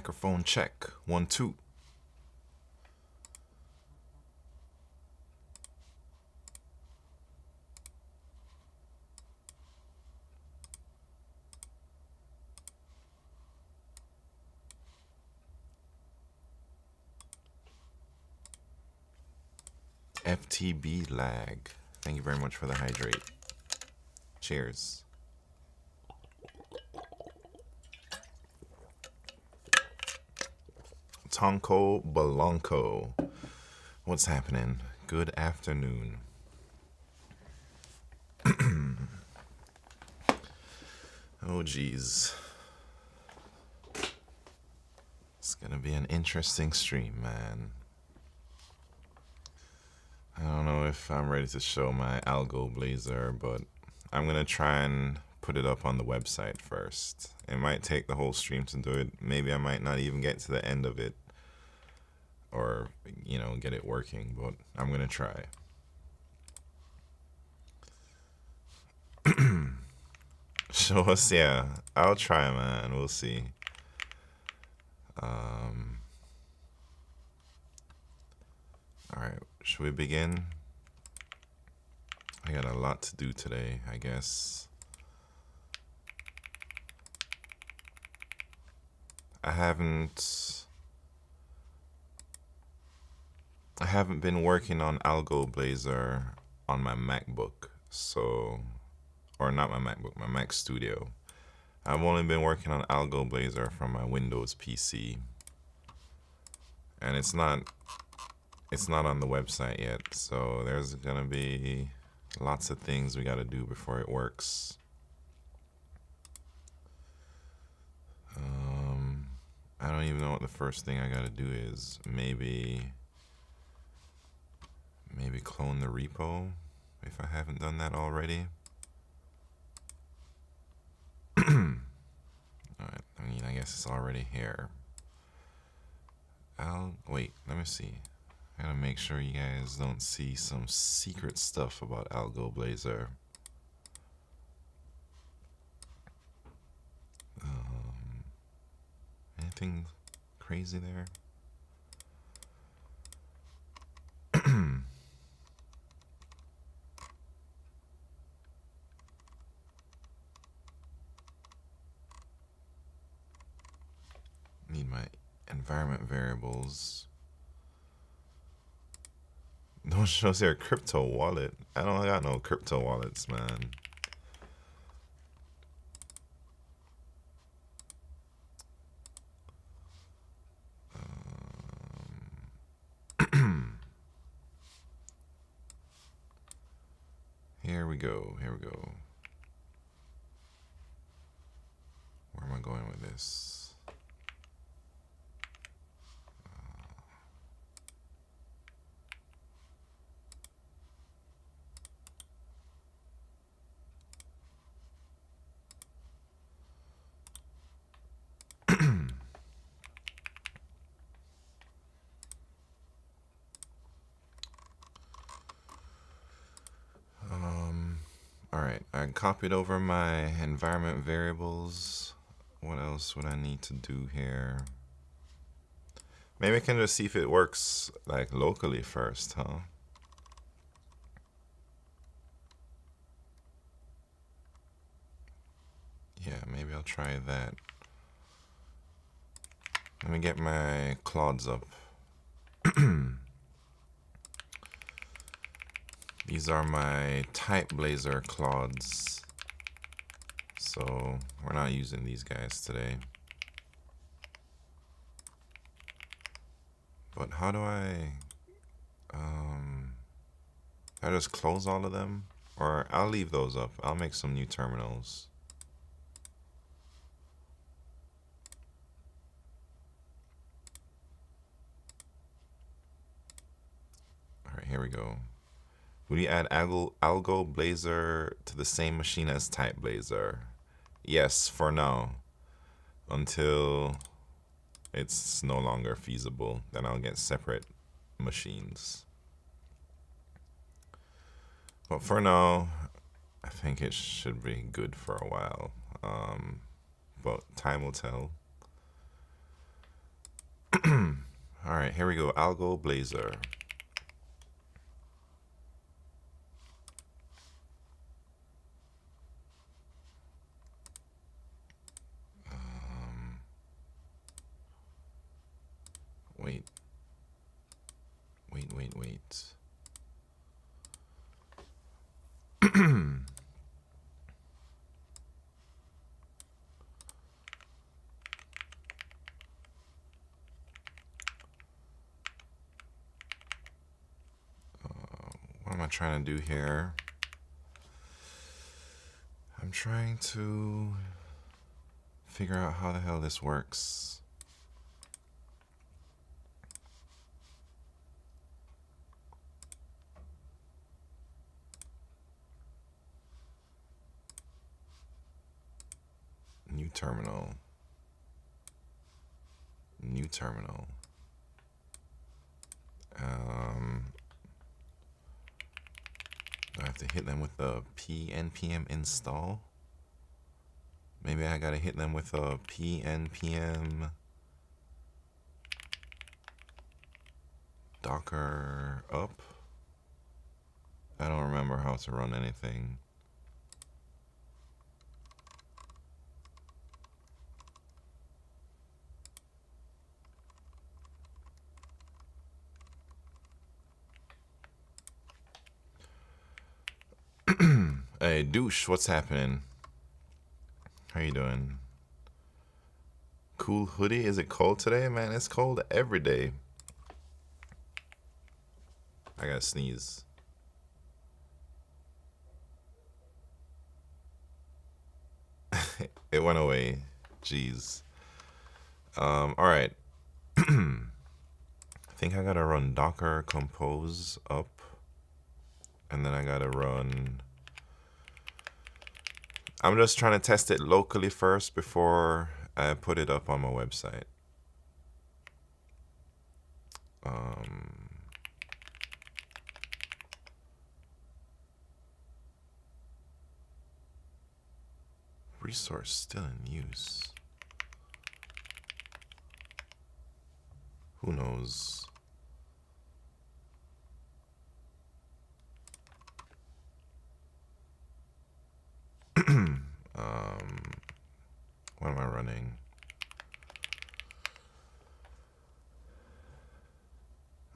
Microphone check. 1, 2. FTB lag. Thank you very much for the hydrate. Cheers. Tonko Balanco. What's happening? Good afternoon. Oh, geez. It's gonna be an interesting stream, man. I don't know if I'm ready to show my AlgoBlazer, but I'm gonna try and put it up on the website first. It might take the whole stream to do it. Maybe I might not even get to the end of it, or, you know, get it working, but I'm gonna try. Show us, yeah. I'll try, man. We'll see. Alright, should we begin? I got a lot to do today, I guess. I haven't been working on AlgoBlazer on my MacBook, so, or not my MacBook, my Mac Studio. I've only been working on AlgoBlazer from my Windows PC, and it's not on the website yet, so there's gonna be lots of things we gotta do before it works. I don't even know what the first thing I gotta do is. Maybe clone the repo if I haven't done that already. Alright, I mean, I guess it's already here. Wait, let me see. I gotta make sure you guys don't see some secret stuff about AlgoBlazer. Anything crazy there? Need my environment variables. Don't show us your crypto wallet. I don't got no crypto wallets, man. Here we go. Here we go. Where am I going with this? Alright, I copied over my environment variables. What else would I need to do here? Maybe I can just see if it works like locally first, huh? Yeah, maybe I'll try that. Let me get my clods up. These are my TypeBlazer clods. So we're not using these guys today. But how do I just close all of them? Or I'll leave those up. I'll make some new terminals. Alright, here we go. Would you add AlgoBlazer to the same machine as TypeBlazer? Yes, for now. Until it's no longer feasible, then I'll get separate machines. But for now, I think it should be good for a while. But time will tell. right, here we go. AlgoBlazer. Wait. What am I trying to do here? I'm trying to figure out how the hell this works. New terminal. New terminal. Do I have to hit them with the pnpm install? Maybe I gotta hit them with a pnpm docker up. I don't remember how to run anything. Hey, douche, what's happening? How you doing? Cool hoodie? Is it cold today? Man, it's cold every day. I gotta sneeze. It went away. Jeez. All right. I think I gotta run docker compose up, and then I gotta run. I'm just trying to test it locally first before I put it up on my website. Resource still in use. Who knows? What am I running?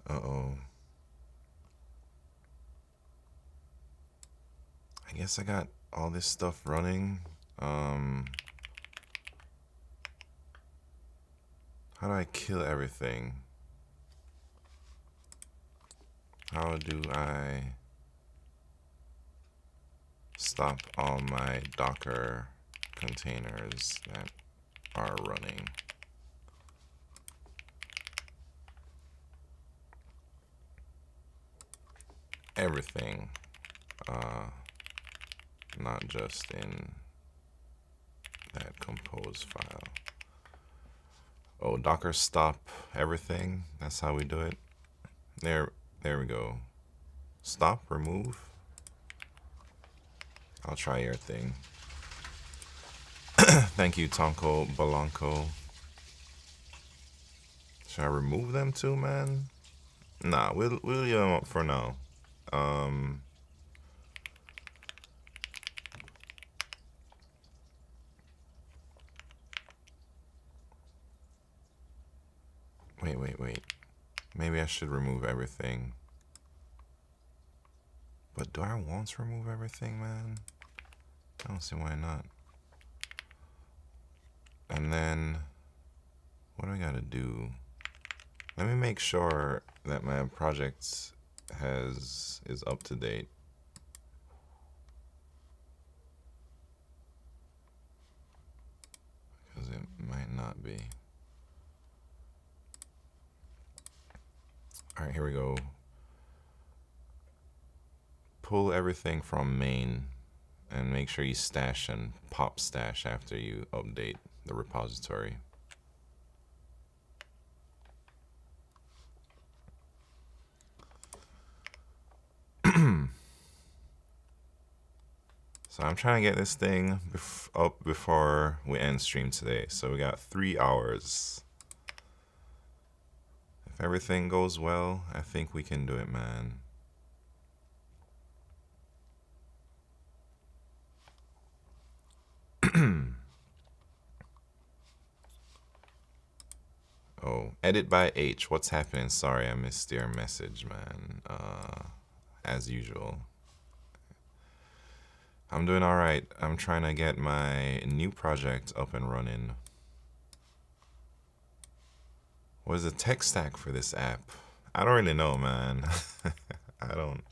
Uh-oh. I guess I got all this stuff running. How do I kill everything? How do I stop all my Docker containers that are running? Everything, not just in that compose file. Oh, Docker stop everything. That's how we do it. There we go. Stop, remove. I'll try your thing. Thank you, Tonko Balanco. Should I remove them too, man? Nah, we'll leave them up for now. Wait. Maybe I should remove everything. But do I want to remove everything, man? I don't see why not. And then, what do I gotta do? Let me make sure that my project is up to date. Because it might not be. All right, here we go. Pull everything from main and make sure you stash and pop stash after you update the repository. So I'm trying to get this thing up before we end stream today. So we got 3 hours. If everything goes well, I think we can do it, man. Oh, edit by H. What's happening? Sorry, I missed your message, man. As usual. I'm doing all right. I'm trying to get my new project up and running. What is the tech stack for this app? I don't really know, man. I don't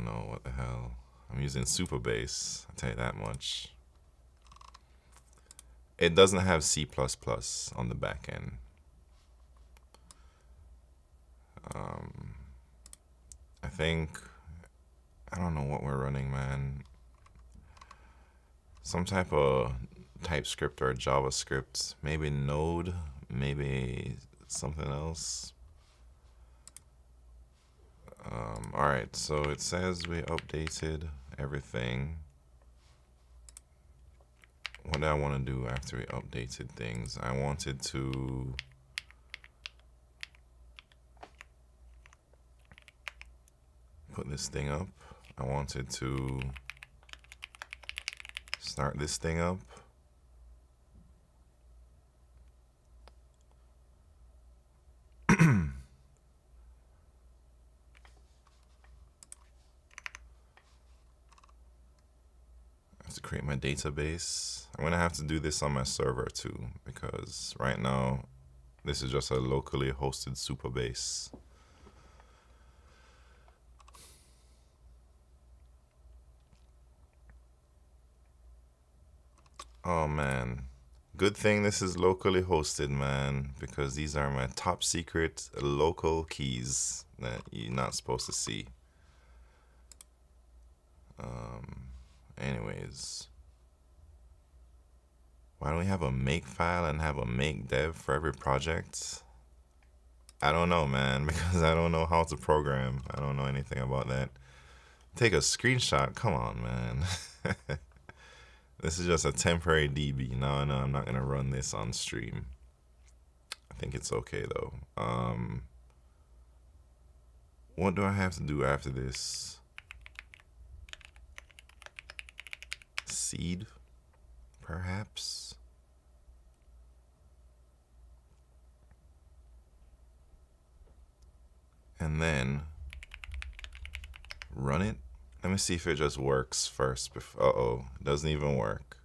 know what the hell. I'm using Supabase, I'll tell you that much. It doesn't have C++ on the back end. I think, I don't know what we're running, man. Some type of TypeScript or JavaScript, maybe Node, maybe something else. All right, so it says we updated everything. What do I want to do after we updated things? I wanted to put this thing up. I wanted to start this thing up. To create my database. I'm gonna have to do this on my server too, because right now this is just a locally hosted Supabase. Oh man, good thing this is locally hosted, man, because these are my top secret local keys that you're not supposed to see. Anyways, why don't we have a make file and have a make dev for every project? I don't know, man, because I don't know how to program. I don't know anything about that. Take a screenshot? Come on, man. This is just a temporary DB. No, I'm not gonna run this on stream. I think it's okay though. What do I have to do after this? Seed, perhaps? And then run it. Let me see if it just works first. Uh-oh, it doesn't even work.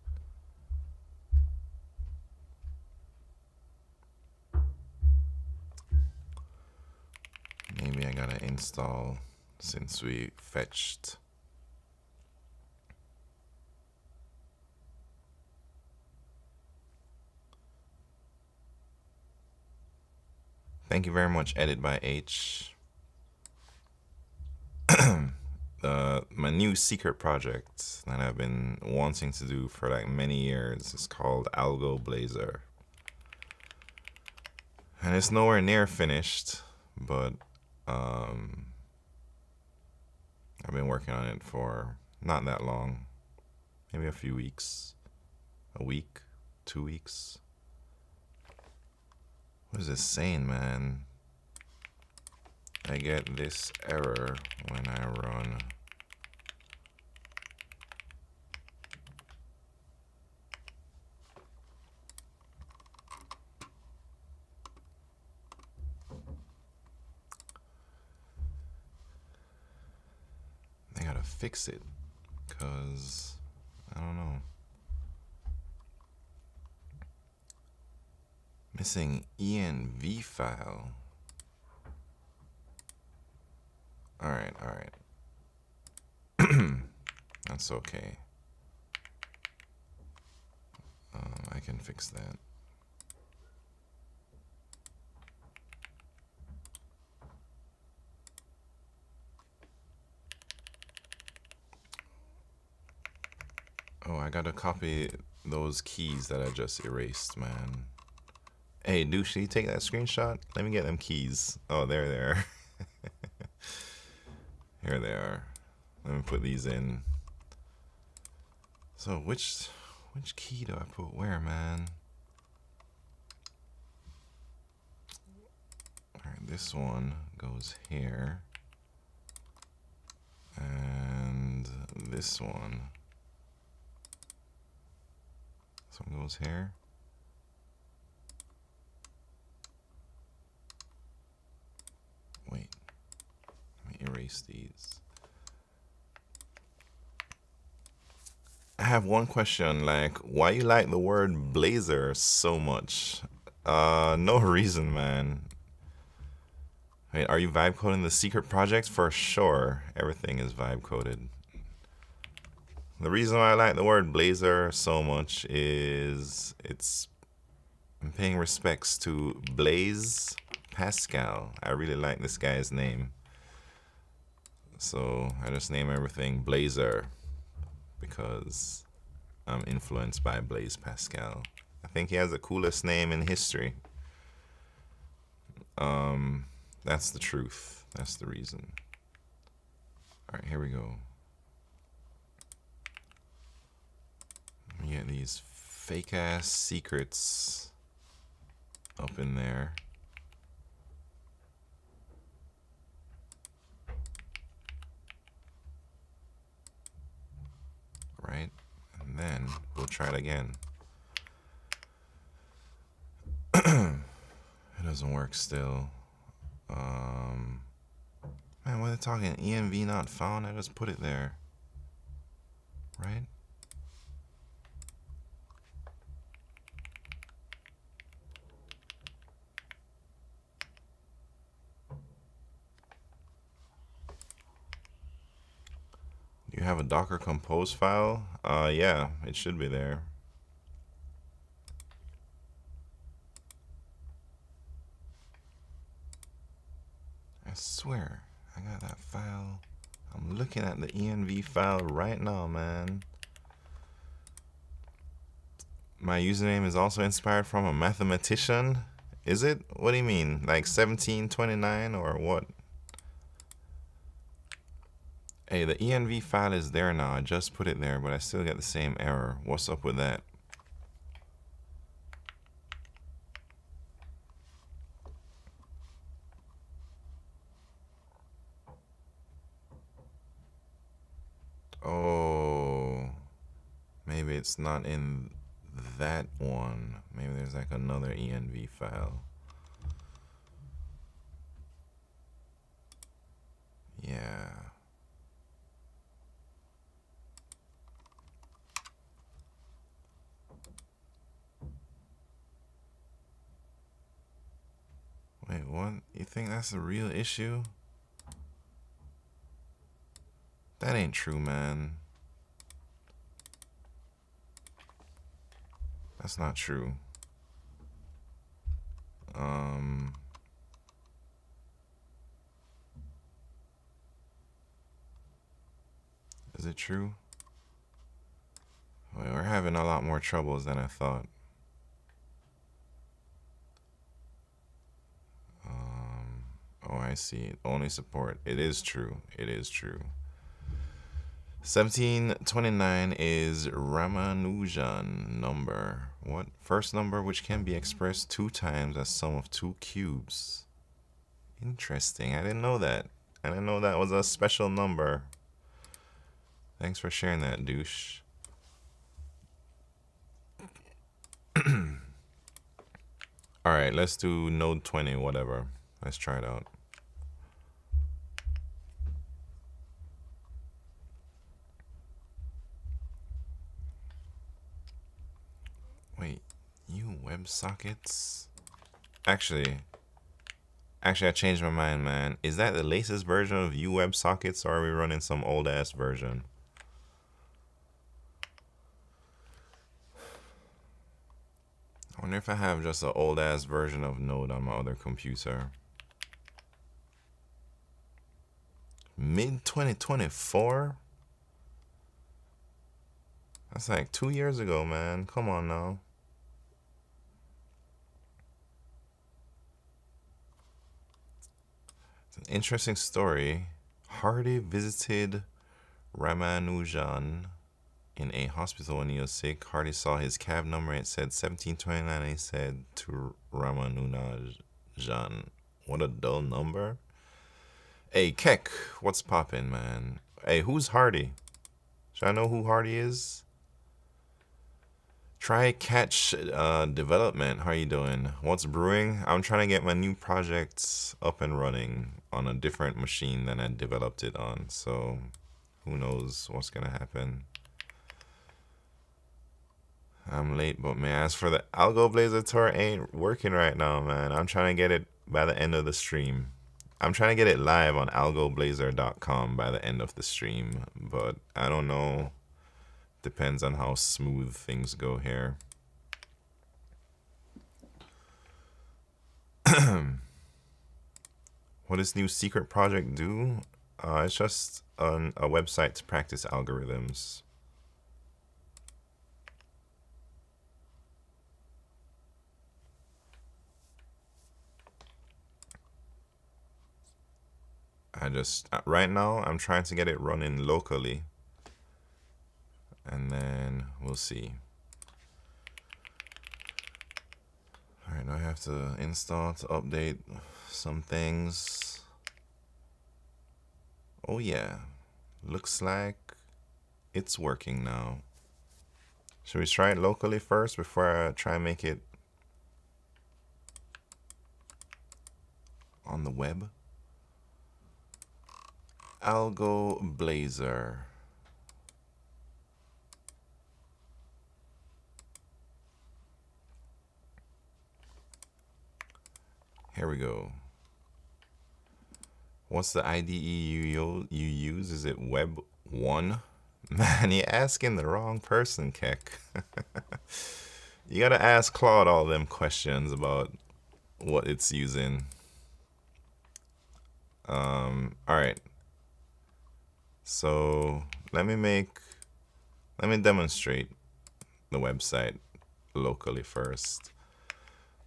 Maybe I gotta install since we fetched. Thank you very much, Edit by H. My new secret project that I've been wanting to do for like many years is called AlgoBlazer. And it's nowhere near finished, but I've been working on it for not that long, maybe a few weeks, a week, 2 weeks. What is this saying, man? I get this error when I run. I gotta fix it, cause I don't know. Missing env file. All right. That's okay. I can fix that. Oh, I gotta copy those keys that I just erased, man. Hey, douche, you take that screenshot? Let me get them keys. Oh, there they are. Here they are. Let me put these in. So which key do I put where, man? this one goes here. And this one goes here. Wait, let me erase these. I have one question, like, why you like the word Blazer so much? No reason, man. Wait, are you vibe coding the secret project? For sure, everything is vibe coded. The reason why I like the word Blazer so much is I'm paying respects to Blaise Pascal. I really like this guy's name. So I just name everything Blazer because I'm influenced by Blaise Pascal. I think he has the coolest name in history. That's the truth. That's the reason. All right, here we go. Let me get these fake ass secrets up in there. Right, and then we'll try it again. It doesn't work still. Man, what are they talking? EMV not found? I just put it there. Right? Do you have a Docker Compose file? Yeah, it should be there. I swear, I got that file. I'm looking at the env file right now, man. My username is also inspired from a mathematician. Is it? What do you mean? Like 1729 or what? Hey, the env file is there now. I just put it there, but I still get the same error. What's up with that? Oh, maybe it's not in that one. Maybe there's like another env file. Yeah. Wait, what? You think that's a real issue? That ain't true, man. That's not true. Is it true? Well, we're having a lot more troubles than I thought. Oh, I see. Only support. It is true. It is true. 1729 is Ramanujan number. What? First number which can be expressed 2 times as sum of 2 cubes. Interesting. I didn't know that. I didn't know that was a special number. Thanks for sharing that, douche. Alright, let's do node 20, whatever. Let's try it out. Wait, new WebSockets? Actually, I changed my mind, man. Is that the latest version of WebSockets, or are we running some old-ass version? I wonder if I have just an old-ass version of Node on my other computer. Mid-2024? That's like 2 years ago, man. Come on now. It's an interesting story. Hardy visited Ramanujan in a hospital when he was sick. Hardy saw his cab number. It said 1729. And he said to Ramanujan, What a dull number. Hey, Keck, what's poppin', man? Hey, who's Hardy? Should I know who Hardy is? Try Catch Development. How you doing? What's brewing? I'm trying to get my new projects up and running on a different machine than I developed it on. So who knows what's gonna happen. I'm late, but man, as for the AlgoBlazer tour, ain't working right now, man. I'm trying to get it by the end of the stream. I'm trying to get it live on AlgoBlazer.com by the end of the stream, but I don't know. Depends on how smooth things go here. What does new secret project do? It's just a website to practice algorithms. Right now, I'm trying to get it running locally. And then we'll see. All right, now I have to install to update some things. Oh yeah, looks like it's working now. Should we try it locally first before I try and make it on the web? AlgoBlazer. Here we go. What's the IDE you use? Is it Web 1? Man, you're asking the wrong person, Keck. You gotta ask Claude all them questions about what it's using. All right. So let me demonstrate the website locally first.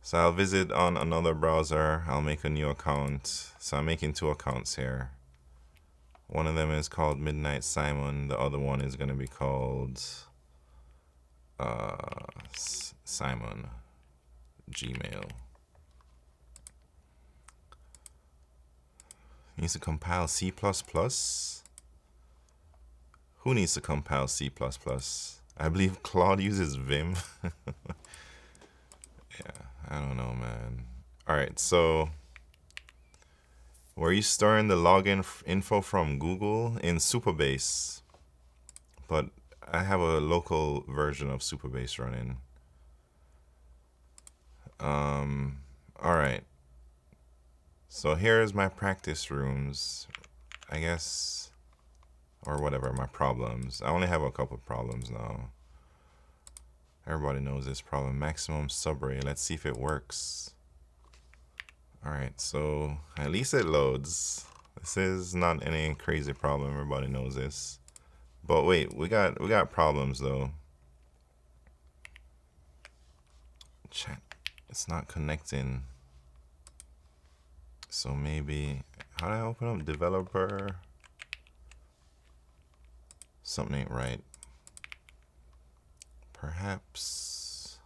So I'll visit on another browser. I'll make a new account. So I'm making 2 accounts here. One of them is called Midnight Simon. The other one is going to be called Simon Gmail. Needs to compile C++. Who needs to compile C++? I believe Claude uses Vim. Yeah, I don't know, man. All right, so were you storing the login info from Google in Supabase? But I have a local version of Supabase running. All right. So here's my practice rooms, I guess, or whatever, my problems. I only have a couple problems now. Everybody knows this problem. Maximum subarray. Let's see if it works. All right, so at least it loads. This is not any crazy problem. Everybody knows this. But wait, we got problems though. Chat, it's not connecting. So maybe, how do I open up developer? Something ain't right. Perhaps,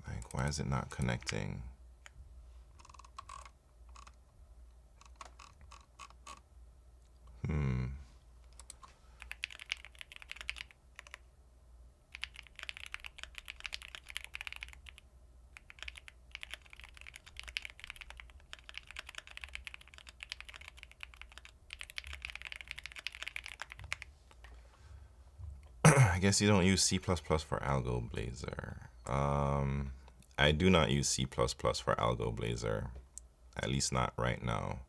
like, why is it not connecting? I guess you don't use C++ for AlgoBlazer. I do not use C++ for AlgoBlazer, at least not right now.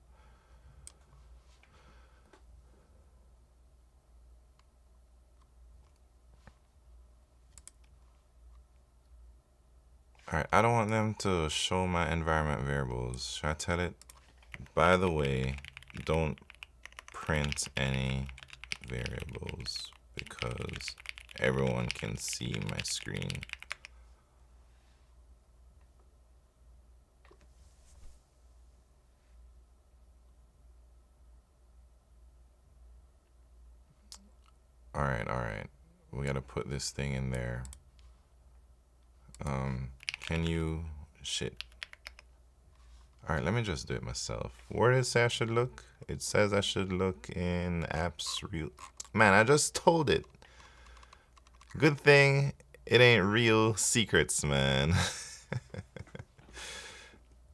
All right, I don't want them to show my environment variables. Should I tell it? By the way, don't print any variables because everyone can see my screen. All right. We gotta put this thing in there. Can you, shit. All right, let me just do it myself. Where does it say I should look? It says I should look in apps real. Man, I just told it. Good thing it ain't real secrets, man.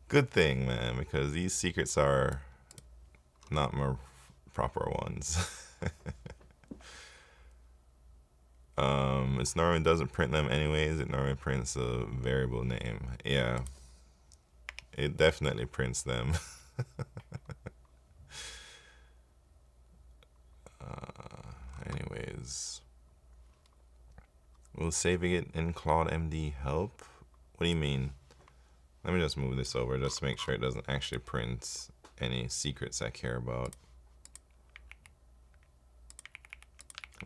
Good thing, man, because these secrets are not my proper ones. It normally doesn't print them anyways. It normally prints a variable name. Yeah, it definitely prints them. Anyways, we'll saving it in Claude MD help. What do you mean? Let me just move this over just to make sure it doesn't actually print any secrets I care about.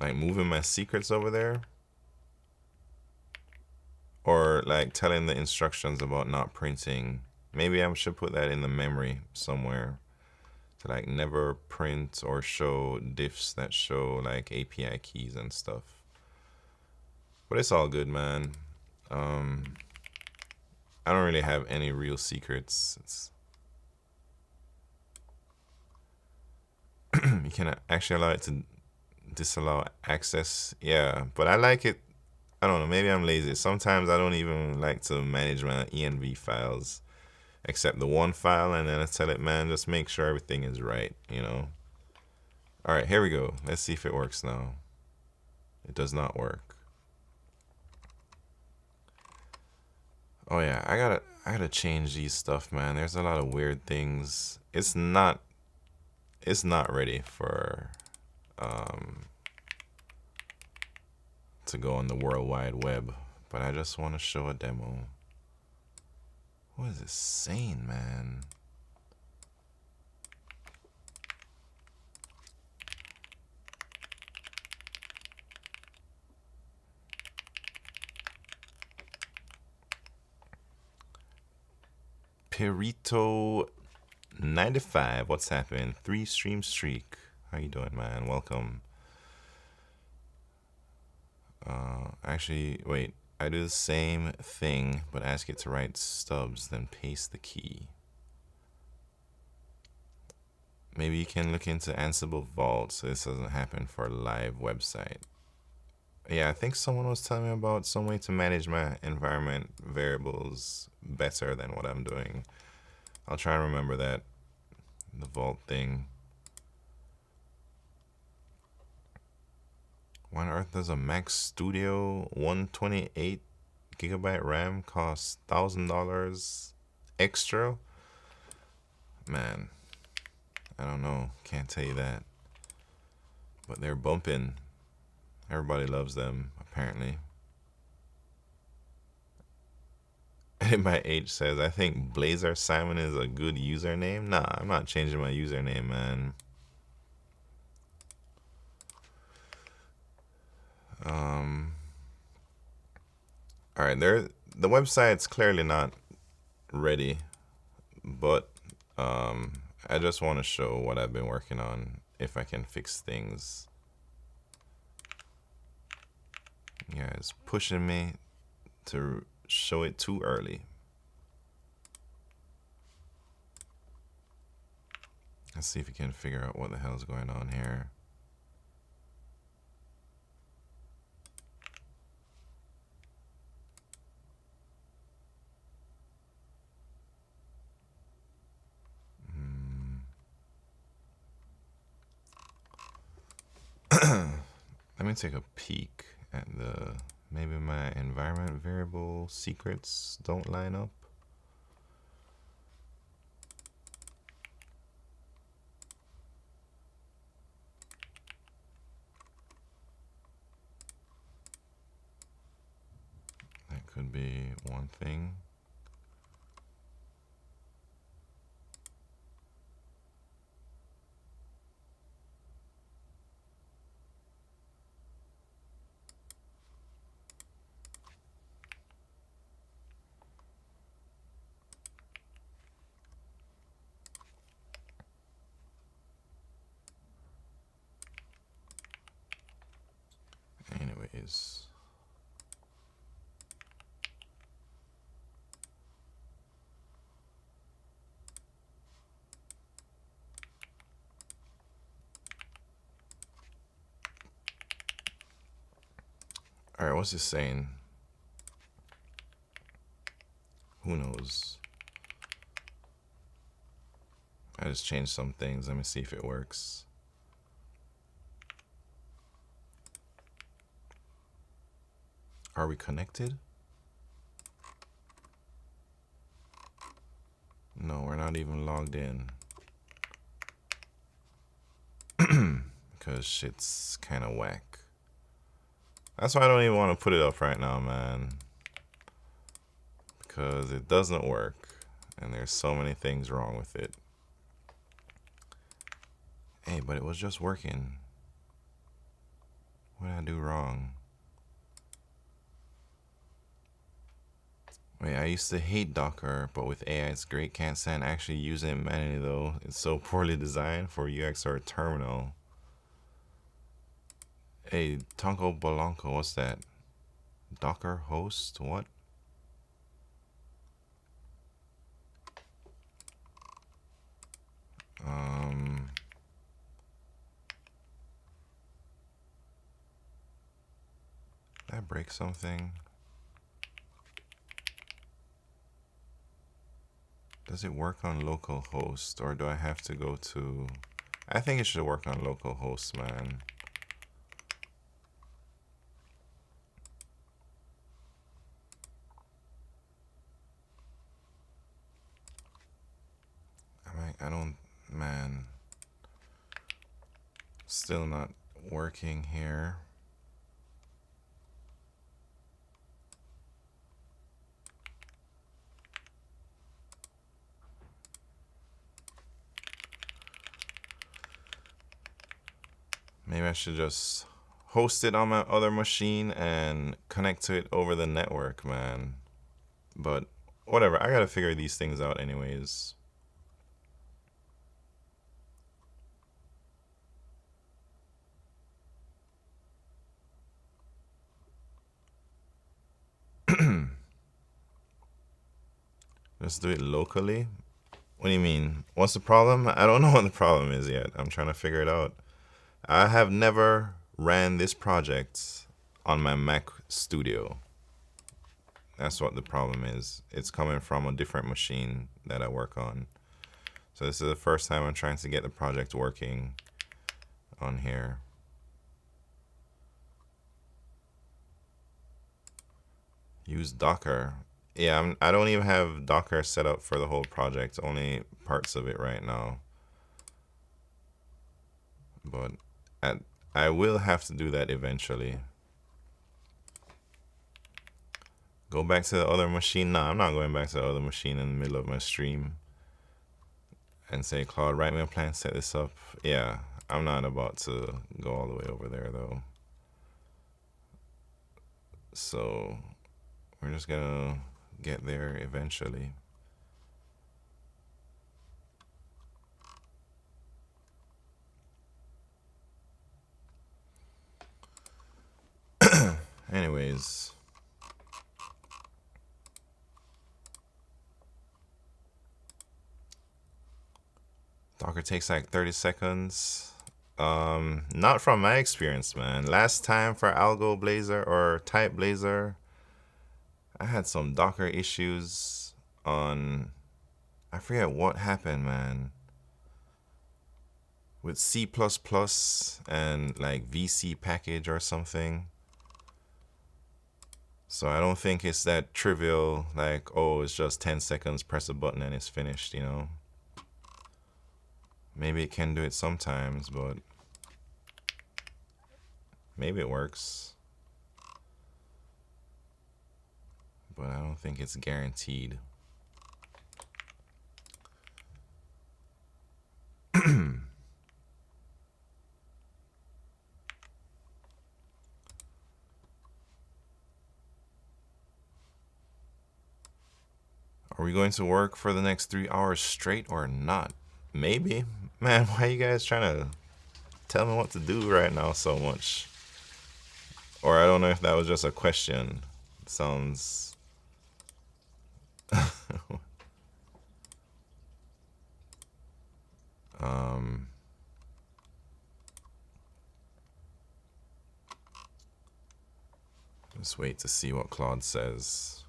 Like moving my secrets over there? Or like telling the instructions about not printing. Maybe I should put that in the memory somewhere. To like never print or show diffs that show like API keys and stuff. But it's all good, man. I don't really have any real secrets. You can actually allow it to disallow access. Yeah, but I like it. I don't know, maybe I'm lazy. Sometimes I don't even like to manage my env files, except the one file, and then I tell it, man, just make sure everything is right, you know. All right, here we go. Let's see if it works now. It does not work. Oh yeah, I gotta change these stuff, man. There's a lot of weird things. It's not ready for to go on the World Wide Web, but I just want to show a demo. What is this saying, man? Perito 95, what's happening? 3 stream streak. How you doing, man? Welcome. Actually, wait. I do the same thing, but ask it to write stubs, then paste the key. Maybe you can look into Ansible Vault so this doesn't happen for a live website. Yeah, I think someone was telling me about some way to manage my environment variables better than what I'm doing. I'll try and remember that. The Vault thing. Why on earth does a Mac Studio 128 gigabyte RAM cost $1,000 extra? Man, I don't know. Can't tell you that. But they're bumping. Everybody loves them, apparently. My H says, I think Blazer Simon is a good username. Nah, I'm not changing my username, man. All right, the website's clearly not ready, but I just want to show what I've been working on, if I can fix things. Yeah, it's pushing me to show it too early. Let's see if we can figure out what the hell is going on here. Let me take a peek at maybe my environment variable secrets don't line up. That could be one thing. Anyways. All right, what's this saying? Who knows? I just changed some things. Let me see if it works. Are we connected? No, we're not even logged in. Because shit's kind of whack. That's why I don't even want to put it up right now, man. Because it doesn't work. And there's so many things wrong with it. Hey, but it was just working. What did I do wrong? Wait, I used to hate Docker, but with AI it's great. Can't stand actually using it manually though. It's so poorly designed for UX or terminal. Hey, Tonko Balanco, what's that? Docker host? What? Did I break something? Does it work on localhost or do I have to go to... I think it should work on localhost, man. I don't, man. Still not working here. Maybe I should just host it on my other machine and connect to it over the network, man. But whatever, I gotta figure these things out anyways. Let's do it locally. What do you mean? What's the problem? I don't know what the problem is yet. I'm trying to figure it out. I have never ran this project on my Mac Studio. That's what the problem is. It's coming from a different machine that I work on. So this is the first time I'm trying to get the project working on here. Use Docker. Yeah, I don't even have Docker set up for the whole project, only parts of it right now. But I will have to do that eventually. Go back to the other machine? Nah, I'm not going back to the other machine in the middle of my stream and say, Claude, write me a plan, set this up. Yeah, I'm not about to go all the way over there though. So we're just gonna get there eventually. Anyways. Docker takes like 30 seconds. Not from my experience, man. Last time for AlgoBlazer or TypeBlazer, I had some Docker issues on, I forget what happened, man. With C++ and like VC package or something. So I don't think it's that trivial, like, oh, it's just 10 seconds, press a button and it's finished, you know? Maybe it can do it sometimes, but maybe it works. But I don't think it's guaranteed. Are we going to work for the next 3 hours straight or not? Maybe. Man, why are you guys trying to tell me what to do right now so much? Or I don't know if that was just a question. It sounds... Just wait to see what Claude says.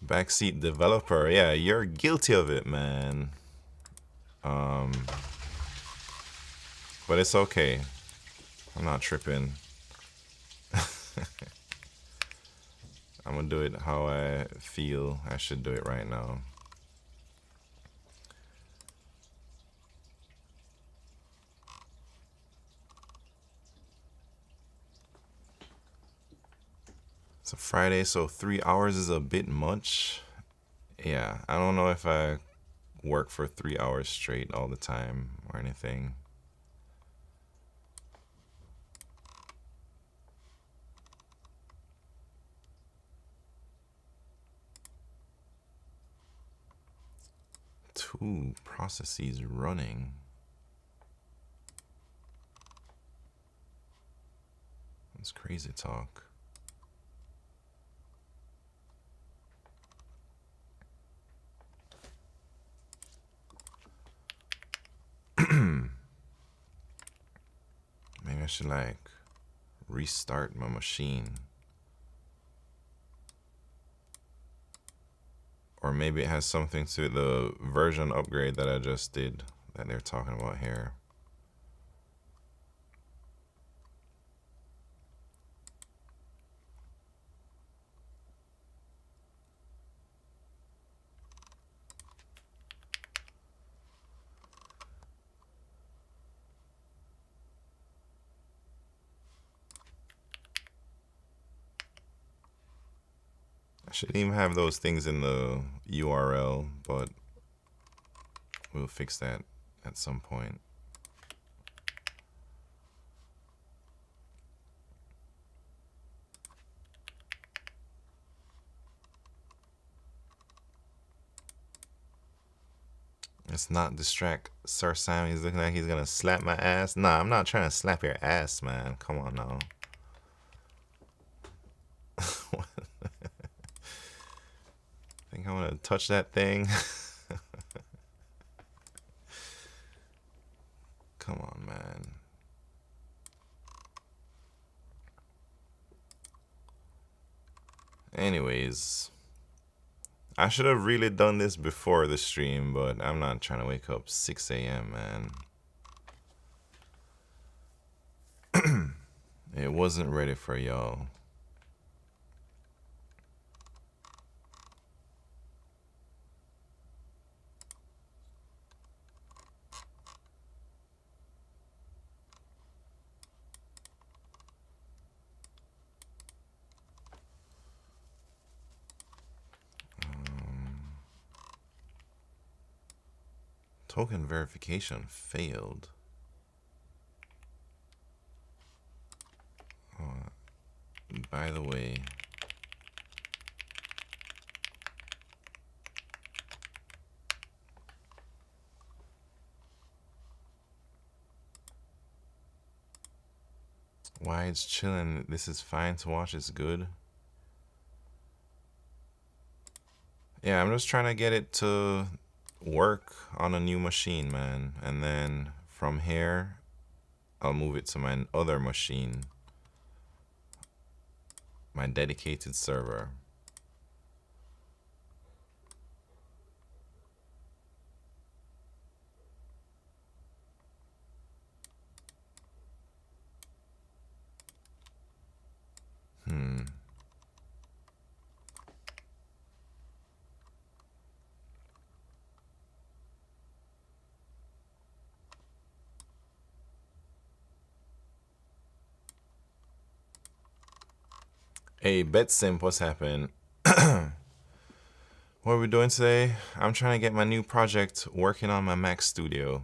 Backseat developer, yeah, you're guilty of it, man. But it's okay. I'm not tripping. I'm gonna do it how I feel I should do it right now. It's a Friday, so 3 hours is a bit much. Yeah, I don't know if I work for 3 hours straight all the time or anything. Two processes running. That's crazy talk. Maybe I should like restart my machine. Or maybe it has something to the version upgrade that I just did that they're talking about here. I shouldn't even have those things in the URL, but we'll fix that at some point. Let's not distract Sir Sam. He's looking like he's gonna slap my ass. Nah, I'm not trying to slap your ass, man. Come on now. Think I want to touch that thing? Come on, man. Anyways, I should have really done this before the stream, but I'm not trying to wake up 6 a.m., man. It wasn't ready for y'all. Token verification failed. Oh, by the way, why it's chilling? This is fine to watch. It's good. Yeah, I'm just trying to get it to work on a new machine, man. And then from here, I'll move it to my other machine, my dedicated server. Hey, BetSimp, what's happening? What are we doing today? I'm trying to get my new project working on my Mac Studio.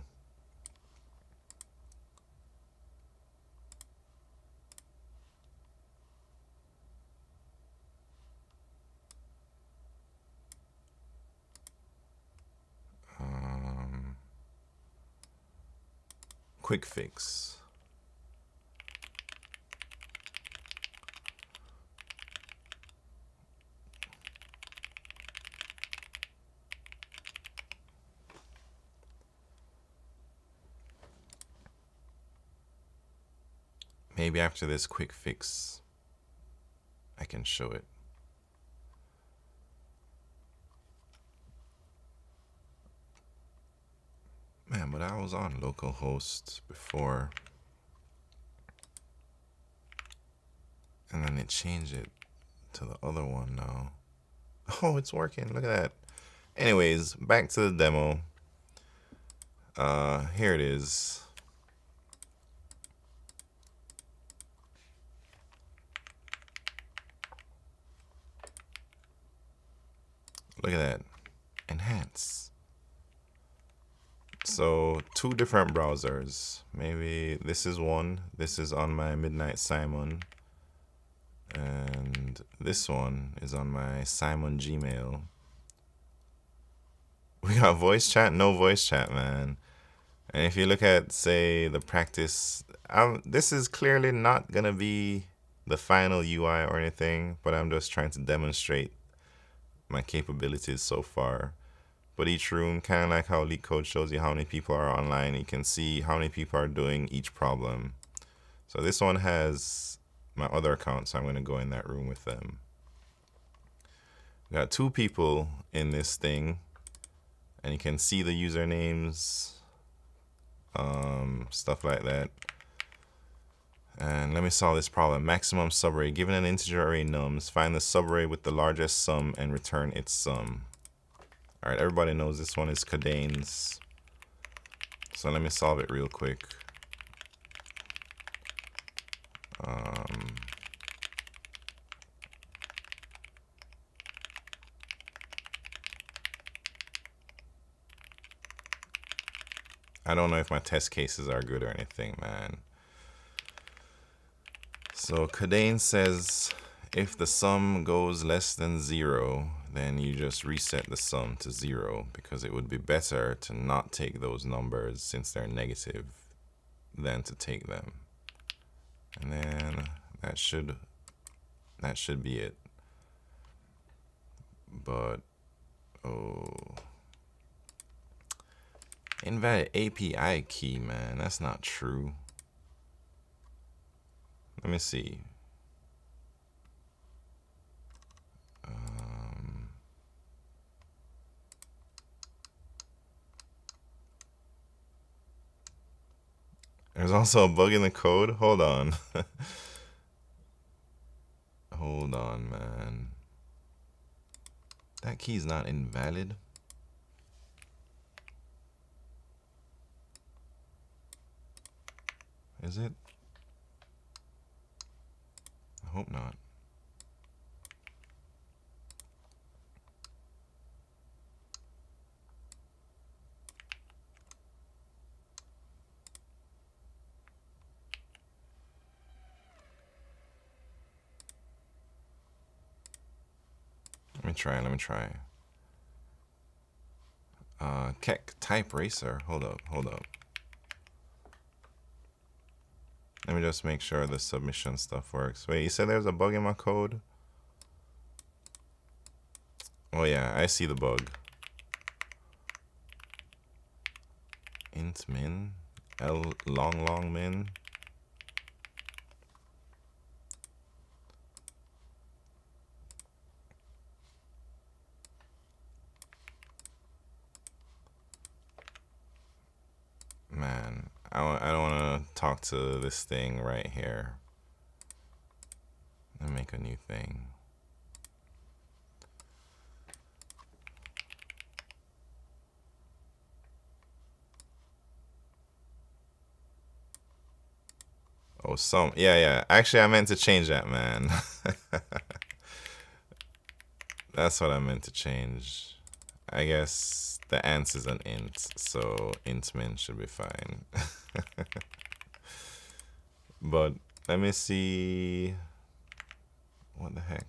Quick fix. Maybe after this quick fix, I can show it. Man, but I was on localhost before. And then it changed it to the other one now. Oh, it's working. Look at that. Anyways, back to the demo. Here it is. Look at that. Enhance. So 2 different browsers. Maybe this is one. This is on my Midnight Simon. And this one is on my Simon Gmail. We got voice chat, no voice chat, man. And if you look at, say, the practice, this is clearly not going to be the final UI or anything, but I'm just trying to demonstrate my capabilities so far. But each room, kind of like how LeetCode shows you how many people are online, you can see how many people are doing each problem. So this one has my other account, so I'm going to go in that room with them. We got 2 people in this thing, and you can see the usernames, stuff like that. And let me solve this problem. Maximum subarray. Given an integer array nums, find the subarray with the largest sum and return its sum. All right, everybody knows this one is Codain's. So let me solve it real quick. I don't know if my test cases are good or anything, man. So Codain says if the sum goes less than 0, then you just reset the sum to 0, because it would be better to not take those numbers since they're negative than to take them. And then that should be it. But invalid API key, man, that's not true. Let me see. There's also a bug in the code. Hold on. Hold on, man. That key's not invalid. Is it? I hope not. Let me try. Keck type racer. Hold up. Let me just make sure the submission stuff works. Wait, you said there's a bug in my code? Oh yeah, I see the bug. Int min, L long min. Man, I don't want to talk to this thing right here. Let me make a new thing. Oh, yeah. Actually, I meant to change that, man. That's what I meant to change. I guess the ans is an int, so int min should be fine. But let me see. What the heck?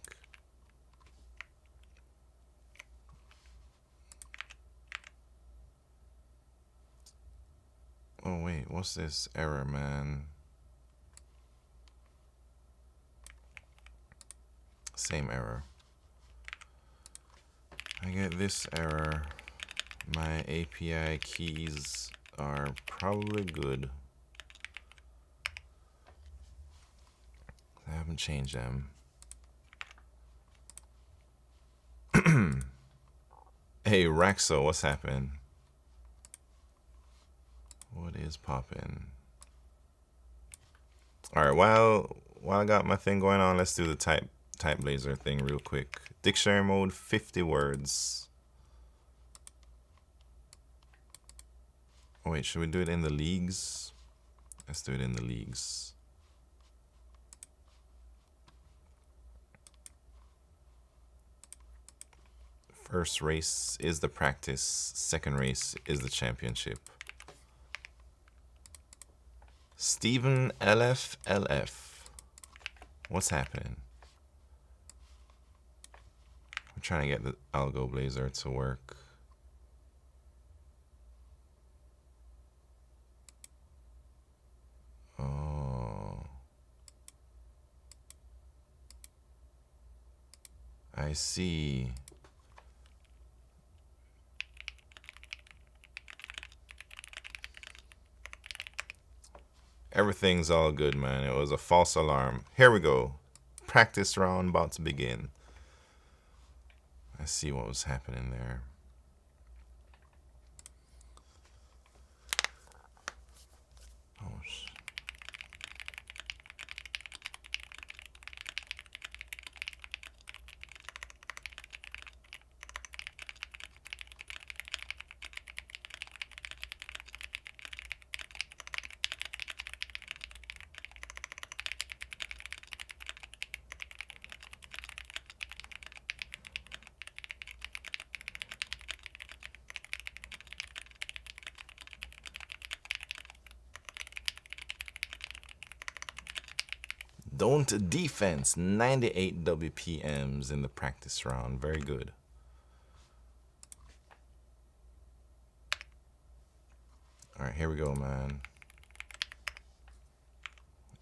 Oh wait, what's this error, man? Same error. I get this error. My API keys are probably good. I haven't changed them. Hey, Raxo, what's happening? What is poppin'? All right, while I got my thing going on, let's do the TypeBlazer thing real quick. Dictionary mode, 50 words. Oh, wait, should we do it in the leagues? Let's do it in the leagues. First race is the practice. Second race is the championship. Steven LF. What's happening? I'm trying to get the AlgoBlazer to work. Oh. I see. Everything's all good, man. It was a false alarm. Here we go. Practice round about to begin. I see what was happening there. Oh, Don't defense, 98 WPMs in the practice round. Very good. All right, here we go, man.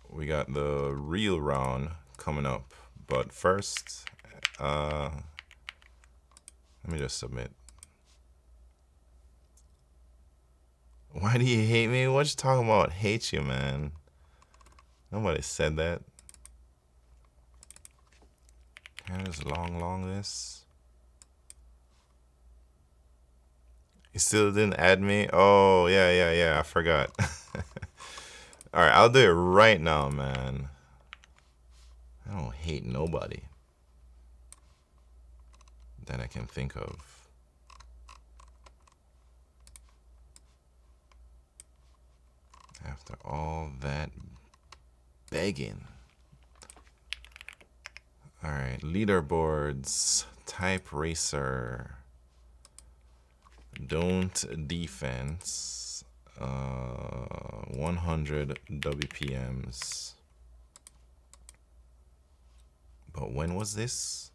We got the real round coming up. But first, let me just submit. Why do you hate me? What you talking about? Hate you, man. Nobody said that. Can I just long this? You still didn't add me? Oh, yeah. I forgot. All right, I'll do it right now, man. I don't hate nobody that I can think of. After all that begging. All right, leaderboards, type racer, don't defense, 100 WPMs. But when was this?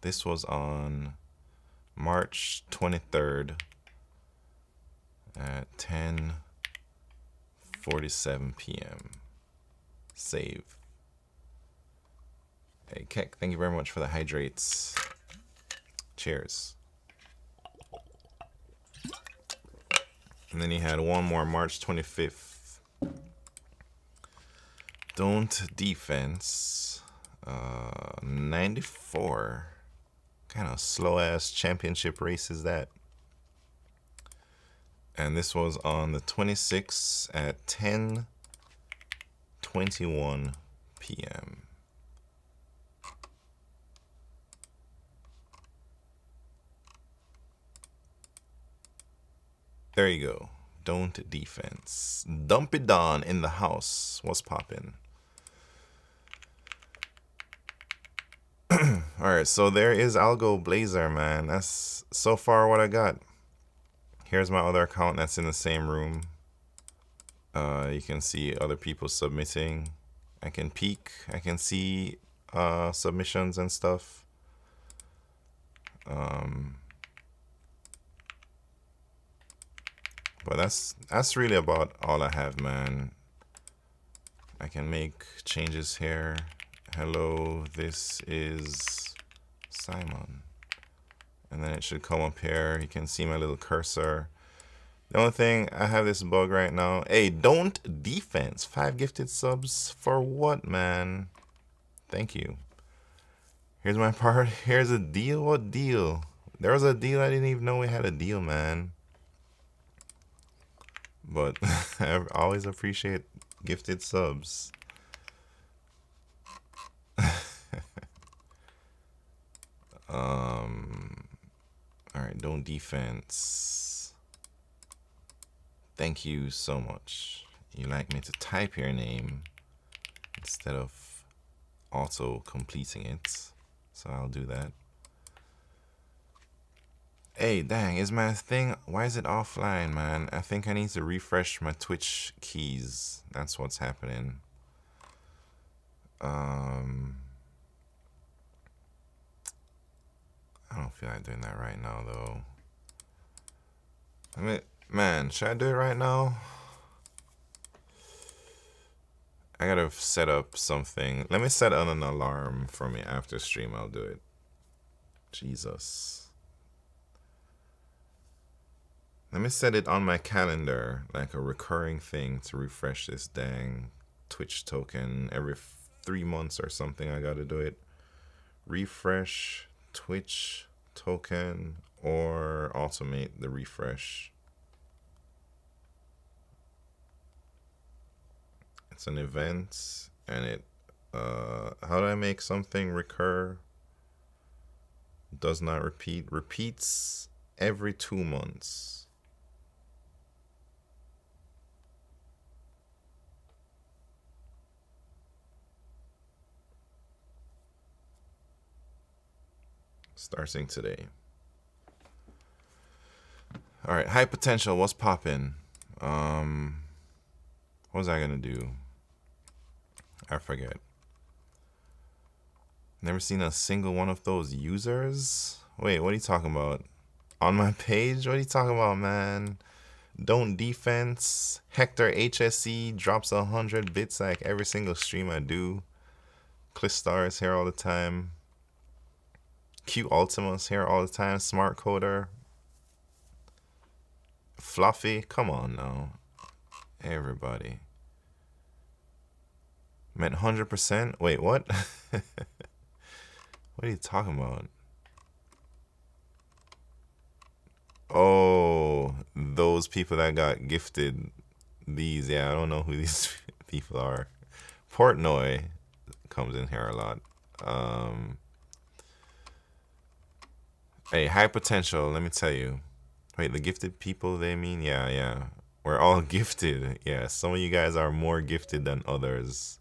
This was on March 23rd at 10:47 p.m. Save. Hey, Keck, thank you very much for the hydrates. Cheers. And then he had one more, March 25th. Don't defense. 94. Kind of slow ass championship race is that? And this was on the 26th at 10:21 p.m. There you go. Don't defense. Dump it down in the house. What's poppin'? Alright, so there is AlgoBlazer, man. That's so far what I got. Here's my other account that's in the same room. You can see other people submitting. I can peek. I can see submissions and stuff. But that's really about all I have, man. I can make changes here. Hello, this is Simon. And then it should come up here. You can see my little cursor. The only thing, I have this bug right now. Hey, don't defense. 5 gifted subs for what, man? Thank you. Here's my part. Here's a deal. What deal? There was a deal. I didn't even know we had a deal, man. But I always appreciate gifted subs. All right, don't defense. Thank you so much. You like me to type your name instead of auto completing it, so I'll do that. Hey, dang, is my thing, why is it offline, man? I think I need to refresh my Twitch keys. That's what's happening. I don't feel like doing that right now, though. I mean, man, should I do it right now? I gotta set up something. Let me set on an alarm for me after stream. I'll do it. Jesus. Let me set it on my calendar, like a recurring thing to refresh this dang Twitch token every 3 months or something. I gotta do it. Refresh Twitch token or automate the refresh. It's an event and it how do I make something recur? Does not repeat. Repeats every 2 months. Starting today. All right, high potential. What's popping? What was I gonna do? I forget. Never seen a single one of those users. Wait, what are you talking about? On my page? What are you talking about, man? Don't defense. Hector HSE drops 100 bits like every single stream I do. Clistar is here all the time. Q Ultima's here all the time. Smart Coder. Fluffy. Come on now. Everybody. Meant 100%? Wait, what? What are you talking about? Oh, those people that got gifted these. Yeah, I don't know who these people are. Portnoy comes in here a lot. Hey, high potential, let me tell you. Wait, the gifted people they mean? Yeah. We're all gifted. Yeah, some of you guys are more gifted than others.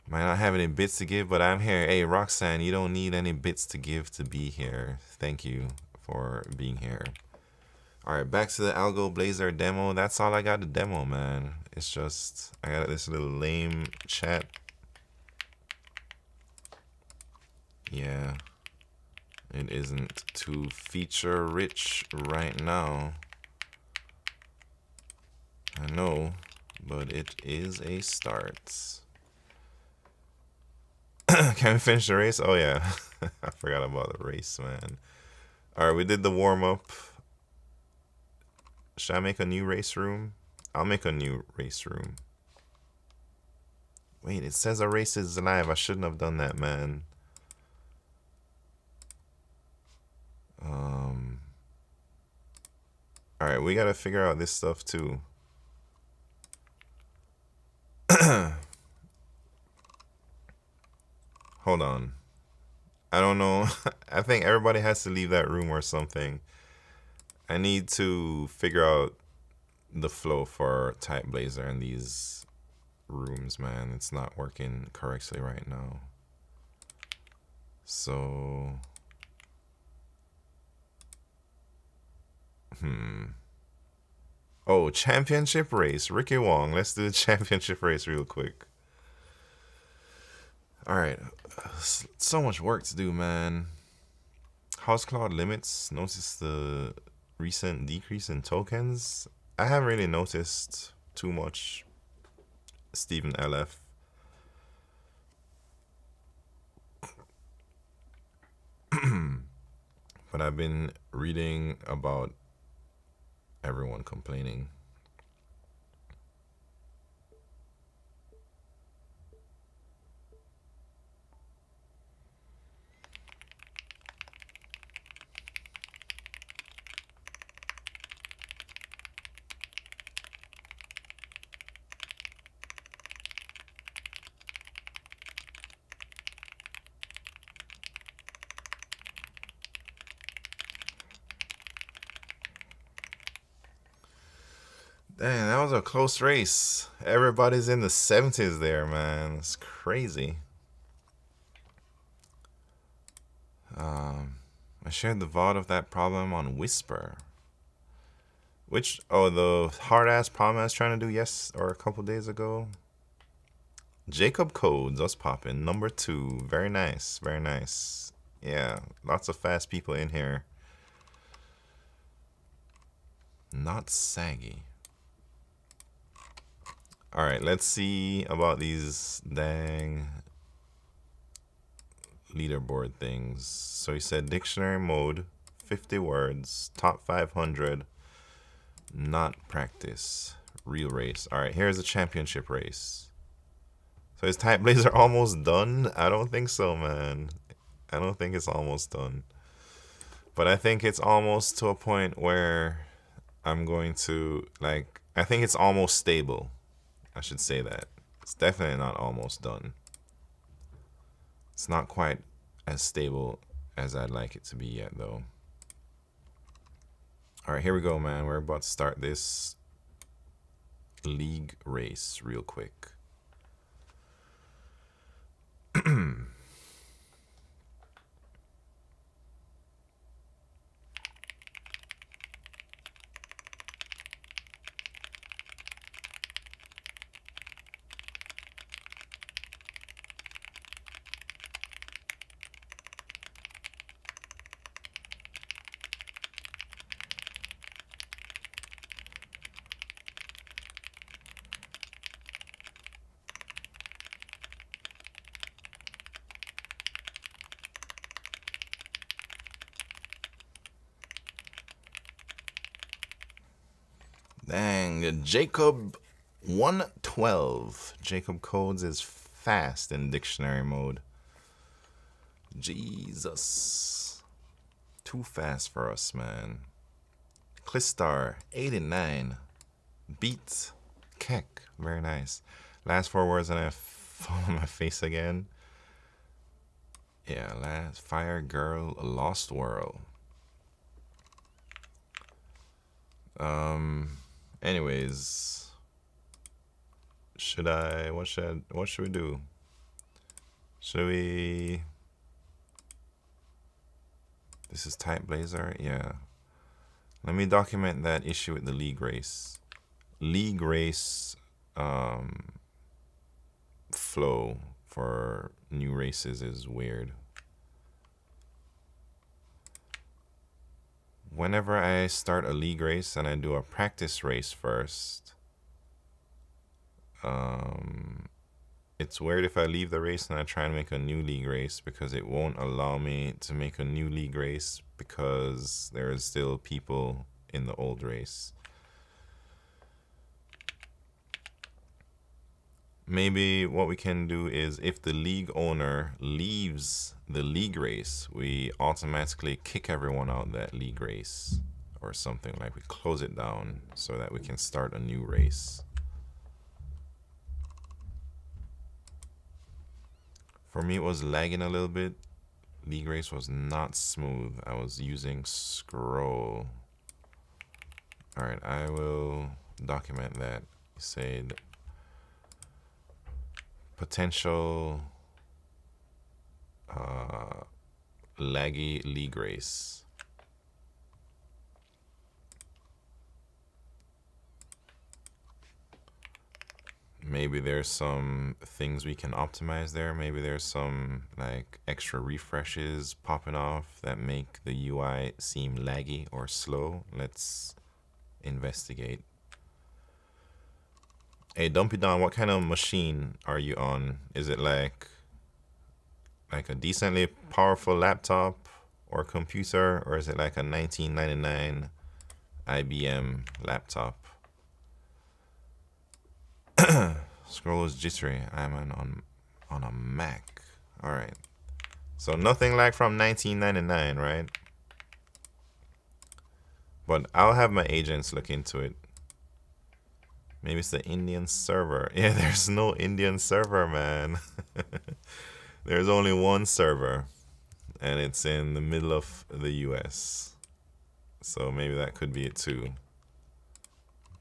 Might not have any bits to give, but I'm here. Hey, Roxanne, you don't need any bits to give to be here. Thank you for being here. All right, back to the AlgoBlazer demo. That's all I got to demo, man. It's just, I got this little lame chat. Yeah, it isn't too feature rich right now. I know, but it is a start. Can we finish the race? Oh yeah, I forgot about the race, man. All right, we did the warm-up. Should I make a new race room? I'll make a new race room. Wait, it says a race is live. I shouldn't have done that, man. All right, we gotta figure out this stuff too. Hold on. I don't know. I think everybody has to leave that room or something. I need to figure out the flow for TypeBlazer in these rooms, man. It's not working correctly right now. So, oh, championship race. Ricky Wong. Let's do the championship race real quick. All right. So much work to do, man. House Cloud limits. Notice the recent decrease in tokens. I haven't really noticed too much. Stephen LF. But I've been reading about everyone complaining. Dang, that was a close race. Everybody's in the 70s there, man. It's crazy. I shared the VOD of that problem on Whisper. The hard-ass problem I was trying to do a couple days ago. Jacob Codes, us popping. Number 2. Very nice, very nice. Yeah, lots of fast people in here. Not saggy. Alright, let's see about these dang leaderboard things. So he said dictionary mode, 50 words, top 500, not practice, real race. Alright, here's a championship race. So is TypeBlazer almost done? I don't think so, man. I don't think it's almost done. But I think it's almost to a point where I'm going to, like, I think it's almost stable. I should say that. It's definitely not almost done. It's not quite as stable as I'd like it to be yet, though. All right, here we go, man. We're about to start this league race real quick. Dang, Jacob 112. Jacob Codes is fast in dictionary mode. Jesus. Too fast for us, man. Clistar 89. Beat Keck. Very nice. Last 4 words and I fall on my face again. Yeah, last Fire Girl Lost World. Anyways, what should we do? Should we? This is TypeBlazer, yeah. Let me document that issue with the league race. League race flow for new races is weird. Whenever I start a league race and I do a practice race first, it's weird if I leave the race and I try and make a new league race because it won't allow me to make a new league race because there are still people in the old race. Maybe what we can do is if the league owner leaves the league race, we automatically kick everyone out that league race or something, like we close it down so that we can start a new race. For me, it was lagging a little bit. League race was not smooth. I was using scroll. All right, I will document that. Say potential laggy league race. Maybe there's some things we can optimize there. Maybe there's some like extra refreshes popping off that make the UI seem laggy or slow. Let's investigate. Hey, Dumpy Don, what kind of machine are you on? Is it like a decently powerful laptop or computer, or is it like a 1999 IBM laptop? Scroll is jittery. I'm on a Mac. All right. So nothing like from 1999, right? But I'll have my agents look into it. Maybe it's the Indian server. Yeah, there's no Indian server, man. There's only one server, and it's in the middle of the US. So maybe that could be it too.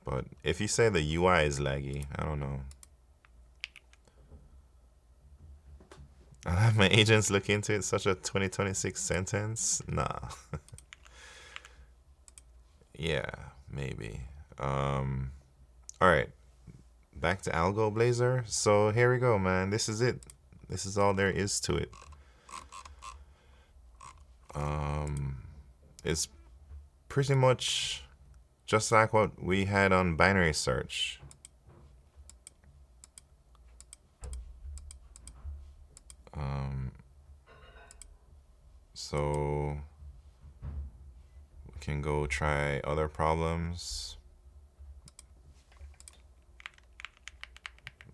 But if you say the UI is laggy, I don't know. I'll have my agents look into it. Such a 2026 sentence? Nah. Yeah, maybe. All right. Back to AlgoBlazer. So here we go, man. This is it. This is all there is to it. It's pretty much just like what we had on binary search. So we can go try other problems,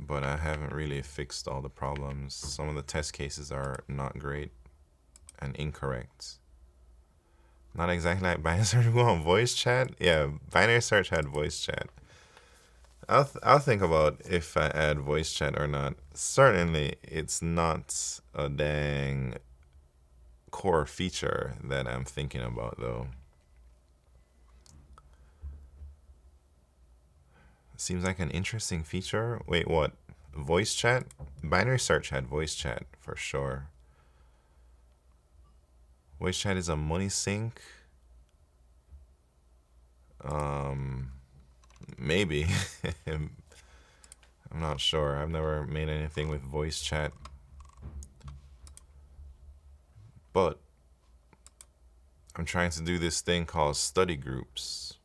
but I haven't really fixed all the problems. Some of the test cases are not great and incorrect. Not exactly like binary search. Go on voice chat. Yeah, binary search had voice chat. I'll think about if I add voice chat or not. Certainly, it's not a dang core feature that I'm thinking about, though. Seems like an interesting feature. Wait, what? Voice chat? Binary search had voice chat for sure. Voice chat is a money sink. Maybe. I'm not sure. I've never made anything with voice chat. But I'm trying to do this thing called study groups.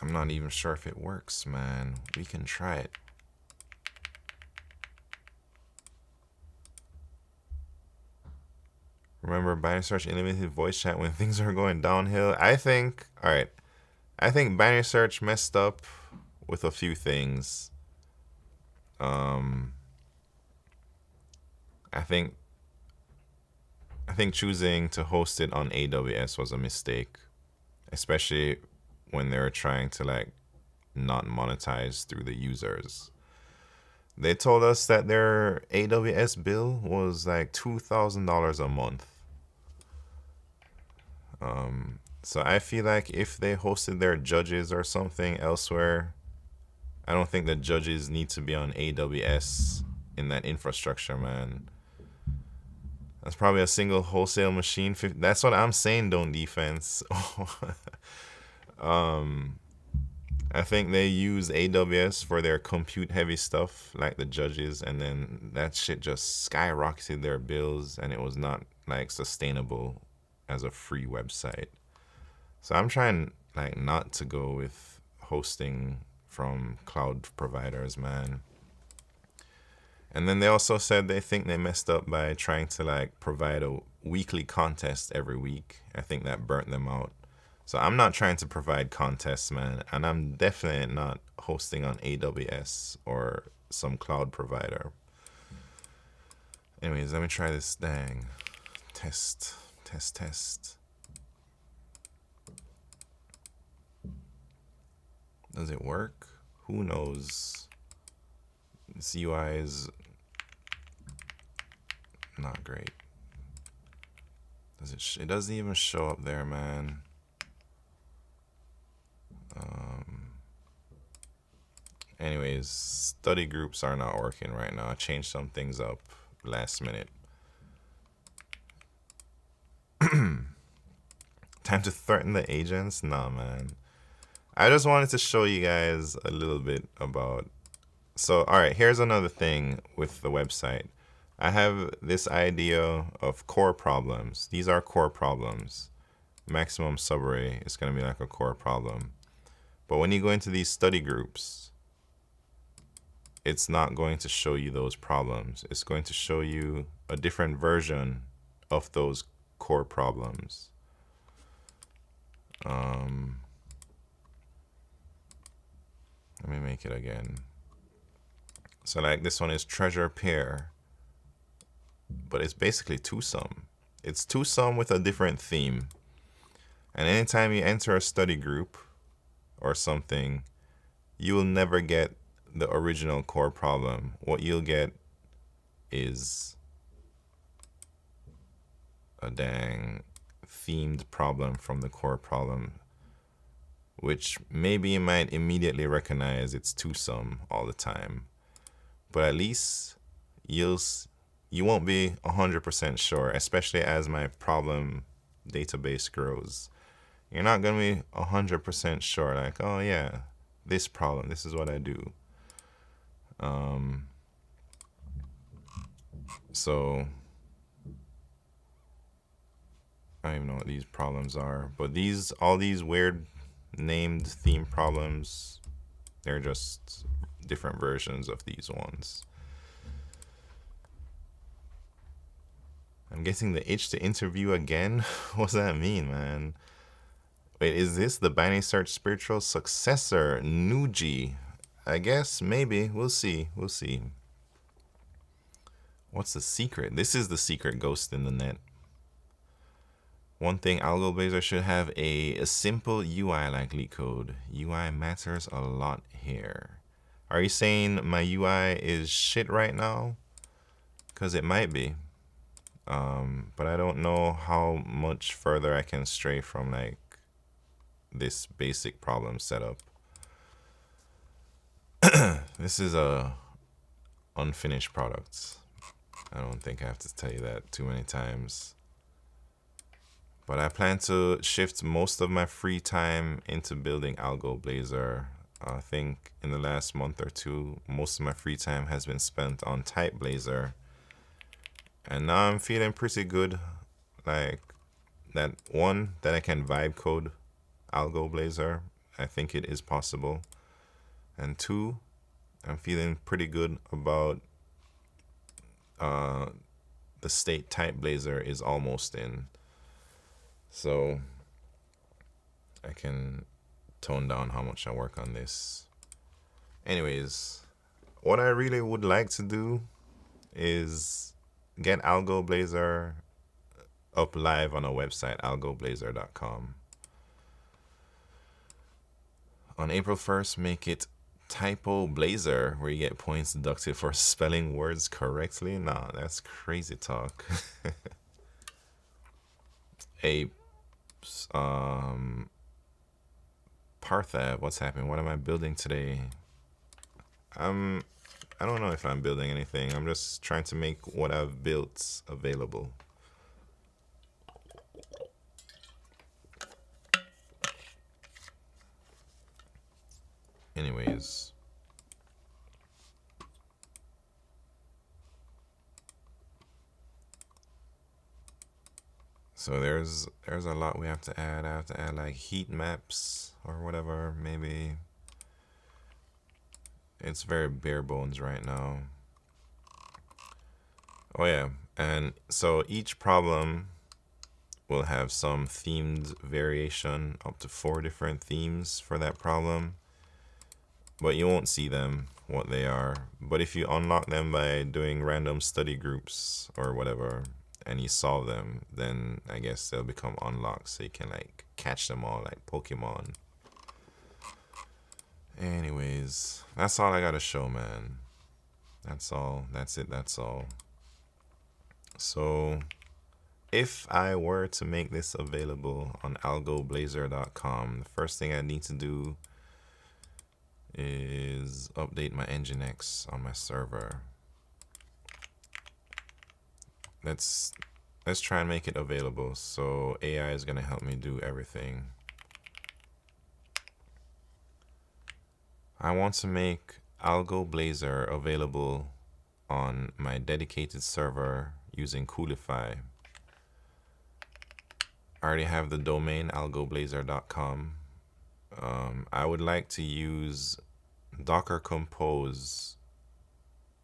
I'm not even sure if it works, man. We can try it. Remember binary search unlimited voice chat when things are going downhill? I think, all right. I think binary search messed up with a few things. I think choosing to host it on AWS was a mistake, especially when they were trying to like not monetize through the users. They told us that their AWS bill was like $2,000 a month. So I feel like if they hosted their judges or something elsewhere, I don't think the judges need to be on AWS in that infrastructure, man. That's probably a single wholesale machine. That's what I'm saying, don't defense. I think they use AWS for their compute heavy stuff, like the judges, and then that shit just skyrocketed their bills, and it was not like sustainable as a free website. So I'm trying like not to go with hosting from cloud providers, man. And then they also said they think they messed up by trying to like provide a weekly contest every week. I think that burnt them out. So I'm not trying to provide contests, man. And I'm definitely not hosting on AWS or some cloud provider. Anyways, let me try this thing. Test. Does it work? Who knows? This UI is not great. Does it? It doesn't even show up there, man. Anyways, study groups are not working right now. I changed some things up last minute. Time to threaten the agents? Nah, man. I just wanted to show you guys a little bit about. So, all right, here's another thing with the website. I have this idea of core problems. These are core problems. Maximum subarray is going to be like a core problem. But when you go into these study groups, it's not going to show you those problems. It's going to show you a different version of those core problems. Let me make it again. So like this one is treasure pair, but it's basically twosome. It's twosome with a different theme. And anytime you enter a study group or something, you will never get the original core problem. What you'll get is a dang themed problem from the core problem. which maybe you might immediately recognize it's twosome all the time, but at least you won't be 100% sure, especially as my problem database grows. You're not gonna be 100% sure, like, oh yeah, this problem, this is what I do. So I don't even know what these problems are, but all these weird named theme problems, they're just different versions of these ones. I'm getting the itch to interview again. What's that mean, man? Wait, is this the binary search spiritual successor, Nuji? I guess, maybe. We'll see. We'll see. What's the secret? This is the secret ghost in the net. One thing AlgoBlazer should have a simple UI like LeetCode. UI matters a lot here. Are you saying my UI is shit right now? Because it might be. But I don't know how much further I can stray from like this basic problem setup. This is a unfinished product. I don't think I have to tell you that too many times. But I plan to shift most of my free time into building AlgoBlazer. I think in the last month or two, most of my free time has been spent on TypeBlazer. And now I'm feeling pretty good. Like that one, that I can vibe code AlgoBlazer. I think it is possible. And two, I'm feeling pretty good about the state TypeBlazer is almost in. So I can tone down how much I work on this. Anyways, what I really would like to do is get AlgoBlazer up live on a website, AlgoBlazer.com. On April 1st, make it TypoBlazer, where you get points deducted for spelling words correctly. Nah, that's crazy talk. A Parthab, what's happening? What am I building today? I don't know if I'm building anything. I'm just trying to make what I've built available. Anyways. So there's a lot we have to add. I have to add like heat maps or whatever, maybe. It's very bare bones right now. Oh yeah, and so each problem will have some themed variation, up to 4 different themes for that problem. But you won't see them, what they are. But if you unlock them by doing random study groups or whatever, and you solve them, then I guess they'll become unlocked, so you can like catch them all like Pokemon. Anyways, that's all I gotta show, man. That's all. That's it. That's all. So if I were to make this available on AlgoBlazer.com, the first thing I need to do is update my Nginx on my server. Let's try and make it available. So AI is gonna help me do everything. I want to make AlgoBlazer available on my dedicated server using Coolify. I already have the domain AlgoBlazer.com. I would like to use Docker Compose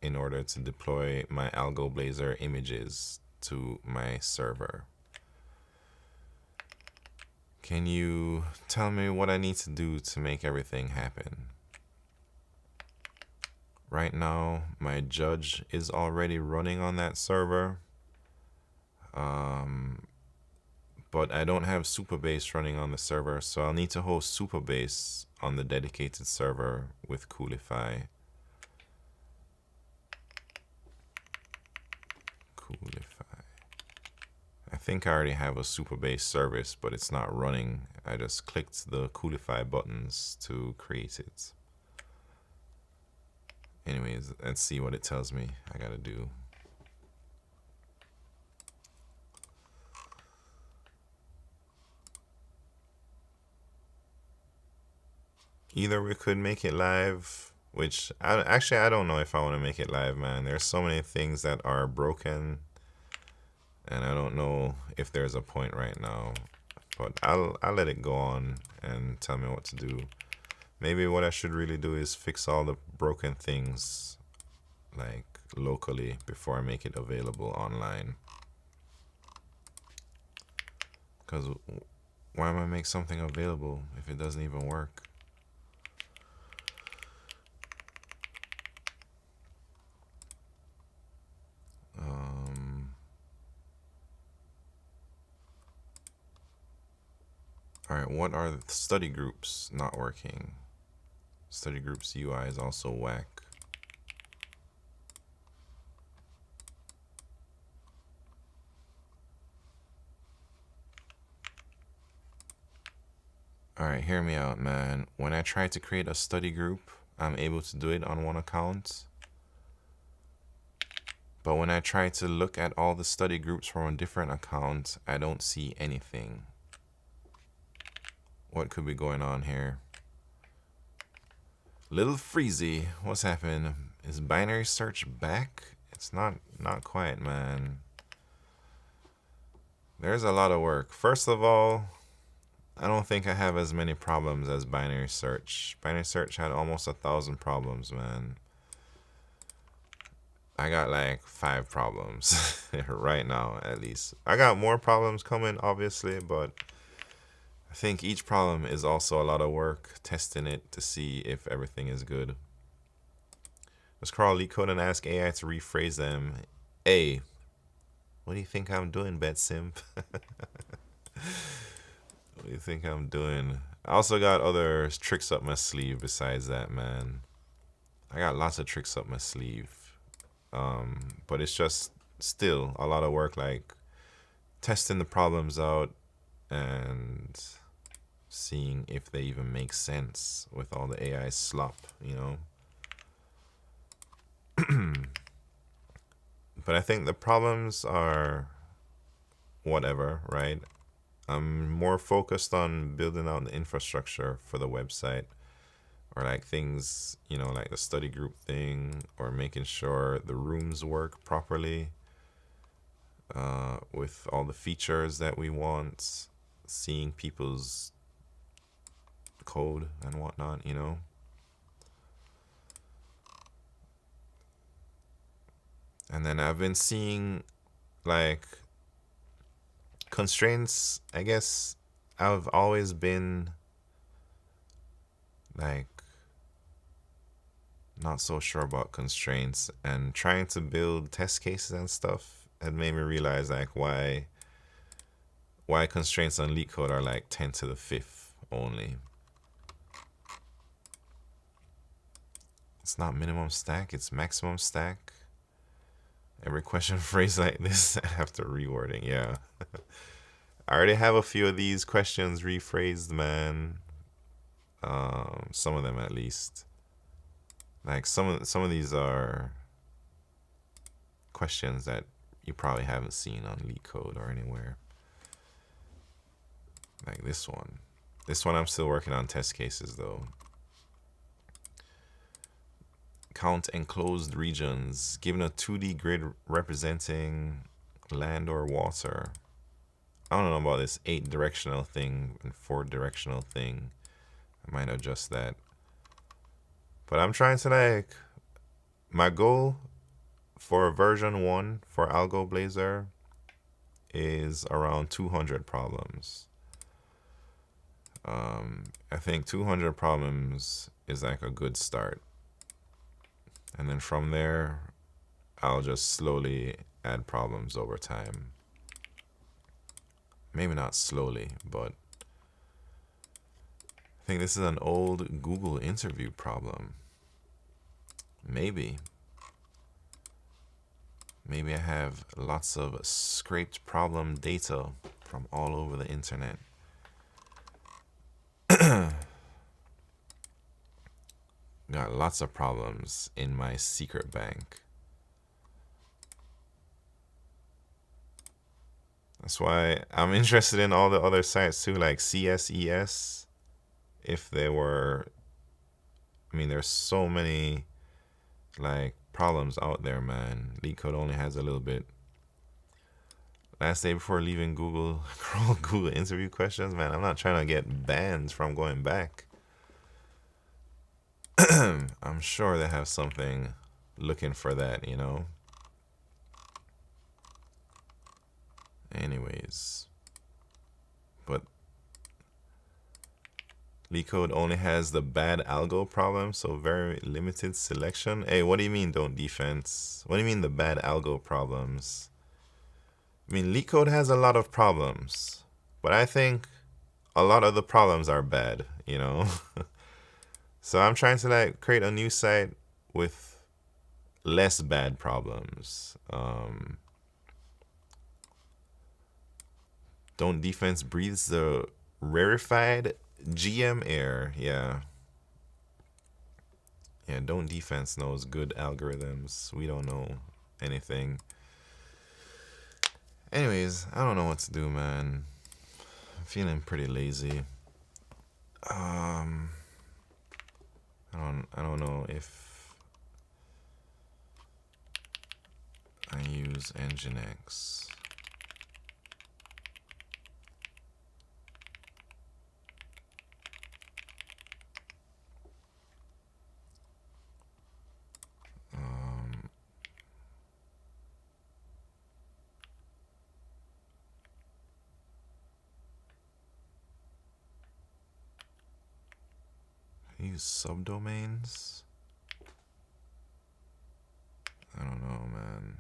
in order to deploy my AlgoBlazer images to my server. Can you tell me what I need to do to make everything happen? Right now, my judge is already running on that server. But I don't have Supabase running on the server, so I'll need to host Supabase on the dedicated server with Coolify. I think I already have a Supabase service, but it's not running I just clicked the Coolify buttons to create it. Anyways, let's see what it tells me I gotta do. Either we could make it live, which I don't know if I want to make it live, man. There's so many things that are broken, and I don't know if there's a point right now. But I'll let it go on and tell me what to do. Maybe what I should really do is fix all the broken things, like locally, before I make it available online. Because why am I make something available if it doesn't even work? All right, what are the study groups not working? Study groups UI is also whack. All right, hear me out, man. When I try to create a study group, I'm able to do it on one account. But when I try to look at all the study groups from a different account, I don't see anything. What could be going on here? Little Freezy, what's happening? Is binary search back? It's not quite, man. There's a lot of work. First of all, I don't think I have as many problems as binary search. Binary search had almost 1,000 problems, man. I got like 5 problems right now, at least. I got more problems coming, obviously, but I think each problem is also a lot of work testing it to see if everything is good. Let's crawl LeetCode and ask AI to rephrase them. Hey, what do you think I'm doing, BetSimp? What do you think I'm doing? I also got other tricks up my sleeve besides that, man. I got lots of tricks up my sleeve. But it's just still a lot of work, like testing the problems out and seeing if they even make sense with all the AI slop, you know. But I think the problems are whatever, right? I'm more focused on building out the infrastructure for the website, or like things, you know, like the study group thing, or making sure the rooms work properly with all the features that we want, seeing people's code and whatnot, you know. And then I've been seeing like constraints. I guess I've always been like not so sure about constraints, and trying to build test cases and stuff had made me realize like why constraints on LeetCode are like 10 to the 5th only. It's not minimum stack, it's maximum stack. Every question phrase like this, I have to rewording. Yeah. I already have a few of these questions rephrased, man. Some of them at least. Like some of these are questions that you probably haven't seen on LeetCode or anywhere. Like this one. This one I'm still working on test cases though. Count enclosed regions given a 2D grid representing land or water. I don't know about this 8 directional thing and 4 directional thing. I might adjust that. But I'm trying to like, my goal for version 1 for AlgoBlazer is around 200 problems. I think 200 problems is like a good start. And then from there, I'll just slowly add problems over time. Maybe not slowly, but I think this is an old Google interview problem. Maybe I have lots of scraped problem data from all over the internet. Got lots of problems in my secret bank. That's why I'm interested in all the other sites too, like CSES. If they were, I mean, there's so many like problems out there, man. LeetCode only has a little bit. Last day before leaving Google, Google interview questions, man. I'm not trying to get banned from going back. I'm sure they have something looking for that, you know. Anyways, but LeetCode only has the bad algo problem, so very limited selection. Hey, what do you mean don't defense? What do you mean the bad algo problems? I mean, LeetCode has a lot of problems, but I think a lot of the problems are bad, you know? So I'm trying to like create a new site with less bad problems. Don't defense breathes the rarefied GM air. Yeah. Yeah, don't defense knows good algorithms. We don't know anything. Anyways, I don't know what to do, man. I'm feeling pretty lazy. I don't know if I use Nginx. Use subdomains? I don't know, man.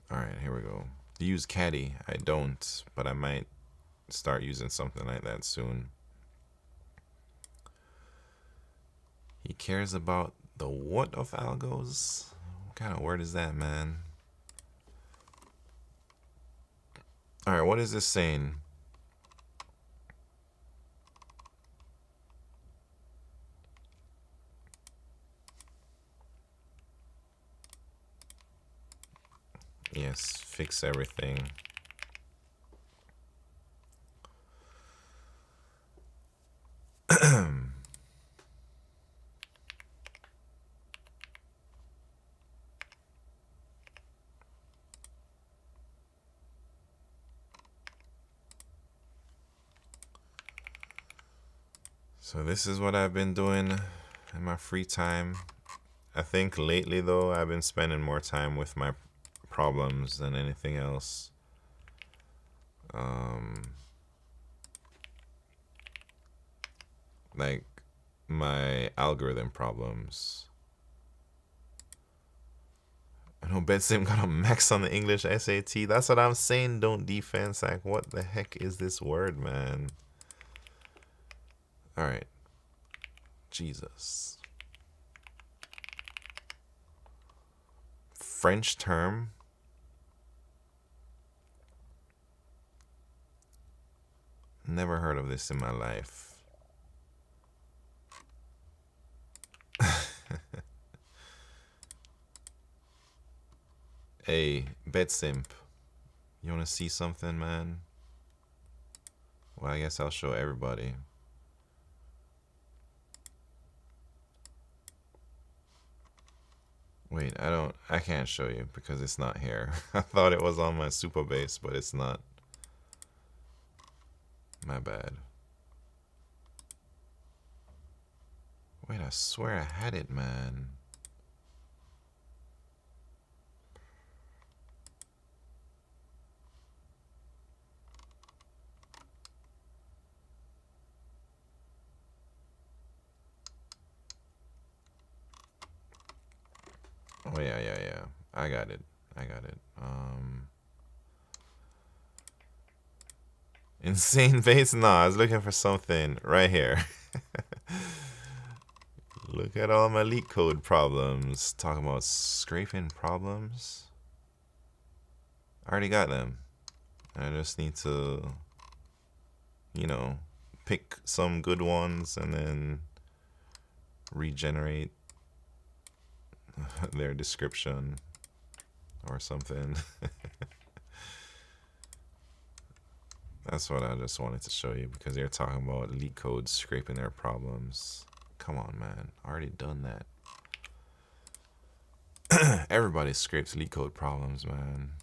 All right, here we go. Use Caddy. I don't, but I might start using something like that soon. He cares about the what of algos? What kind of word is that, man? All right, what is this saying? Yes, fix everything. So this is what I've been doing in my free time. I think lately though, I've been spending more time with my problems than anything else. Like my algorithm problems. I know BetSim got a max on the English SAT. That's what I'm saying. Don't defense. Like, what the heck is this word, man? All right. Jesus. French term. Never heard of this in my life. Hey, BetSimp. You want to see something, man? Well, I guess I'll show everybody. Wait, I can't show you because it's not here. I thought it was on my super base, but it's not. My bad. Wait, I swear I had it, man. Oh yeah. I got it. Insane base? Nah, I was looking for something right here. Look at all my LeetCode problems. Talking about scraping problems. I already got them. I just need to, you know, pick some good ones and then regenerate their description or something. That's what I just wanted to show you, because they're talking about LeetCode scraping their problems. Come on, man. I already done that. Everybody scrapes LeetCode problems, man.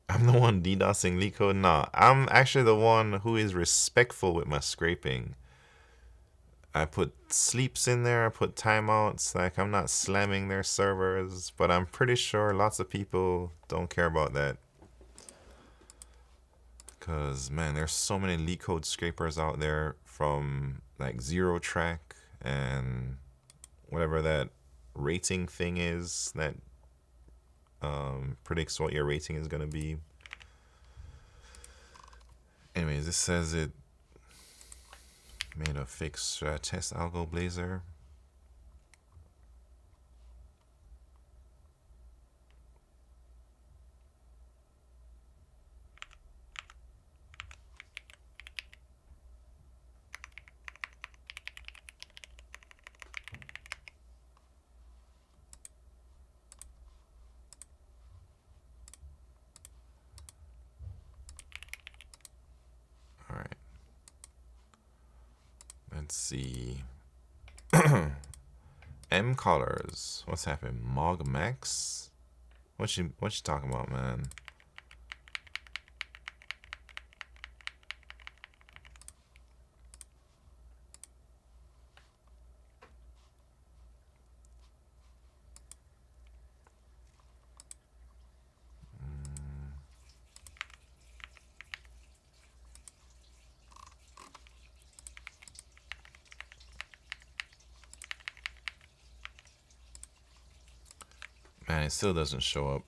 I'm the one DDoSing LeetCode? Nah, I'm actually the one who is respectful with my scraping. I put sleeps in there, I put timeouts, like I'm not slamming their servers, but I'm pretty sure lots of people don't care about that. Because, man, there's so many LeetCode scrapers out there, from like Zero Track and whatever that rating thing is that predicts what your rating is going to be. Anyways, this says it made a fix. Should I test AlgoBlazer? All right. Let's see. M colors. What's happening? Mog Max? What you talking about, man? Man, it still doesn't show up.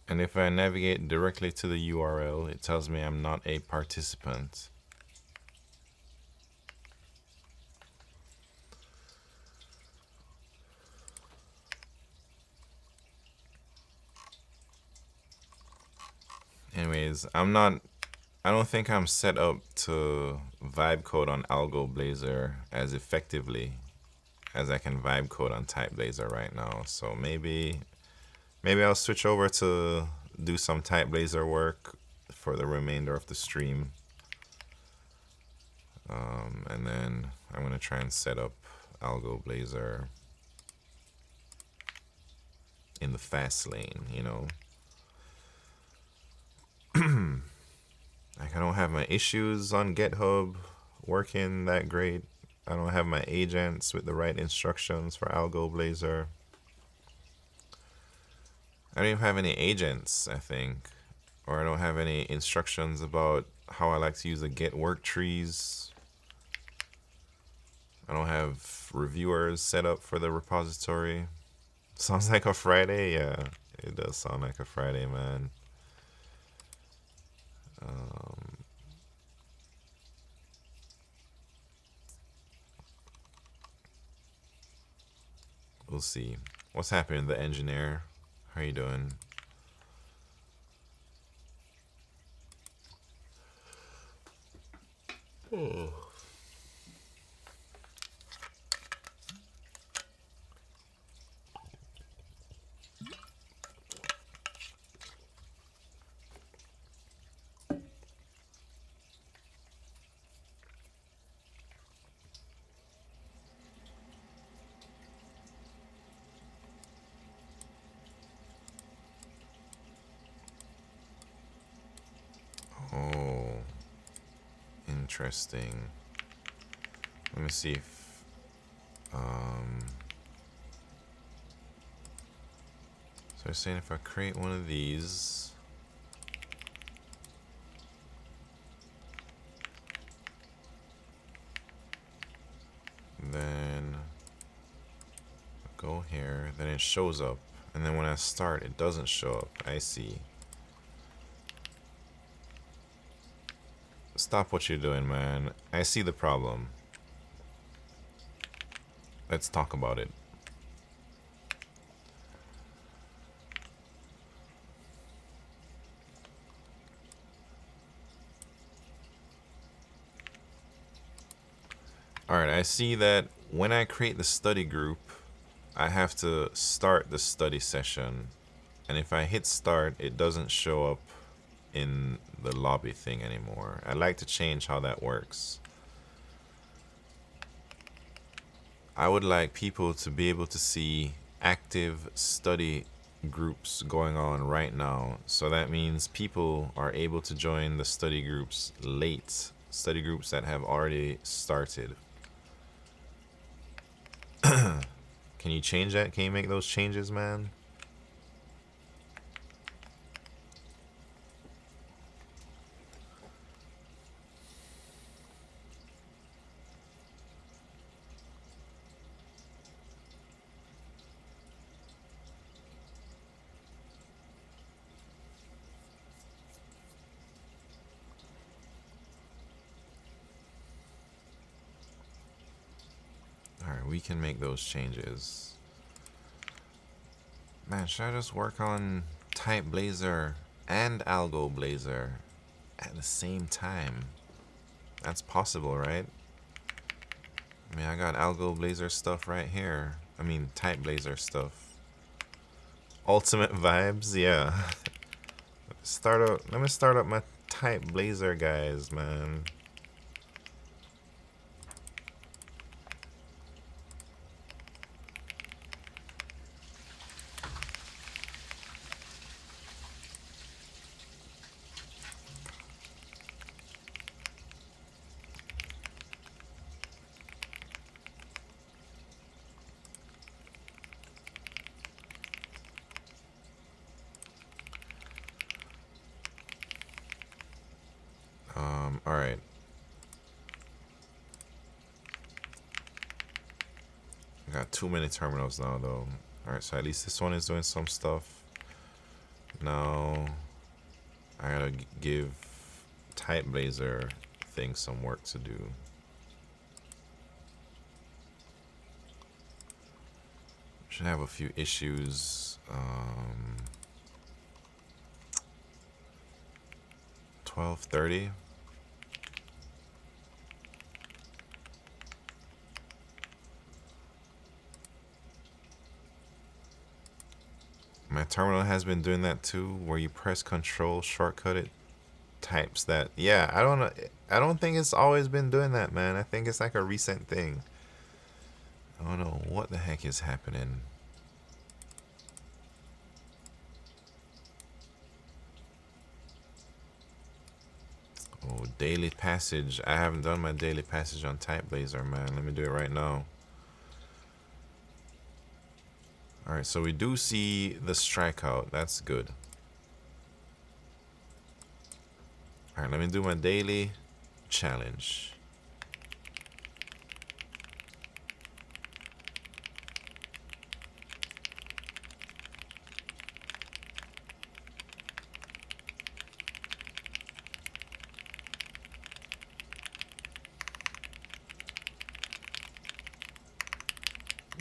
And if I navigate directly to the URL, it tells me I'm not a participant. Anyways, I don't think I'm set up to vibe code on AlgoBlazer as effectively as I can vibe code on TypeBlazer right now. So maybe I'll switch over to do some TypeBlazer work for the remainder of the stream. And then I'm going to try and set up AlgoBlazer in the fast lane, you know. Like, I don't have my issues on GitHub working that great. I don't have my agents with the right instructions for AlgoBlazer. I don't even have any agents, I think. Or I don't have any instructions about how I like to use the Git work trees. I don't have reviewers set up for the repository. Sounds like a Friday? Yeah, it does sound like a Friday, man. We'll see. What's happening, the engineer? How you doing? Oh. Oh, interesting. Let me see if so they're saying if I create one of these, then go here, then it shows up, and then when I start it doesn't show up. I see. Stop what you're doing, man. I see the problem. Let's talk about it. Alright, I see that when I create the study group, I have to start the study session. And if I hit start, it doesn't show up in the lobby thing anymore. I'd like to change how that works. I would like people to be able to see active study groups going on right now. So that means people are able to join the study groups late, study groups that have already started. Can you change that? Can you make those changes, man? Alright, we can make those changes. Man, should I just work on TypeBlazer and AlgoBlazer at the same time? That's possible, right? I mean, I got AlgoBlazer stuff right here. I mean, TypeBlazer stuff. Ultimate vibes, yeah. Let me start up my TypeBlazer guys, man. All right. I got too many terminals now, though. All right, so at least this one is doing some stuff. Now, I gotta give TypeBlazer thing some work to do. Should have a few issues. 12:30. My terminal has been doing that too, where you press Control, shortcut it, types that. Yeah, I don't know. I don't think it's always been doing that, man. I think it's like a recent thing. I don't know what the heck is happening. Oh, daily passage. I haven't done my daily passage on TypeBlazer, man. Let me do it right now. Alright, so we do see the strikeout. That's good. Alright, let me do my daily challenge.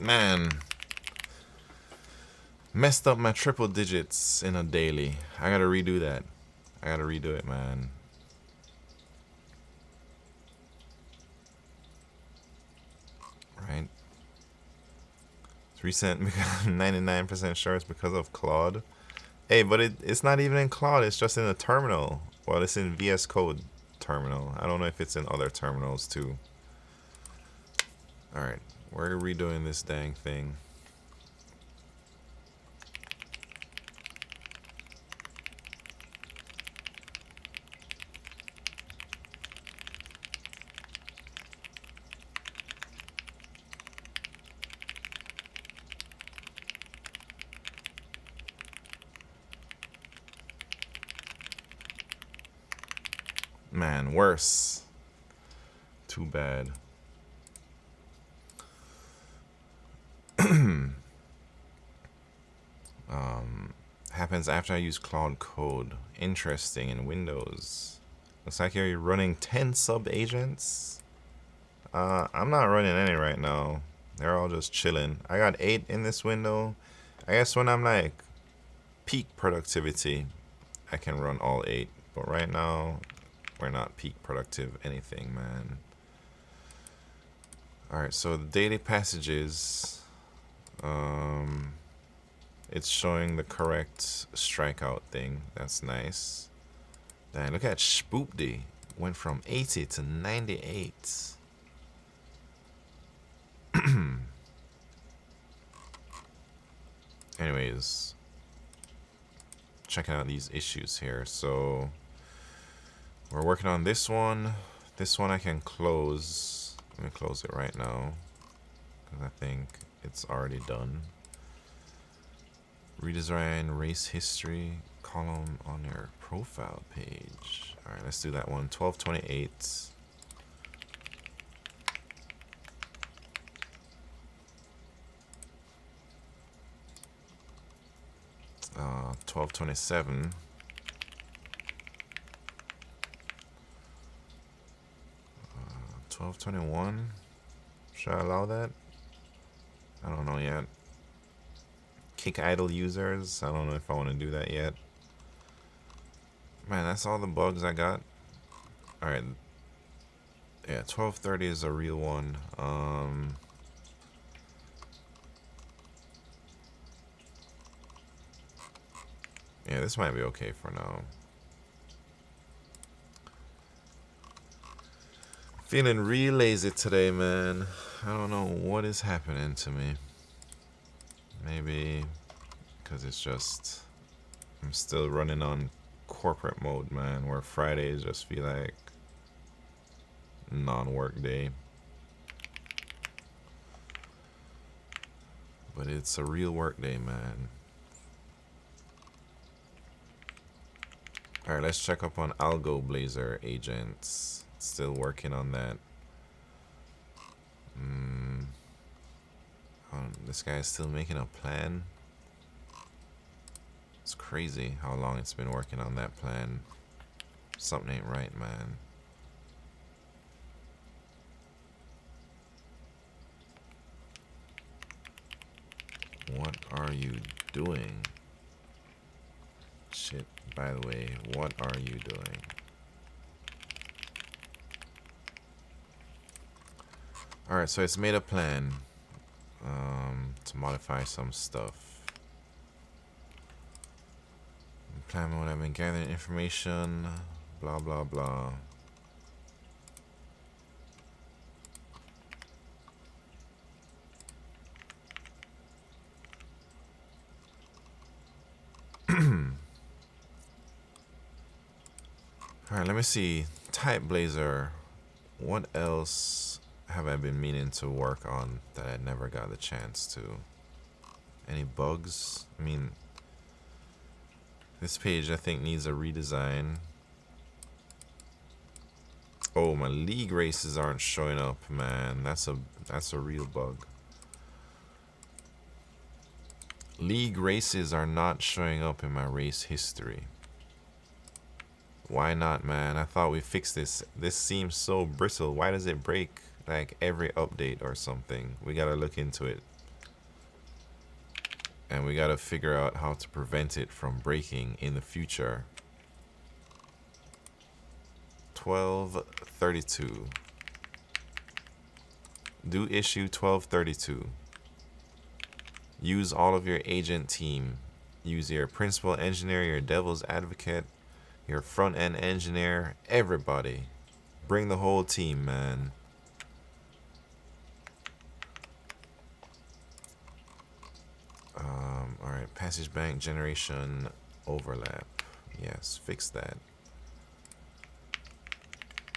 Man, messed up my triple digits in a daily. I gotta redo that. I gotta redo it, man. Right. It's recent, 99% sure it's because of Claude. Hey, but it's not even in Claude, it's just in the terminal. Well, it's in VS Code terminal. I don't know if it's in other terminals too. Alright, we're redoing this dang thing. Man, worse. Too bad. Happens after I use Cloud Code. Interesting. In Windows. Looks like you're running 10 sub agents. I'm not running any right now. They're all just chilling. I got 8 in this window. I guess when I'm like peak productivity, I can run all 8. But right now, we're not peak productive anything, man. Alright, so the daily passages, it's showing the correct strikeout thing. That's nice. Then look at Spoopdy. Went from 80 to 98. Anyways, checking out these issues here. So we're working on this one. This one I can close. Let me close it right now because I think it's already done. Redesign race history column on your profile page. All right, let's do that one. 1228. 1227. 1221. Should I allow that? I don't know yet. Kick idle users. I don't know if I want to do that yet. Man, that's all the bugs I got. Alright. Yeah, 1230 is a real one. Yeah, this might be okay for now. Feeling real lazy today, man. I don't know what is happening to me. Maybe because it's just I'm still running on corporate mode, man, where Fridays just feel like non-work day. But it's a real work day, man. Alright, let's check up on AlgoBlazer agents. Still working on that. This guy is still making a plan. It's crazy how long it's been working on that plan. Something ain't right, man. What are you doing? Shit, by the way, what are you doing? Alright, so it's made a plan to modify some stuff. Plan mode, I've been gathering information, blah blah blah. Alright, let me see. TypeBlazer. What else have I been meaning to work on that I never got the chance to? Any bugs? I mean, this page I think needs a redesign. Oh, my league races aren't showing up, man. That's a real bug. League races are not showing up in my race history. Why not, man? I thought we fixed this. This seems so brittle. Why does it break like every update or something? We gotta look into it. And we gotta figure out how to prevent it from breaking in the future. 1232. Do issue 1232. Use all of your agent team. Use your principal engineer, your devil's advocate, your front-end engineer, everybody. Bring the whole team, man. Alright, passage bank generation overlap. Yes, fix that.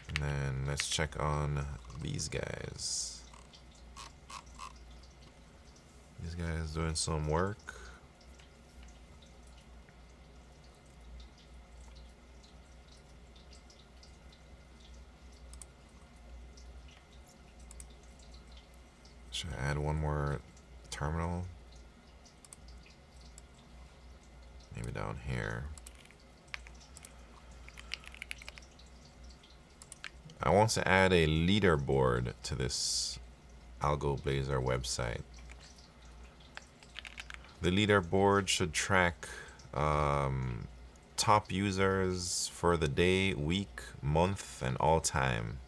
And then let's check on these guys. These guys doing some work. Should I add one more terminal? Maybe down here. I want to add a leaderboard to this AlgoBlazer website. The leaderboard should track top users for the day, week, month, and all time.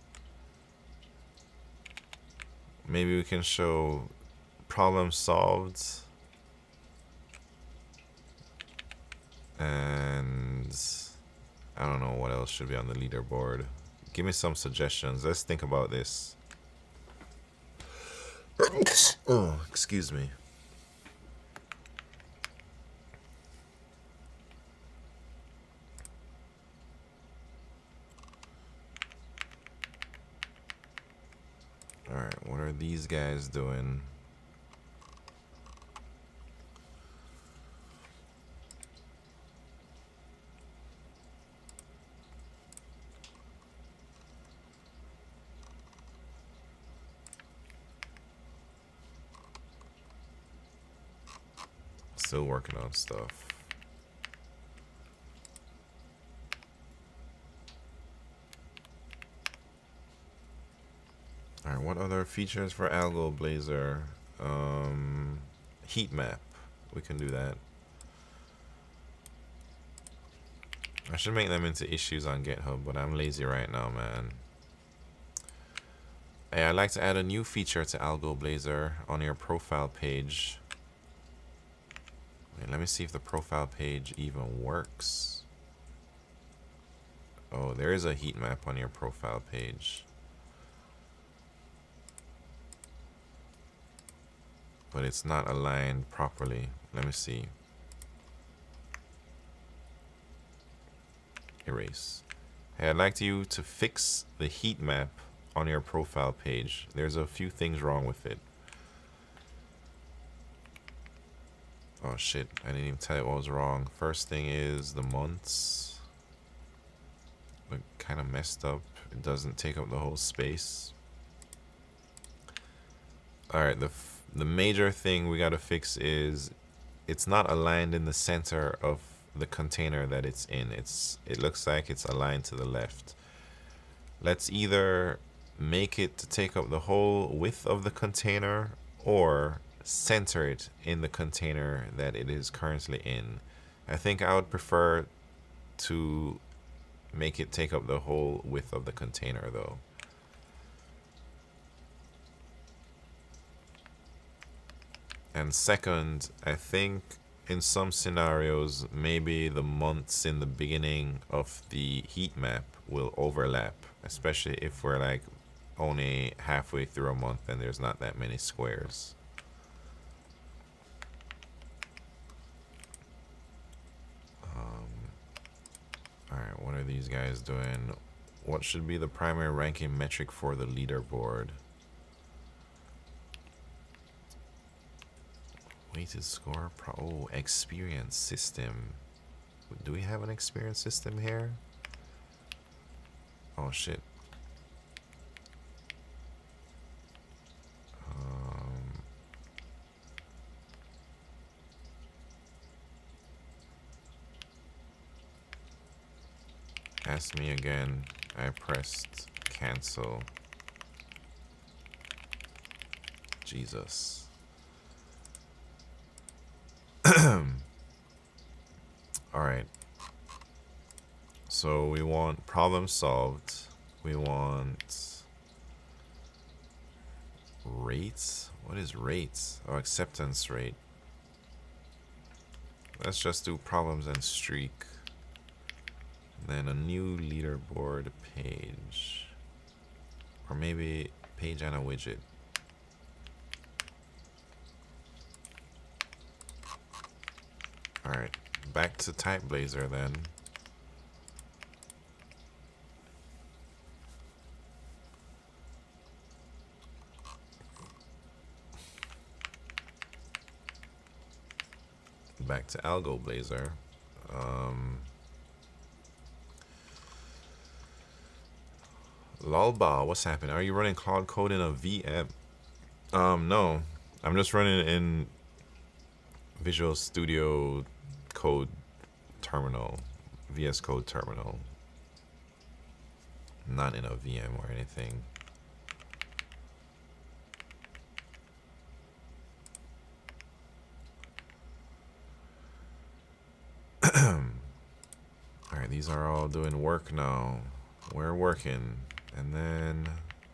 Maybe we can show problem solved and I don't know what else should be on the leaderboard. Give me some suggestions. Let's think about this. Oh, excuse me. Alright, what are these guys doing? Still working on stuff. Alright, what other features for AlgoBlazer? Heat map. We can do that. I should make them into issues on GitHub, but I'm lazy right now, man. Hey, I'd like to add a new feature to AlgoBlazer on your profile page. Wait, let me see if the profile page even works. Oh, there is a heat map on your profile page. But it's not aligned properly. Let me see. Erase. Hey, I'd like you to fix the heat map on your profile page. There's a few things wrong with it. Oh shit, I didn't even tell you what was wrong. First thing is the months. Look kind of messed up. It doesn't take up the whole space. Alright, the major thing we gotta fix is it's not aligned in the center of the container that it's in. It looks like it's aligned to the left. Let's either make it to take up the whole width of the container or center it in the container that it is currently in. I think I would prefer to make it take up the whole width of the container though. And second, I think in some scenarios, maybe the months in the beginning of the heat map will overlap, especially if we're like only halfway through a month and there's not that many squares. Alright, what are these guys doing? What should be the primary ranking metric for the leaderboard? Weighted score, oh, experience system. Do we have an experience system here? Oh shit. Ask me again. I pressed cancel. Jesus. Alright. So we want problem solved. We want rates. What is rates? Oh, acceptance rate. Let's just do problems and streak. Then a new leaderboard page. Or maybe page and a widget. Alright, back to TypeBlazer then. Back to AlgoBlazer. Lolba, what's happening? Are you running Cloud Code in a VM? No. I'm just running it in Visual Studio Code terminal, VS Code terminal, not in a VM or anything. All right, these are all doing work now. We're working. And then,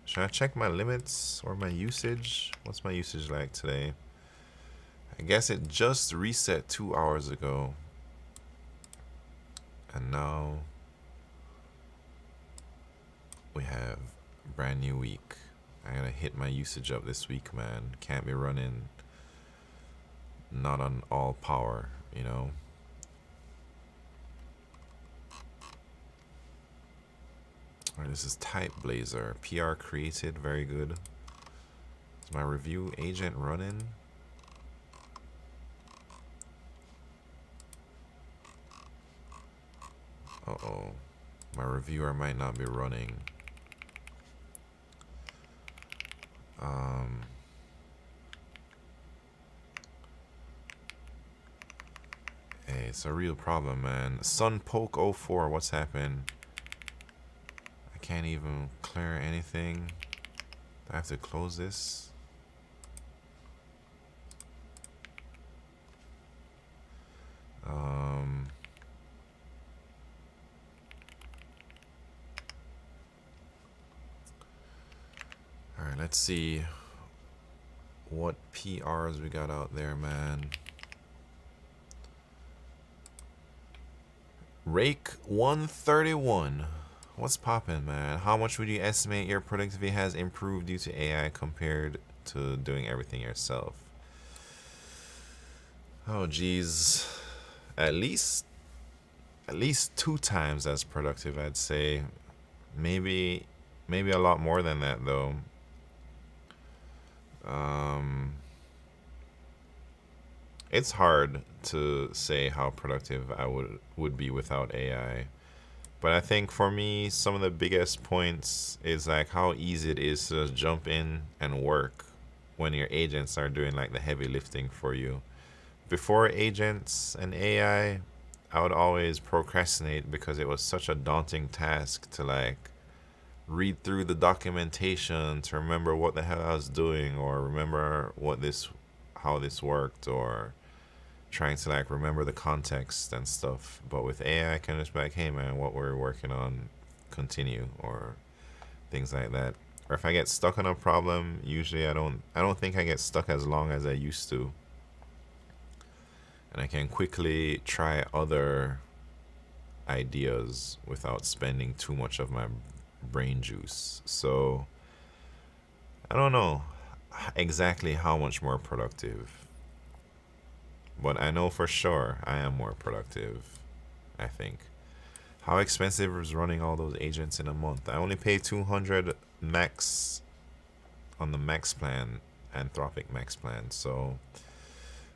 should I check my limits or my usage? What's my usage like today? I guess it just reset 2 hours ago. And now we have a brand new week. I gotta hit my usage up this week, man. Can't be running not on all power, you know? Alright, this is TypeBlazer. PR created, very good. Is my review agent running? Uh-oh. My reviewer might not be running. Hey, it's a real problem, man. Sunpoke04, what's happened? I can't even clear anything. I have to close this. Alright, let's see what PRs we got out there, man. Rake 131. What's poppin', man? How much would you estimate your productivity has improved due to AI compared to doing everything yourself? Oh, geez. At least 2 times as productive, I'd say. Maybe a lot more than that, though. It's hard to say how productive I would be without AI. But I think for me, some of the biggest points is like how easy it is to just jump in and work when your agents are doing like the heavy lifting for you. Before agents and AI, I would always procrastinate because it was such a daunting task to like read through the documentation to remember what the hell I was doing, or remember how this worked, or trying to like remember the context and stuff. But with AI, I can just be like, hey man, what we're working on, continue, or things like that. Or if I get stuck on a problem, usually I don't think I get stuck as long as I used to. And I can quickly try other ideas without spending too much of my brain juice. So I don't know exactly how much more productive, but I know for sure I am more productive, I think. How expensive is running all those agents in a month? I only pay 200 max on the max plan, Anthropic max plan, so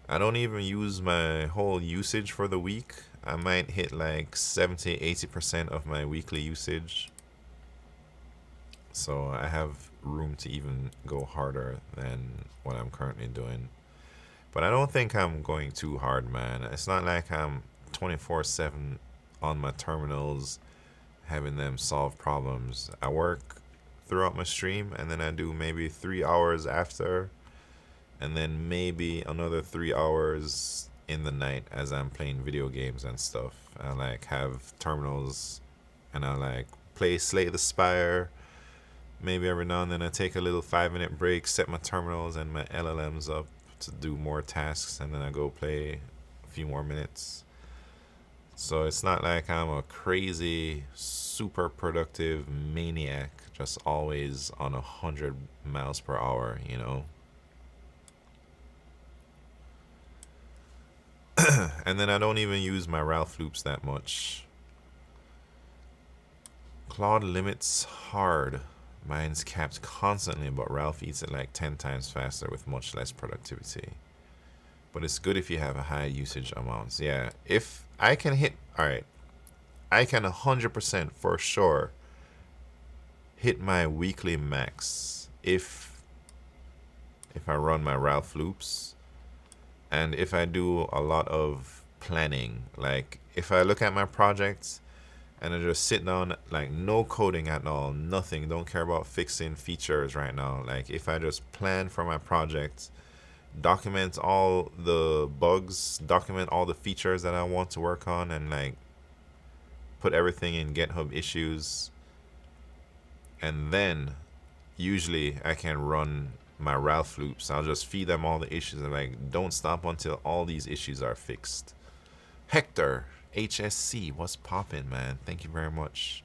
I don't even use my whole usage for the week. I might hit like 70-80% of my weekly usage. So I have room to even go harder than what I'm currently doing. But I don't think I'm going too hard, man. It's not like I'm 24/7 on my terminals having them solve problems. I work throughout my stream, and then I do maybe 3 hours after, and then maybe another 3 hours in the night as I'm playing video games and stuff. I like have terminals, and I like play Slay the Spire. Maybe every now and then I take a little 5-minute break, set my terminals and my LLMs up to do more tasks, and then I go play a few more minutes. So it's not like I'm a crazy, super productive maniac, just always on 100 miles per hour, you know? And then I don't even use my Ralph loops that much. Claude limits hard. Mine's capped constantly, but Ralph eats it like 10 times faster with much less productivity. But it's good if you have a high usage amounts. Yeah, if I can hit, alright, I can 100% for sure hit my weekly max if I run my Ralph loops, and if I do a lot of planning. Like if I look at my projects and I just sit down, like no coding at all, nothing, don't care about fixing features right now. Like if I just plan for my project, document all the bugs, document all the features that I want to work on, and like put everything in GitHub issues, and then usually I can run my Ralph loops. I'll just feed them all the issues and like don't stop until all these issues are fixed. Hector HSC, what's poppin', man? Thank you very much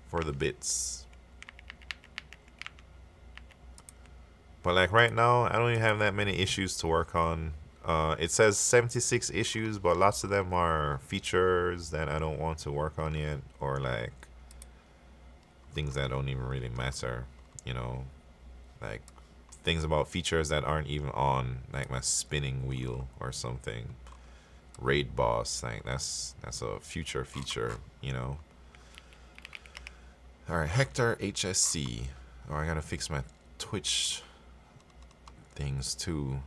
for the bits. But like right now, I don't even have that many issues to work on. It says 76 issues, but lots of them are features that I don't want to work on yet, or like things that don't even really matter, you know, like things about features that aren't even on, like my spinning wheel or something. Raid boss, like that's a future feature, you know. All right, Hector HSC. Oh, I gotta fix my Twitch things too.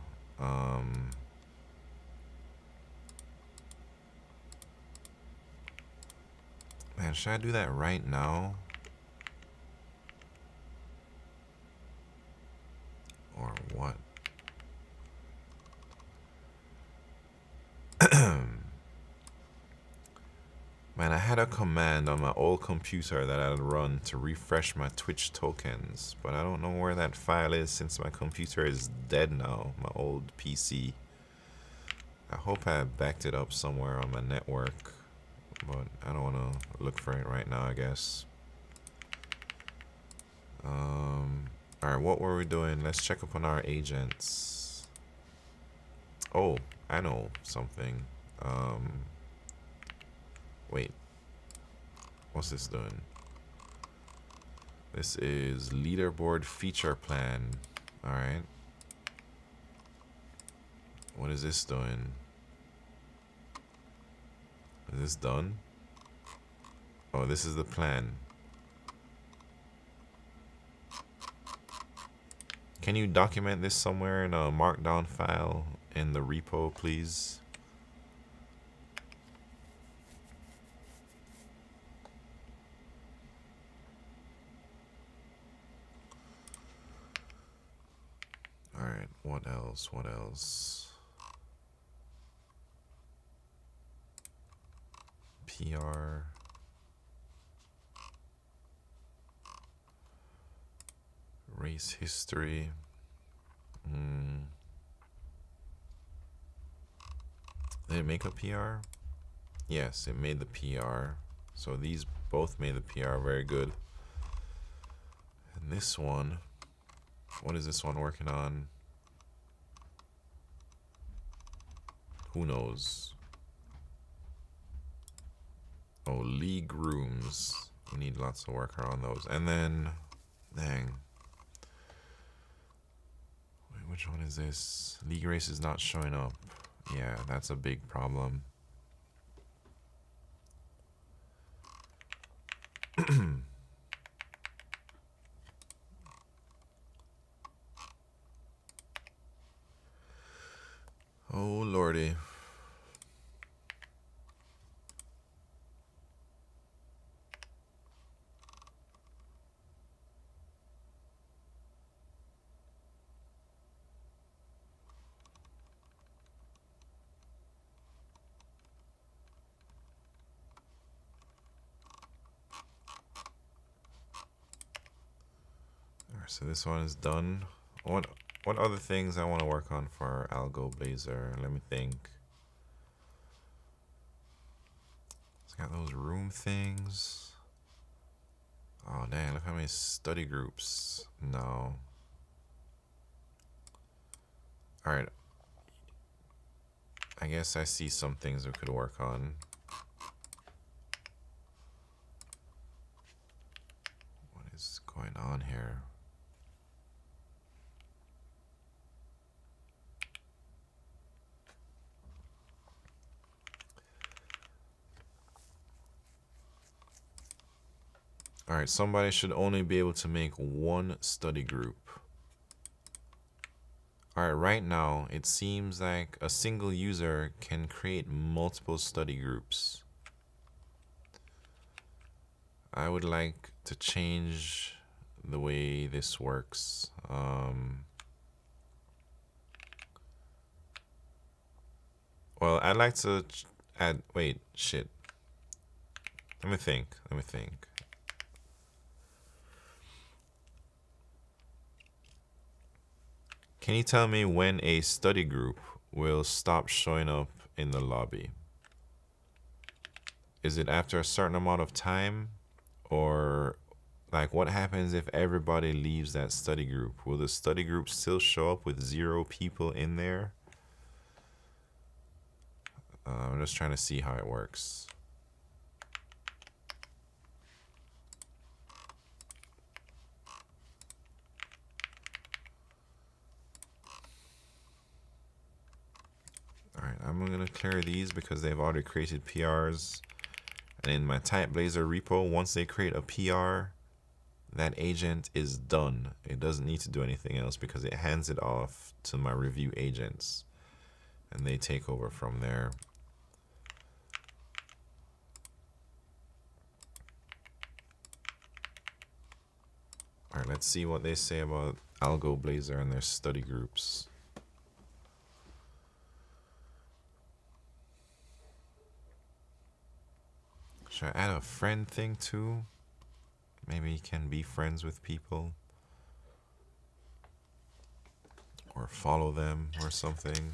Man, should I do that right now? Or what? Man, I had a command on my old computer that I'd run to refresh my Twitch tokens, but I don't know where that file is since my computer is dead now, my old PC. I hope I backed it up somewhere on my network, but I don't want to look for it right now, I guess. Alright, what were we doing? Let's check up on our agents. Oh, I know something. Wait. What's this doing? This is leaderboard feature plan. Alright. What is this doing? Is this done? Oh, this is the plan. Can you document this somewhere in a markdown file in the repo, please? Alright, what else? What else? PR. Race history. Did it make a PR? Yes, it made the PR. So these both made the PR. Very good. And this one, what is this one working on? Who knows? Oh, league rooms. We need lots of work on those. And then, dang. Wait, which one is this? League race is not showing up. Yeah, that's a big problem. Oh, lordy. So this one is done. What other things I want to work on for AlgoBlazer? Let me think. It's got those room things. Oh dang, look how many study groups. No. Alright. I guess I see some things we could work on. What is going on here? Alright, somebody should only be able to make one study group. All right, right now it seems like a single user can create multiple study groups. I would like to change the way this works. Well, I'd like to add, wait, shit. Let me think. Can you tell me when a study group will stop showing up in the lobby? Is it after a certain amount of time? Or like what happens if everybody leaves that study group? Will the study group still show up with 0 people in there? I'm just trying to see how it works. All right, I'm gonna clear these because they've already created PRs. And in my AlgoBlazer repo, once they create a PR, that agent is done. It doesn't need to do anything else because it hands it off to my review agents and they take over from there. All right, let's see what they say about AlgoBlazer and their study groups. Should I add a friend thing too? Maybe you can be friends with people or follow them or something.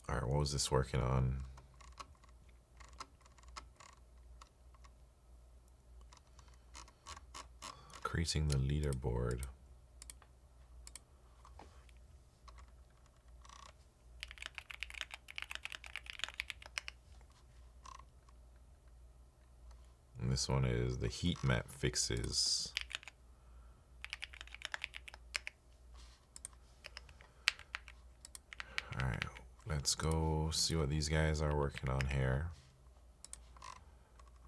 All right, what was this working on? Creating the leaderboard. And this one is the heat map fixes. All right, let's go see what these guys are working on here.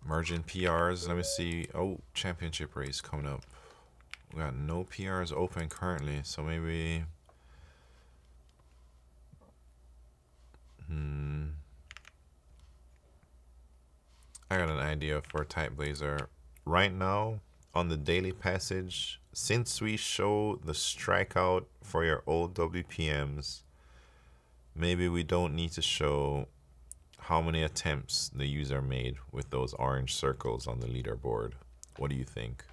Merging PRs. Let me see. Oh, championship race coming up. We got no PRs open currently, so maybe. I got an idea for AlgoBlazer. Right now, on the daily passage, since we show the strikeout for your old WPMs, maybe we don't need to show how many attempts the user made with those orange circles on the leaderboard. What do you think?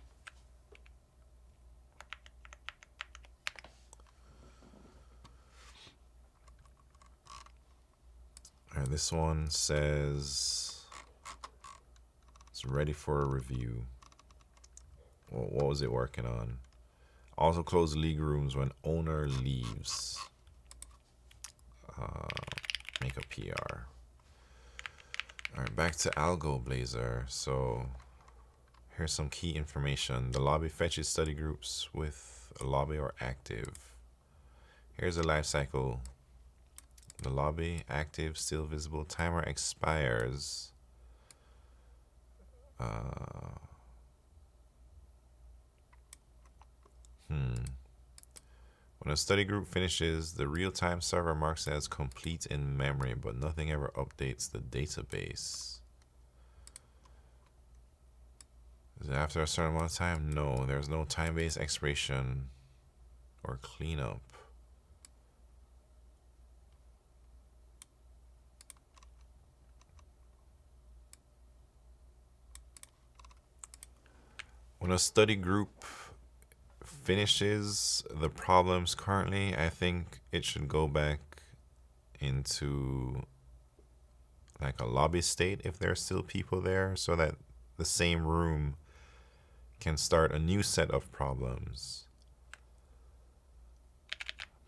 All right, this one says it's ready for a review. Well, what was it working on? Also close league rooms when owner leaves. Make a PR. All right, back to AlgoBlazer. So here's some key information. The lobby fetches study groups with a lobby or active. Here's the life cycle. The lobby, active, still visible. Timer expires. When a study group finishes, the real-time server marks it as complete in memory, but nothing ever updates the database. Is it after a certain amount of time? No, there's no time-based expiration or cleanup. When a study group finishes the problems currently, I think it should go back into like a lobby state if there's still people there, so that the same room can start a new set of problems.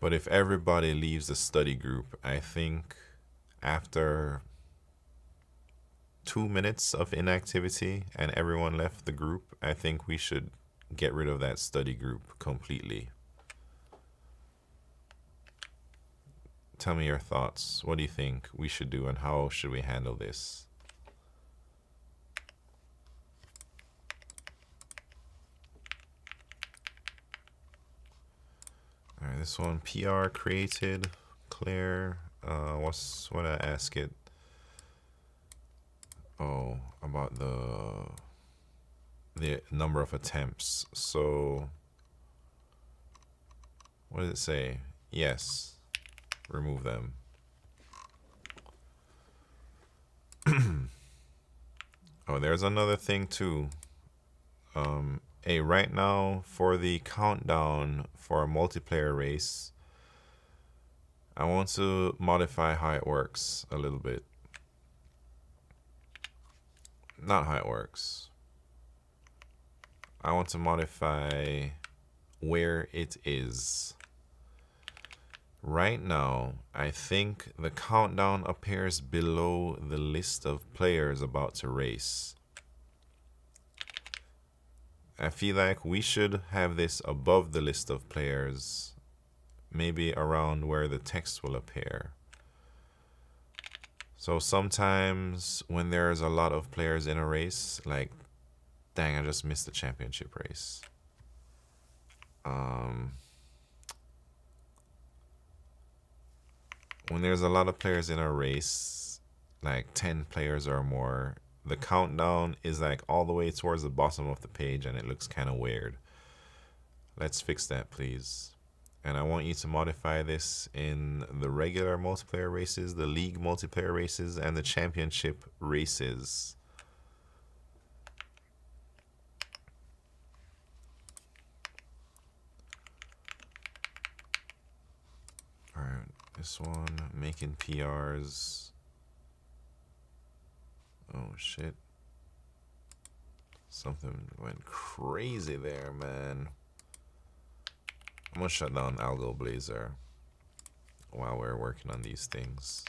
But if everybody leaves the study group, I think after 2 minutes of inactivity and everyone left the group, I think we should get rid of that study group completely. Tell me your thoughts. What do you think we should do and how should we handle this? All right, this one, PR created, Claire. What I ask it? Oh, about the number of attempts. So what does it say? Yes, remove them. Oh, there's another thing too. Hey, right now for the countdown for a multiplayer race, I want to modify how it works a little bit. Not how it works. I want to modify where it is. Right now, I think the countdown appears below the list of players about to race. I feel like we should have this above the list of players, maybe around where the text will appear. So sometimes when there's a lot of players in a race, like, dang, I just missed the championship race. When there's a lot of players in a race, like 10 players or more, the countdown is like all the way towards the bottom of the page and it looks kind of weird. Let's fix that, please. And I want you to modify this in the regular multiplayer races, the league multiplayer races, and the championship races. All right, this one, making PRs. Oh shit. Something went crazy there, man. I'm gonna shut down AlgoBlazer while we're working on these things.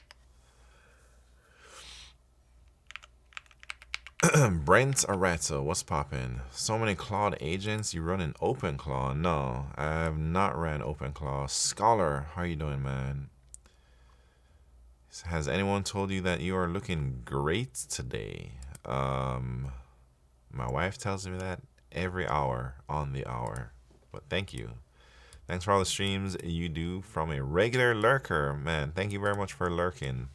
Brent Arato, what's poppin'? So many Claude agents, you run an OpenClaw? No, I have not ran OpenClaw. Scholar, how you doing, man? Has anyone told you that you are looking great today? My wife tells me that every hour on the hour. But thank you. Thanks for all the streams you do from a regular lurker. Man, thank you very much for lurking.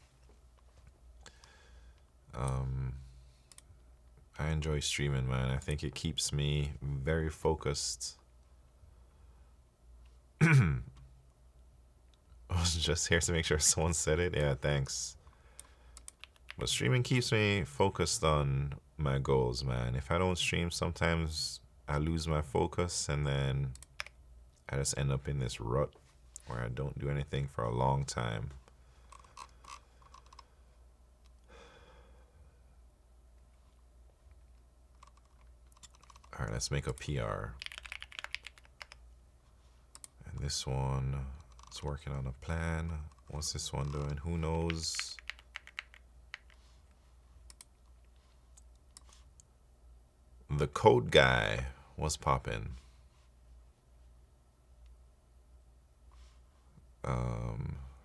I enjoy streaming, man. I think it keeps me very focused. I was just here to make sure someone said it. Yeah, thanks. But streaming keeps me focused on my goals, man. If I don't stream, sometimes I lose my focus and then I just end up in this rut where I don't do anything for a long time. All right, let's make a PR. And this one is working on a plan. What's this one doing? Who knows? The code guy was popping.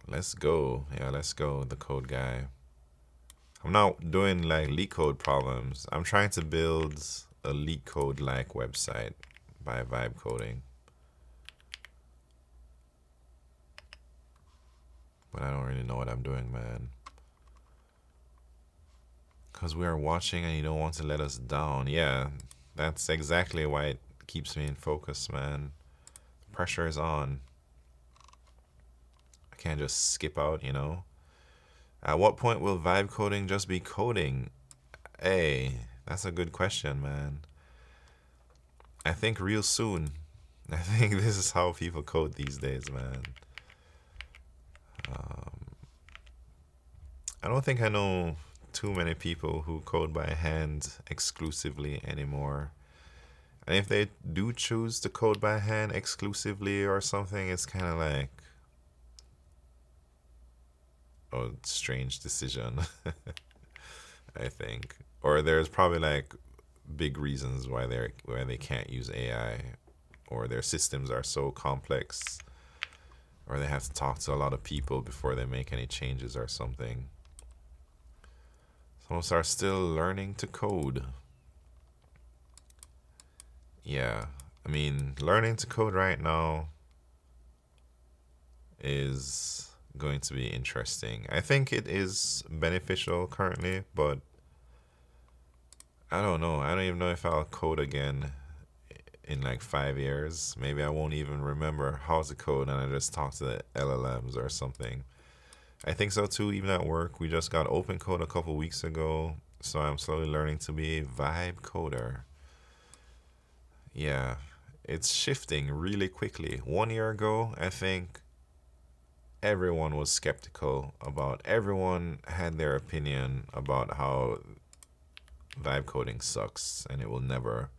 Let's go. Yeah, let's go. The code guy. I'm not doing like LeetCode problems. I'm trying to build a LeetCode like website by vibe coding. But I don't really know what I'm doing, man. Because we are watching and you don't want to let us down. Yeah, that's exactly why it keeps me in focus, man. The pressure is on. I can't just skip out, you know. At what point will vibe coding just be coding? Hey, that's a good question, man. I think real soon. I think this is how people code these days, man. I don't think I know too many people who code by hand exclusively anymore. And if they do choose to code by hand exclusively or something, it's kind of like a strange decision, I think. Or there's probably like big reasons why they can't use AI, or their systems are so complex or they have to talk to a lot of people before they make any changes or something. Some of us are still learning to code. Yeah, I mean, learning to code right now is going to be interesting. I think it is beneficial currently, but I don't know. I don't even know if I'll code again in like 5 years. Maybe I won't even remember how to code and I just talk to the LLMs or something. I think so too, even at work. We just got open code a couple weeks ago, so I'm slowly learning to be a vibe coder. Yeah, it's shifting really quickly. 1 year ago, I think everyone was skeptical about, everyone had their opinion about how vibe coding sucks and it will never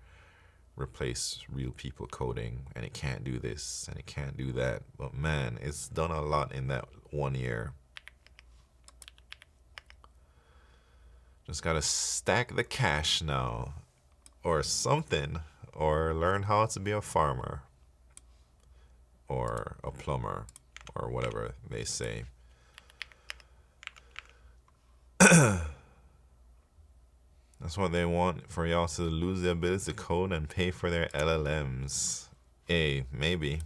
replace real people coding and it can't do this and it can't do that. But man, it's done a lot in that 1 year. Just gotta stack the cash now or something, or learn how to be a farmer or a plumber or whatever they say. That's what they want, for y'all to lose the ability to code and pay for their LLMs. Hey, maybe.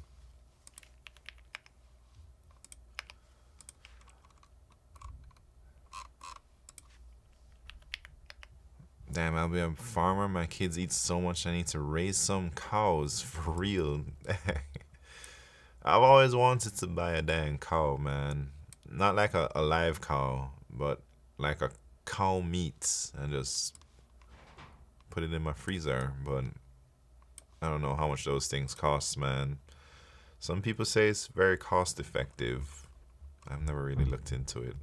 Damn, I'll be a farmer. My kids eat so much. I need to raise some cows for real. I've always wanted to buy a dang cow, man. Not like a live cow, but like a cow meat and just put it in my freezer. But I don't know how much those things cost, man. Some people say it's very cost effective. I've never really looked into it.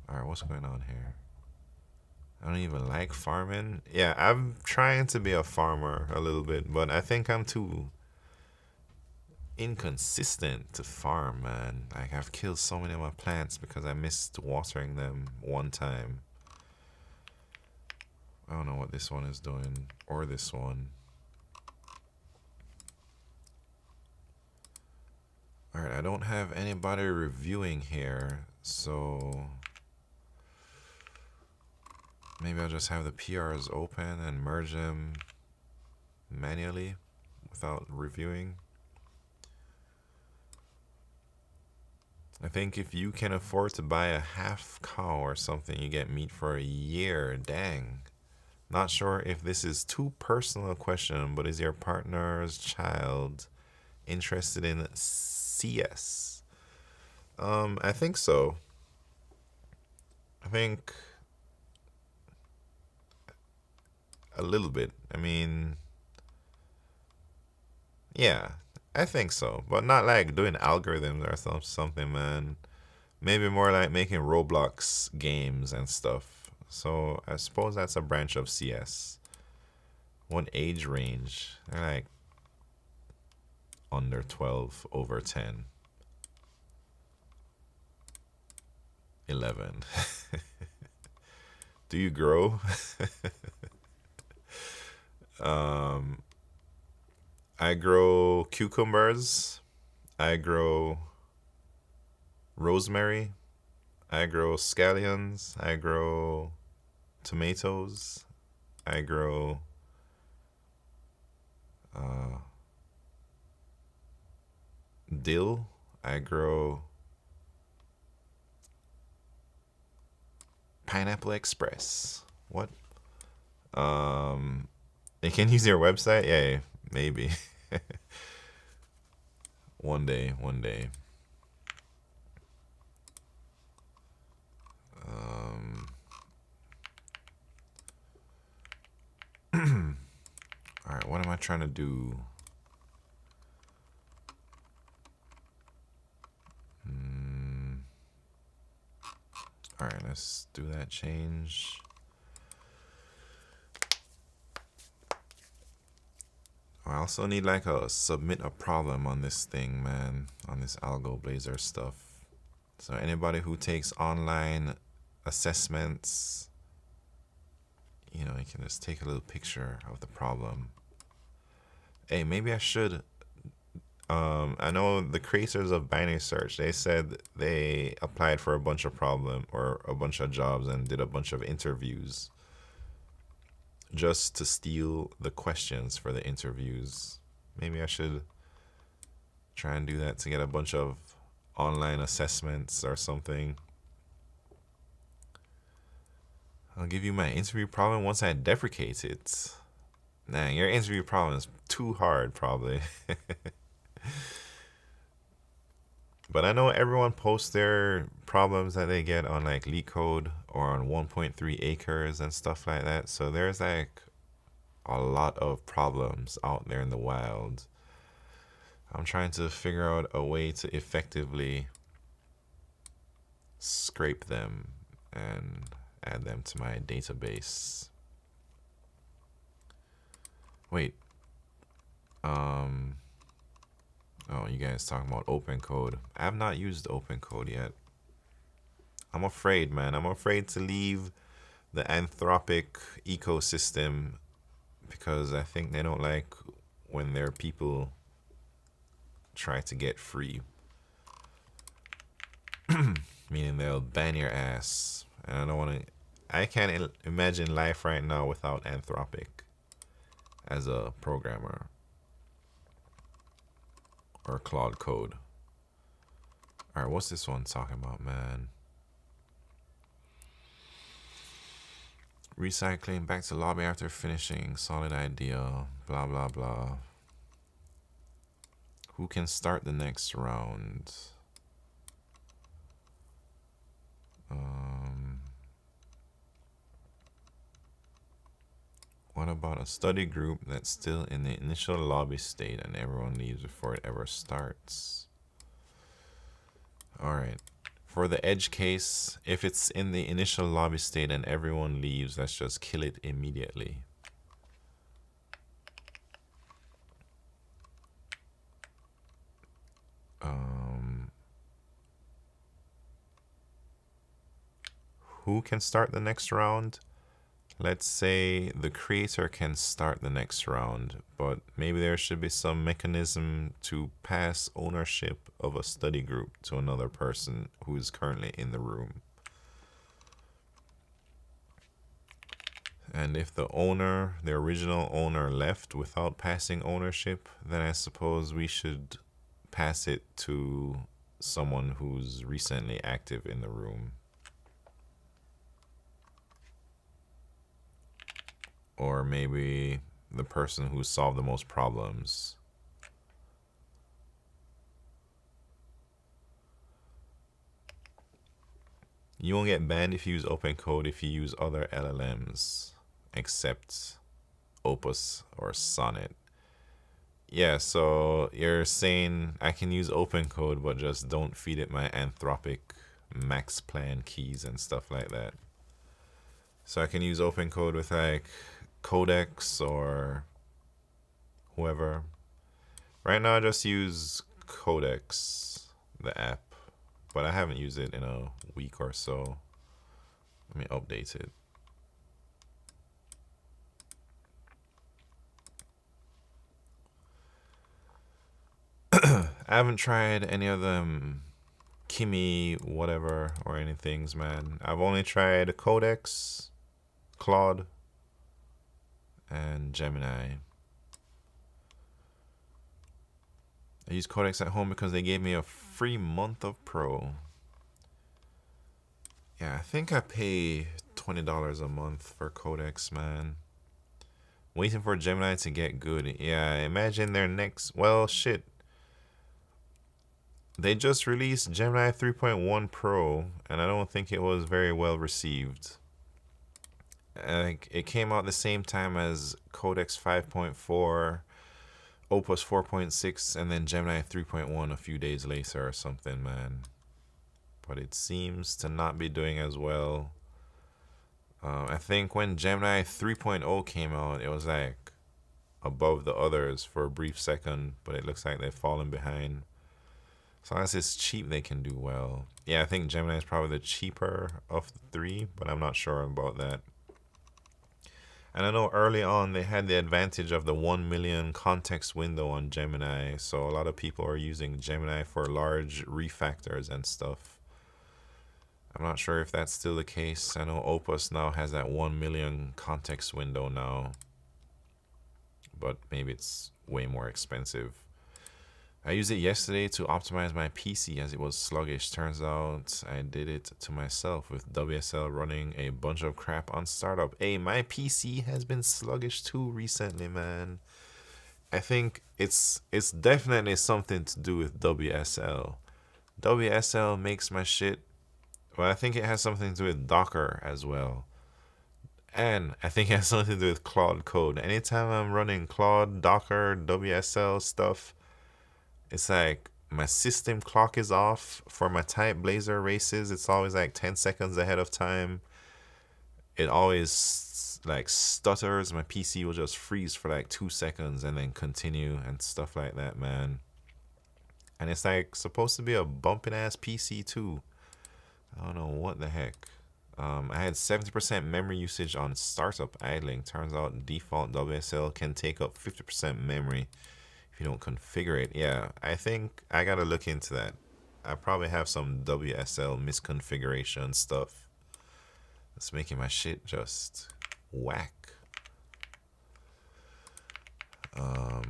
Alright, what's going on here? I don't even like farming. Yeah, I'm trying to be a farmer a little bit, but I think I'm too inconsistent to farm, man. Like, I've killed so many of my plants because I missed watering them one time. I don't know what this one is doing, or this one. Alright, I don't have anybody reviewing here, so maybe I'll just have the PRs open and merge them manually without reviewing. I think if you can afford to buy a half cow or something, you get meat for a year. Dang. Not sure if this is too personal a question, but is your partner's child interested in CS? I think so. I think a little bit. I mean, yeah, I think so, but not like doing algorithms or something, man. Maybe more like making Roblox games and stuff. So I suppose that's a branch of CS. What age range? They're like under 12, over 10. 11. Do you grow? I grow cucumbers. I grow rosemary. I grow scallions. I grow tomatoes. I grow dill. I grow Pineapple Express. What? You can use your website? Yeah, maybe. One day. Alright, what am I trying to do? Alright, let's do that change. I also need like a submit a problem on this thing, man, on this AlgoBlazer stuff. So anybody who takes online assessments, you know, you can just take a little picture of the problem. Hey, maybe I should I know the creators of binary search, they said they applied for a bunch of a bunch of jobs and did a bunch of interviews just to steal the questions for the interviews. Maybe I should try and do that to get a bunch of online assessments or something. I'll give you my interview problem once I deprecate it. Nah, your interview problem is too hard, probably. But I know everyone posts their problems that they get on like LeetCode or on 1.3 acres and stuff like that. So there's like a lot of problems out there in the wild. I'm trying to figure out a way to effectively scrape them and add them to my database. Wait. Oh, you guys talking about OpenCode. I have not used OpenCode yet. I'm afraid, man. I'm afraid to leave the Anthropic ecosystem because I think they don't like when their people try to get free. Meaning they'll ban your ass. And I don't want to... I can't imagine life right now without Anthropic as a programmer. Or Claude Code. Alright, what's this one talking about, man? Recycling back to lobby after finishing. Solid idea. Blah, blah, blah. Who can start the next round? What about a study group that's still in the initial lobby state and everyone leaves before it ever starts? Alright. For the edge case, if it's in the initial lobby state and everyone leaves, let's just kill it immediately. Who can start the next round? Let's say the creator can start the next round, but maybe there should be some mechanism to pass ownership of a study group to another person who is currently in the room. And if the owner, the original owner, left without passing ownership, then I suppose we should pass it to someone who's recently active in the room. Or maybe the person who solved the most problems. You won't get banned if you use OpenCode if you use other LLMs, except Opus or Sonnet. Yeah, so you're saying I can use OpenCode, but just don't feed it my Anthropic max plan keys and stuff like that. So I can use OpenCode with like Codex or whoever. Right now I just use Codex, the app, but I haven't used it in a week or so. Let me update it. I haven't tried any of them Kimi whatever or anything, man. I've only tried Codex, Claude, and Gemini. I use Codex at home because they gave me a free month of Pro. Yeah, I think I pay $20 a month for Codex, man. Waiting for Gemini to get good. Yeah, imagine their next... Well, shit. They just released Gemini 3.1 Pro, and I don't think it was very well received. It came out the same time as Codex 5.4, Opus 4.6, and then Gemini 3.1 a few days later or something, man. But it seems to not be doing as well. I think when Gemini 3.0 came out, it was like above the others for a brief second, but it looks like they've fallen behind. As long as it's cheap, they can do well. Yeah, I think Gemini is probably the cheaper of the three, but I'm not sure about that. And I know early on they had the advantage of the 1 million context window on Gemini, so a lot of people are using Gemini for large refactors and stuff. I'm not sure if that's still the case. I know Opus now has that 1 million context window now, but maybe it's way more expensive. I used it yesterday to optimize my PC as it was sluggish. Turns out I did it to myself with WSL running a bunch of crap on startup. Hey, my PC has been sluggish too recently, man. I think it's definitely something to do with WSL. WSL makes my shit. Well, I think it has something to do with Docker as well. And I think it has something to do with Claude code. Anytime I'm running Claude, Docker, WSL stuff, it's like my system clock is off for my type Blazor races. It's always like 10 seconds ahead of time. It always like stutters. My PC will just freeze for like 2 seconds and then continue and stuff like that, man. And it's like supposed to be a bumping ass PC too. I don't know what the heck. I had 70% memory usage on startup idling. Turns out default WSL can take up 50% memory if you don't configure it. Yeah, I think I gotta look into that. I probably have some WSL misconfiguration stuff that's making my shit just whack. All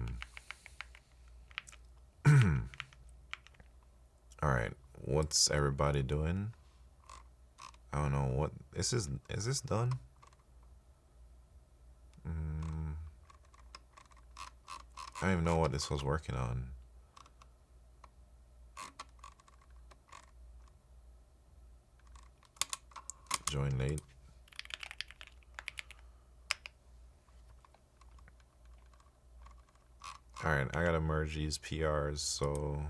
right, what's everybody doing? I don't know what this is. Is this done? I don't even know what this was working on. Join late. Alright, I gotta merge these PRs, so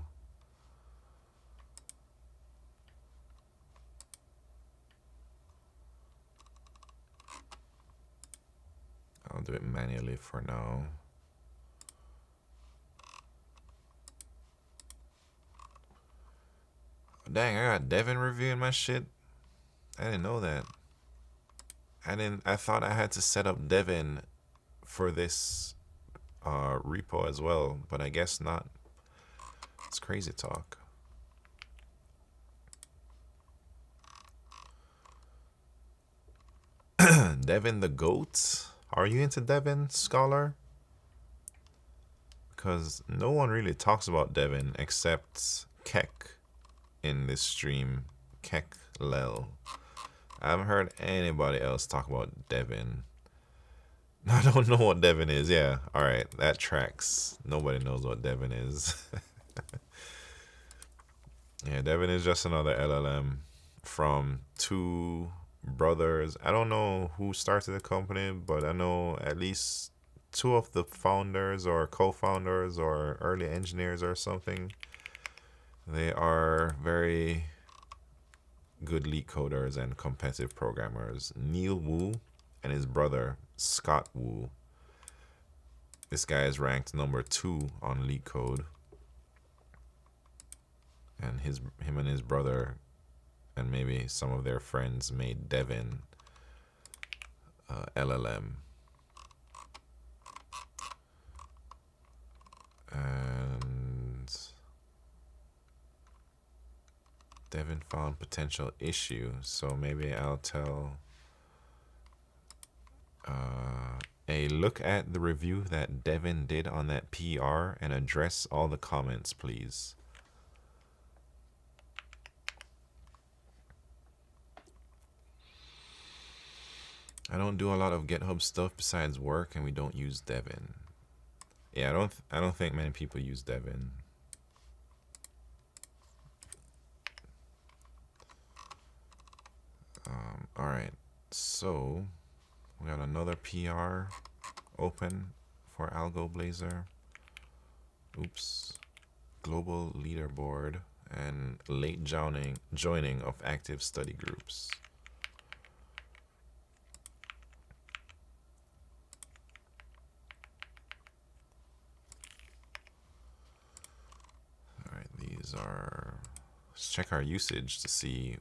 I'll do it manually for now. Dang, I got Devin reviewing my shit. I didn't know that. I thought I had to set up Devin for this repo as well, but I guess not. It's crazy talk. Devin the GOAT? Are you into Devin, Scholar? Because no one really talks about Devin except Keck in this stream. Keck Lel. I haven't heard anybody else talk about Devin. I don't know what Devin is. Yeah, alright, that tracks. Nobody knows what Devin is. Yeah, Devin is just another LLM from two brothers. I don't know who started the company, but I know at least two of the founders or co-founders or early engineers or something. They are very good LeetCoders and competitive programmers. Neil Wu and his brother Scott Wu. This guy is ranked number 2 on LeetCode. And him and his brother and maybe some of their friends made Devin LLM. And Devin found potential issue, so maybe I'll tell a look at the review that Devin did on that PR and address all the comments, please. I don't do a lot of GitHub stuff besides work, and we don't use Devin. Yeah, I don't think many people use Devin. All right, so we got another PR open for AlgoBlazer. Oops, global leaderboard and late joining of active study groups. All right, these are. Let's check our usage to see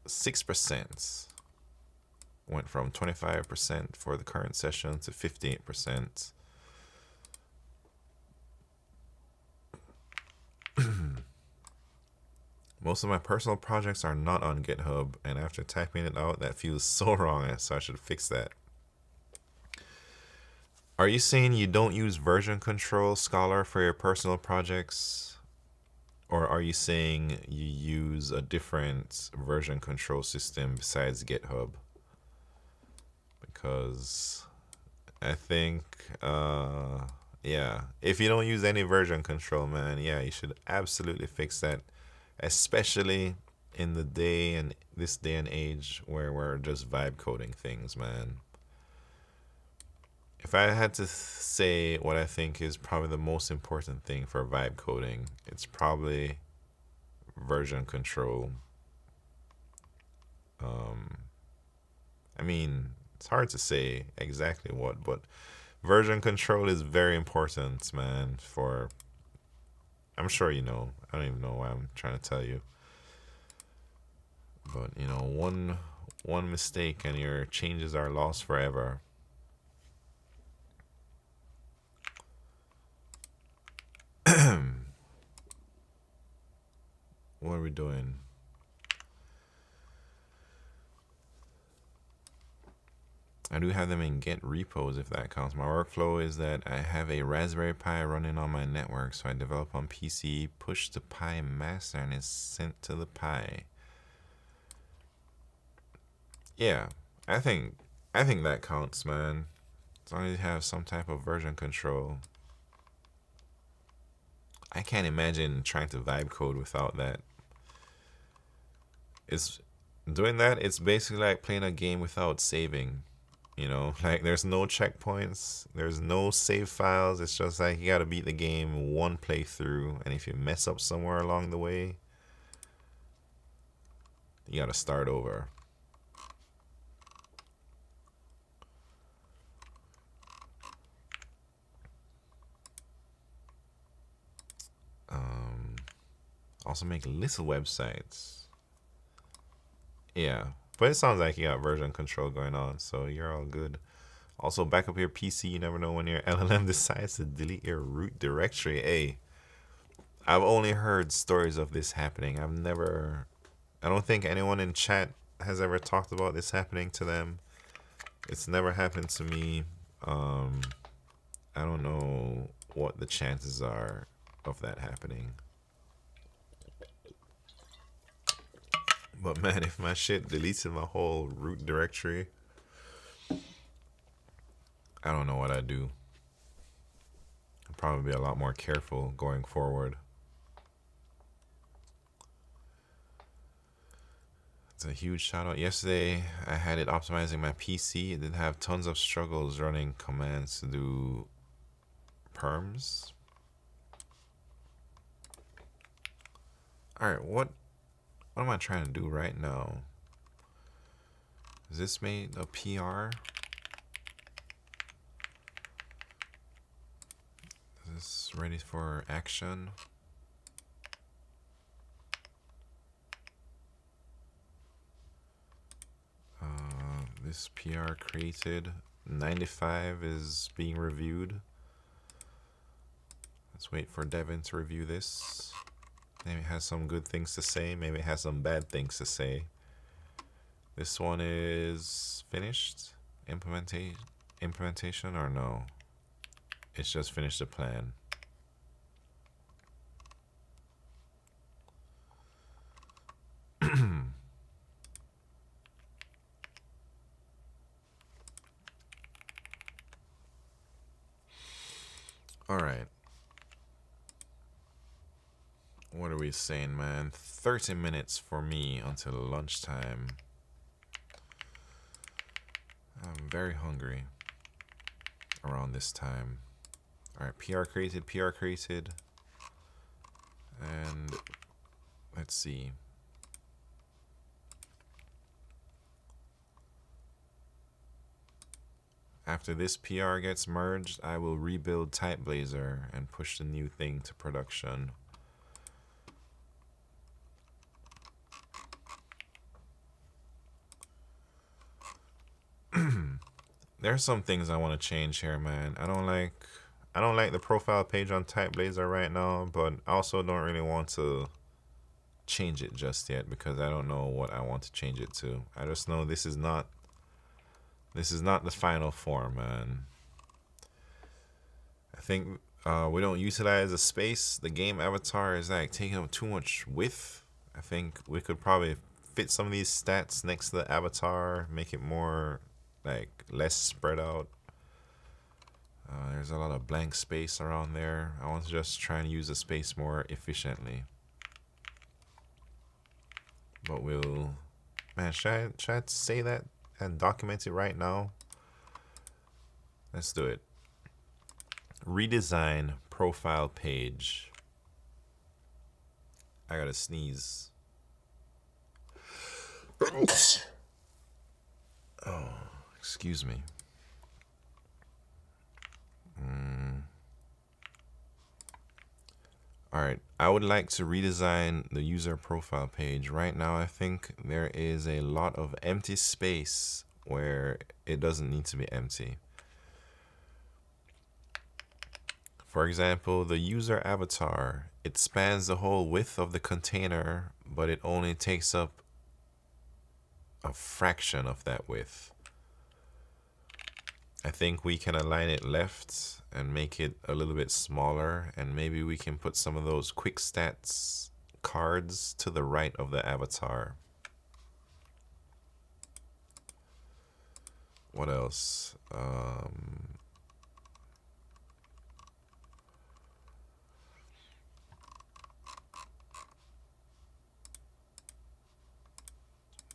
6%. Went from 25% for the current session to 58%. Most of my personal projects are not on GitHub, and after typing it out, that feels so wrong, so I should fix that. Are you saying you don't use version control, Scholar, for your personal projects? Or are you saying you use a different version control system besides GitHub? Because I think, yeah, if you don't use any version control, man, yeah, you should absolutely fix that, especially in the day and this day and age where we're just vibe coding things, man. If I had to say what I think is probably the most important thing for vibe coding, it's probably version control. I mean, it's hard to say exactly what, but version control is very important, man, for, I'm sure you know. I don't even know why I'm trying to tell you. But, you know, one mistake and your changes are lost forever. What are we doing? I do have them in Git repos if that counts. My workflow is that I have a Raspberry Pi running on my network, so I develop on PC, push the Pi master, and it's sent to the Pi. Yeah, I think that counts, man. As long as you have some type of version control. I can't imagine trying to vibe code without that. It's doing that, it's basically like playing a game without saving. You know, like there's no checkpoints, there's no save files. It's just like you gotta beat the game one playthrough, and if you mess up somewhere along the way, you gotta start over. Also make little websites. Yeah, but it sounds like you got version control going on, so you're all good. Also, back up your PC. You never know when your LLM decides to delete your root directory. Hey, I've only heard stories of this happening. I don't think anyone in chat has ever talked about this happening to them. It's never happened to me. I don't know what the chances are of that happening. But man, if my shit deleted my whole root directory, I don't know what I'd do. I'd probably be a lot more careful going forward. It's a huge shout out. Yesterday, I had it optimizing my PC. It did have tons of struggles running commands to do perms. Alright, what am I trying to do right now? Is this made a PR? Is this ready for action? This PR created. 95 is being reviewed. Let's wait for Devin to review this. Maybe it has some good things to say. Maybe it has some bad things to say. This one is finished. Implementation or no? It's just finished the plan. All right. What are we saying, man? 30 minutes for me until lunchtime. I'm very hungry around this time. All right, PR created. And let's see. After this PR gets merged, I will rebuild TypeBlazer and push the new thing to production. there's some things I want to change here, man. I don't like the profile page on TypeBlazer right now, but I also don't really want to change it just yet because I don't know what I want to change it to. I just know this is not the final form, man. I think we don't utilize the space. The game avatar is like taking up too much width. I think we could probably fit some of these stats next to the avatar, make it more like less spread out. There's a lot of blank space around there. I want to just try and use the space more efficiently. But we'll, man, should I say that and document it right now? Let's do it. Redesign profile page. I gotta sneeze. Oh, excuse me. All right, I would like to redesign the user profile page. Right now, I think there is a lot of empty space where it doesn't need to be empty. For example, the user avatar, it spans the whole width of the container, but it only takes up a fraction of that width. I think we can align it left and make it a little bit smaller, and maybe we can put some of those quick stats cards to the right of the avatar. What else?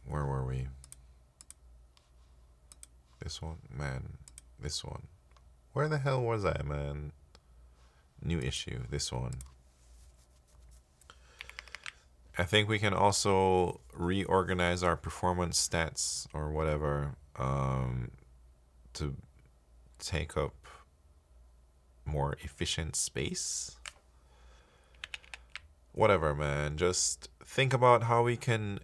Where were we? This one? Man, this one. Where the hell was I, man? New issue, this one. I think we can also reorganize our performance stats or whatever to take up more efficient space. Whatever, man. Just think about how we can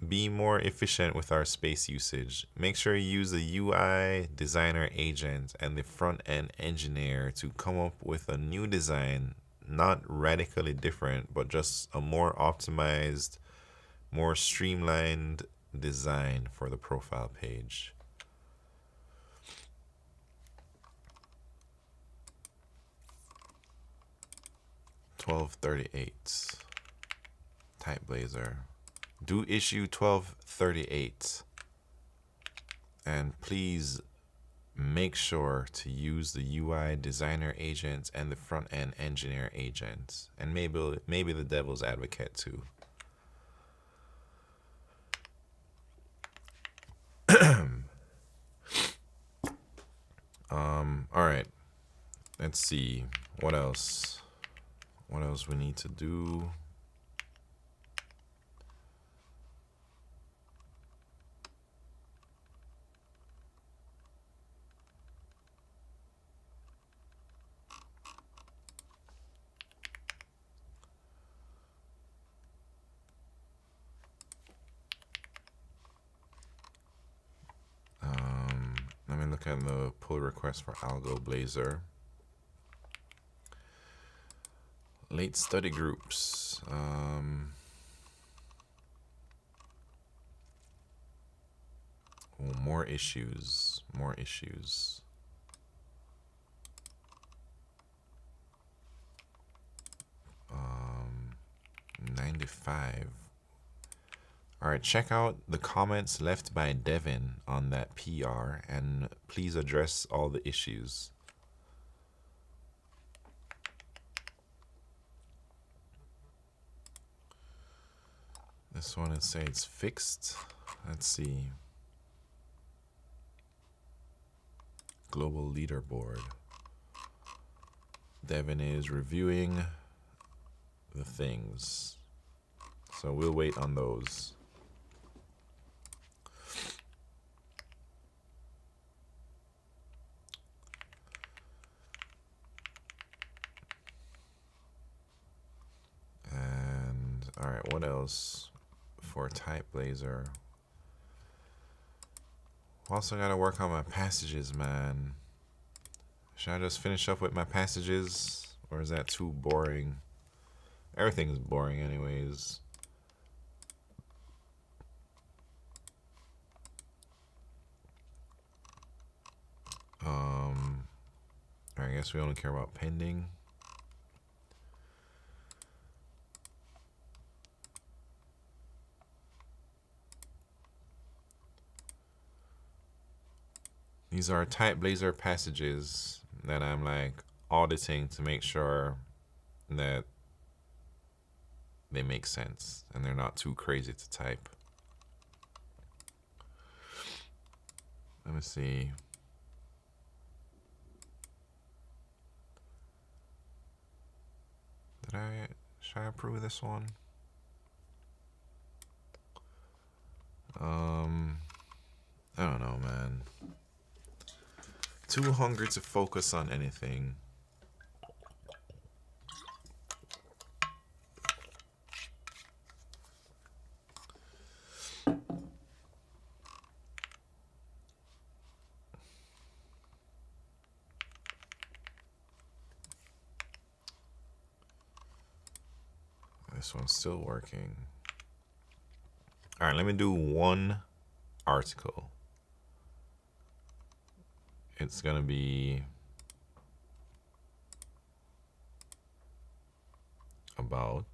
be more efficient with our space usage. Make sure you use the UI designer agent and the front end engineer to come up with a new design, not radically different, but just a more optimized, more streamlined design for the profile page. $12.38 TypeBlazer. Do issue 1238, and please make sure to use the UI designer agent and the front end engineer agent, and maybe the devil's advocate too. All right, let's see what else we need to do. Let me look at the pull request for AlgoBlazer. Late study groups. More issues. 95. All right, check out the comments left by Devin on that PR, and please address all the issues. This one, it says it's fixed. Let's see. Global leaderboard. Devin is reviewing the things, so we'll wait on those. And all right, what else for TypeBlazer? Also gotta work on my passages, man. Should I just finish up with my passages? Or is that too boring? Everything's boring anyways. I guess we only care about pending. These are TypeBlazer passages that I'm like auditing to make sure that they make sense and they're not too crazy to type. Let me see. Should I approve this one? I don't know, man. Too hungry to focus on anything. This one's still working. All right, let me do one article. It's gonna be about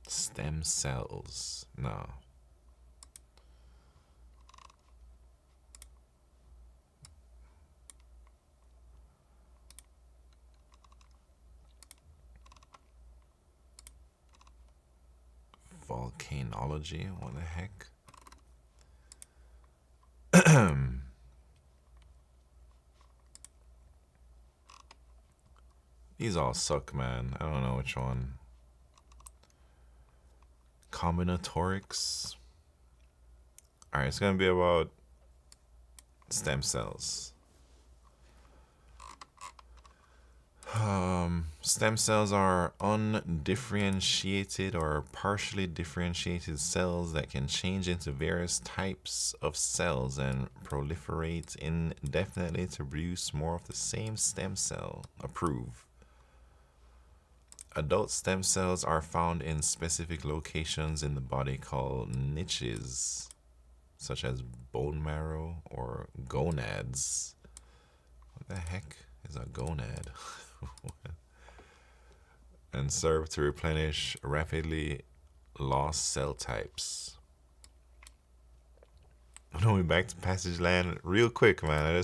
stem cells. No. Volcanology? What the heck? These all suck, man. I don't know which one. Combinatorics. All right, it's gonna be about stem cells. Stem cells are undifferentiated or partially differentiated cells that can change into various types of cells and proliferate indefinitely to produce more of the same stem cell. Approve. Adult stem cells are found in specific locations in the body called niches, such as bone marrow or gonads. What the heck is a gonad? And serve to replenish rapidly lost cell types. I'm going back to passage land real quick, man.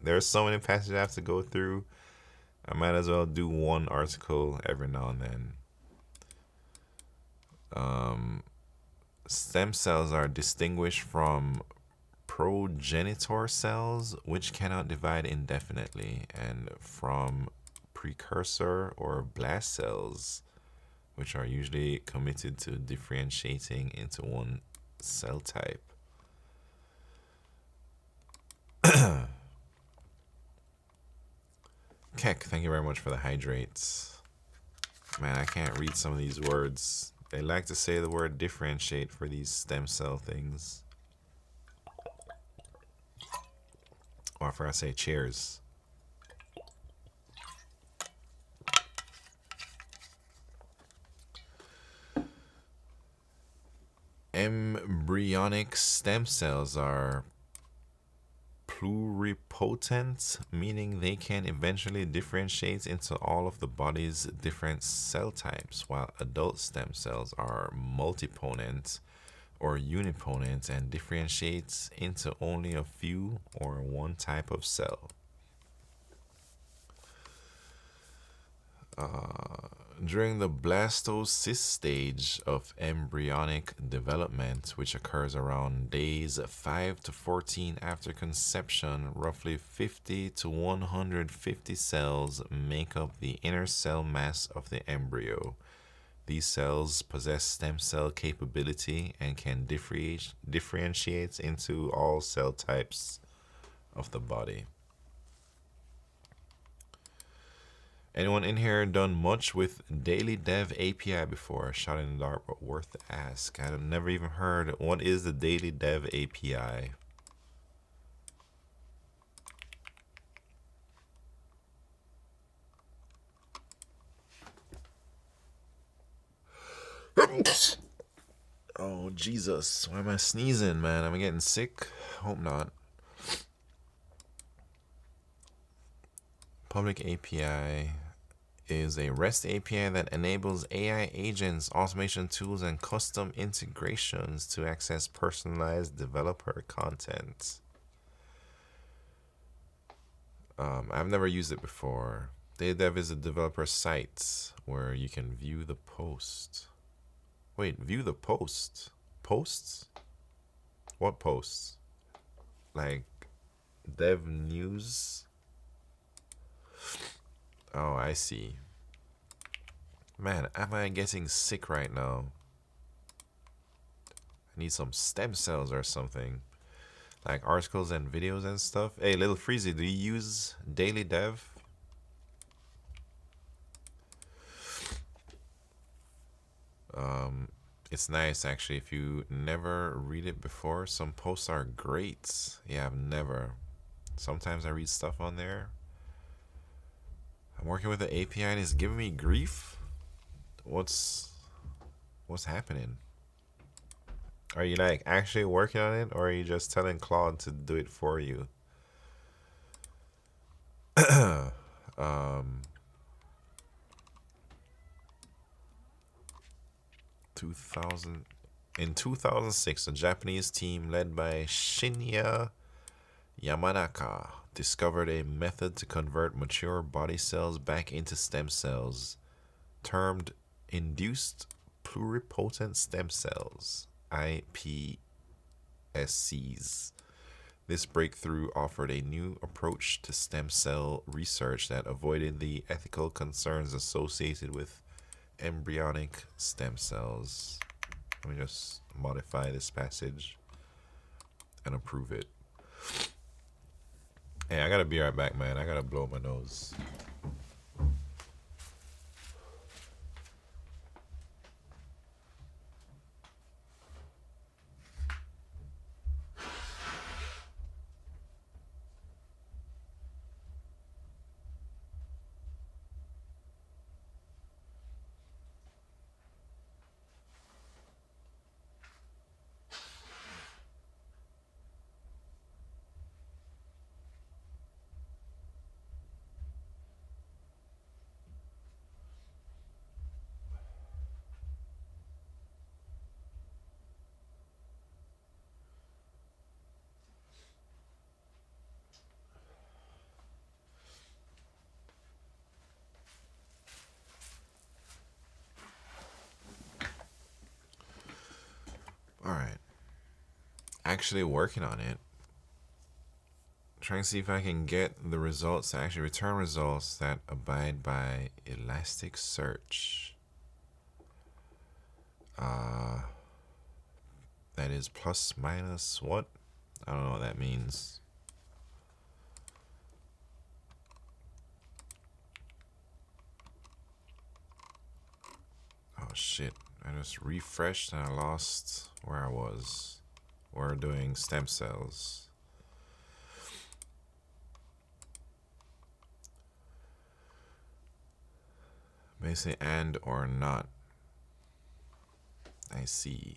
There's so many passages I have to go through. I might as well do one article every now and then. Stem cells are distinguished from progenitor cells, which cannot divide indefinitely, and from precursor or blast cells, which are usually committed to differentiating into one cell type. Keck, thank you very much for the hydrates. Man, I can't read some of these words. They like to say the word differentiate for these stem cell things. Or if I say cheers. Embryonic stem cells are pluripotent, meaning they can eventually differentiate into all of the body's different cell types, while adult stem cells are multipotent or unipotent and differentiates into only a few or one type of cell. During the blastocyst stage of embryonic development, which occurs around days 5 to 14 after conception, roughly 50 to 150 cells make up the inner cell mass of the embryo. These cells possess stem cell capability and can differentiate into all cell types of the body. Anyone in here done much with Daily Dev API before? Shot in the dark, but worth the ask. I've never even heard. What is the Daily Dev API? Oh, Jesus. Why am I sneezing, man? Am I getting sick? Hope not. Public API is a REST API that enables AI agents, automation tools, and custom integrations to access personalized developer content. I've never used it before. Dev is a developer site where you can view the post. Wait, view the post? Posts? What posts? Like dev news? Oh, I see. Man, am I getting sick right now? I need some stem cells or something. Like articles and videos and stuff. Hey, Little Freezy, do you use Daily Dev? It's nice actually. If you never read it before, some posts are great. Yeah, I've never. Sometimes I read stuff on there. I'm working with the API and it's giving me grief. What's happening? Are you like actually working on it, or are you just telling Claude to do it for you? 2000 in 2006, a Japanese team led by Shinya Yamanaka discovered a method to convert mature body cells back into stem cells, termed induced pluripotent stem cells, iPSCs. This breakthrough offered a new approach to stem cell research that avoided the ethical concerns associated with embryonic stem cells. Let me just modify this passage and approve it. Hey, I gotta be right back, man. I gotta blow my nose. All right. Actually working on it. Trying to see if I can get the results to actually return results that abide by Elasticsearch. That is plus minus what? I don't know what that means. Oh shit. I just refreshed and I lost where I was. We're doing stem cells. Basically, and or not. I see.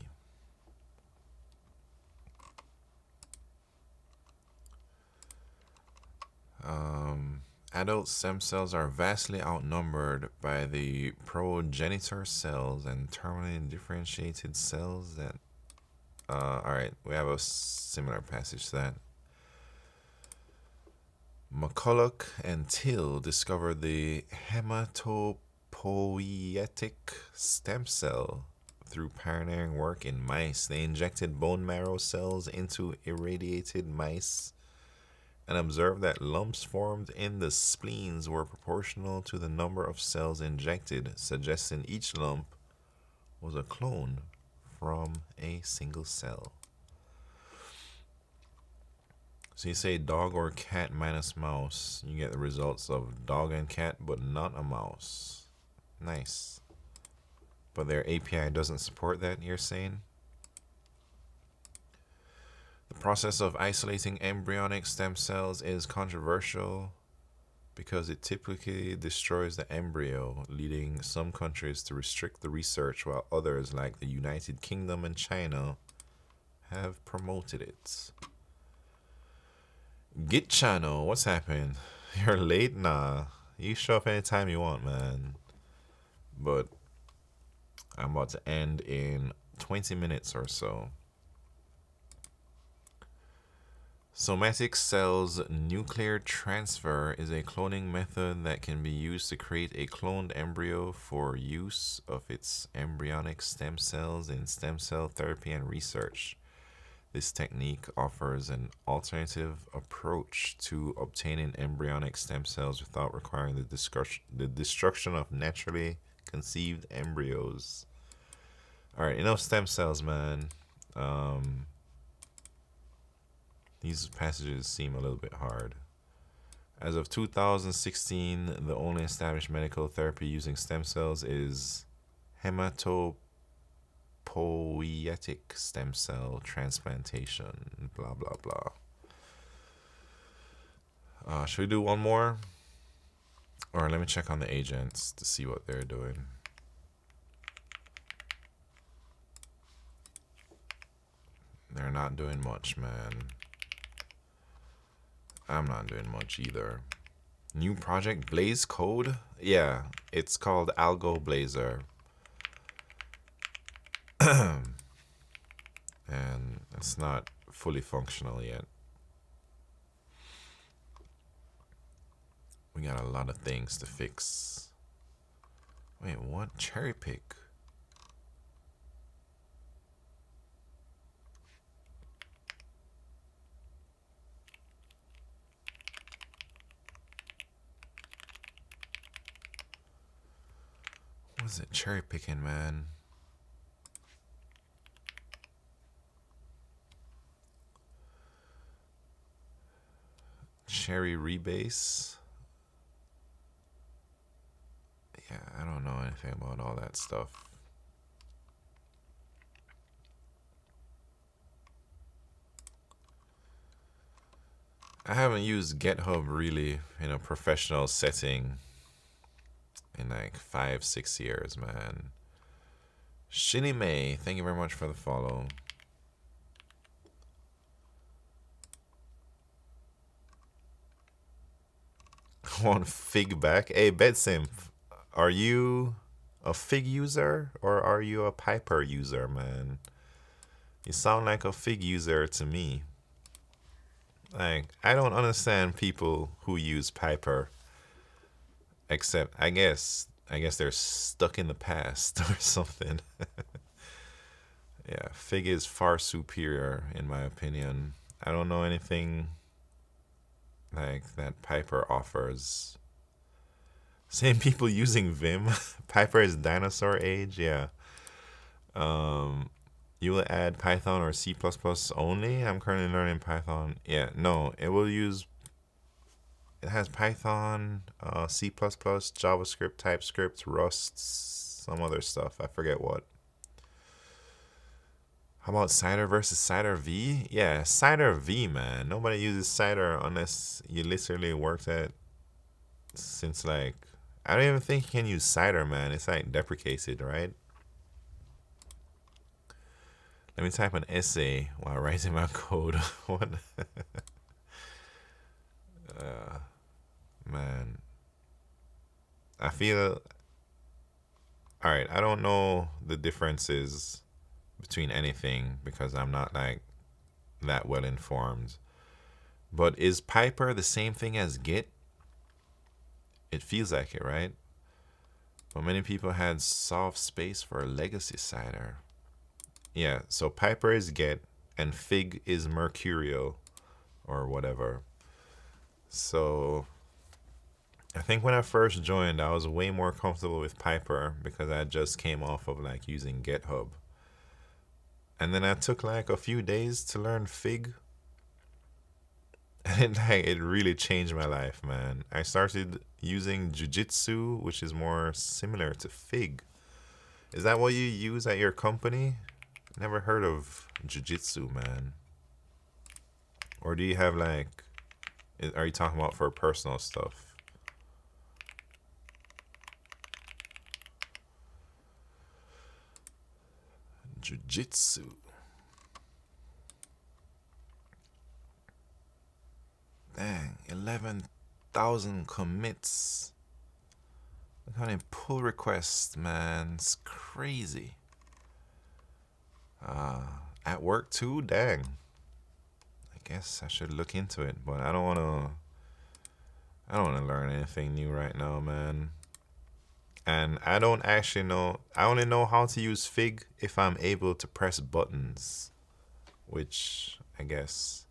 Adult stem cells are vastly outnumbered by the progenitor cells and terminally differentiated cells that alright, we have a similar passage to that. McCulloch and Till discovered the hematopoietic stem cell through pioneering work in mice. They injected bone marrow cells into irradiated mice and observed that lumps formed in the spleens were proportional to the number of cells injected, suggesting each lump was a clone from a single cell. So you say dog or cat minus mouse. You get the results of dog and cat, but not a mouse. Nice. But their API doesn't support that, you're saying? The process of isolating embryonic stem cells is controversial because it typically destroys the embryo, leading some countries to restrict the research, while others, like the United Kingdom and China, have promoted it. Git channel, what's happening? You're late? Nah. You show up anytime you want, man. But I'm about to end in 20 minutes or so. Somatic cells nuclear transfer is a cloning method that can be used to create a cloned embryo for use of its embryonic stem cells in stem cell therapy and research. This technique offers an alternative approach to obtaining embryonic stem cells without requiring the destruction of naturally conceived embryos. All right, enough stem cells, man. These passages seem a little bit hard. As of 2016, the only established medical therapy using stem cells is hematopoietic stem cell transplantation. Blah, blah, blah. Should we do one more? Or let me check on the agents to see what they're doing. They're not doing much, man. I'm not doing much either. New project, LeetCode? Yeah, it's called AlgoBlazer. And it's not fully functional yet. We got a lot of things to fix. Wait, what? Cherry pick? What is it cherry picking, man? Cherry rebase? Yeah, I don't know anything about all that stuff. I haven't used GitHub really in a professional setting in like 5-6 years, man. Shinny May, thank you very much for the follow. On Fig back. Hey, Bedsim, are you a Fig user or are you a Piper user, man? You sound like a Fig user to me. Like, I don't understand people who use Piper. Except, I guess they're stuck in the past or something. Yeah, Fig is far superior in my opinion. I don't know anything like that Piper offers. Same people using Vim. Piper is dinosaur age, yeah. You will add Python or C++ only? I'm currently learning Python. Yeah, no, it has Python, C++, JavaScript, TypeScript, Rust, some other stuff. I forget what. How about Cider versus Cider V? Yeah, Cider V, man. Nobody uses Cider unless you literally worked at since like, I don't even think you can use Cider, man. It's like deprecated, right? Let me type an essay while writing my code. What? Man. I feel... Alright, I don't know the differences between anything because I'm not like that well informed. But is Piper the same thing as Git? It feels like it, right? But many people had soft space for legacy Cider. Yeah, so Piper is Git and Fig is Mercurial or whatever. So I think when I first joined, I was way more comfortable with Piper because I just came off of like using GitHub. And then I took like a few days to learn Fig. And it really changed my life, man. I started using jujitsu, which is more similar to Fig. Is that what you use at your company? Never heard of jujitsu, man. Or do you have like, are you talking about for personal stuff? Jujitsu. Dang, 11,000 commits. Look how many pull requests, man. It's crazy. At work too? Dang. I guess I should look into it, but I don't want to learn anything new right now, man. And I don't actually know. I only know how to use Fig if I'm able to press buttons, which I guess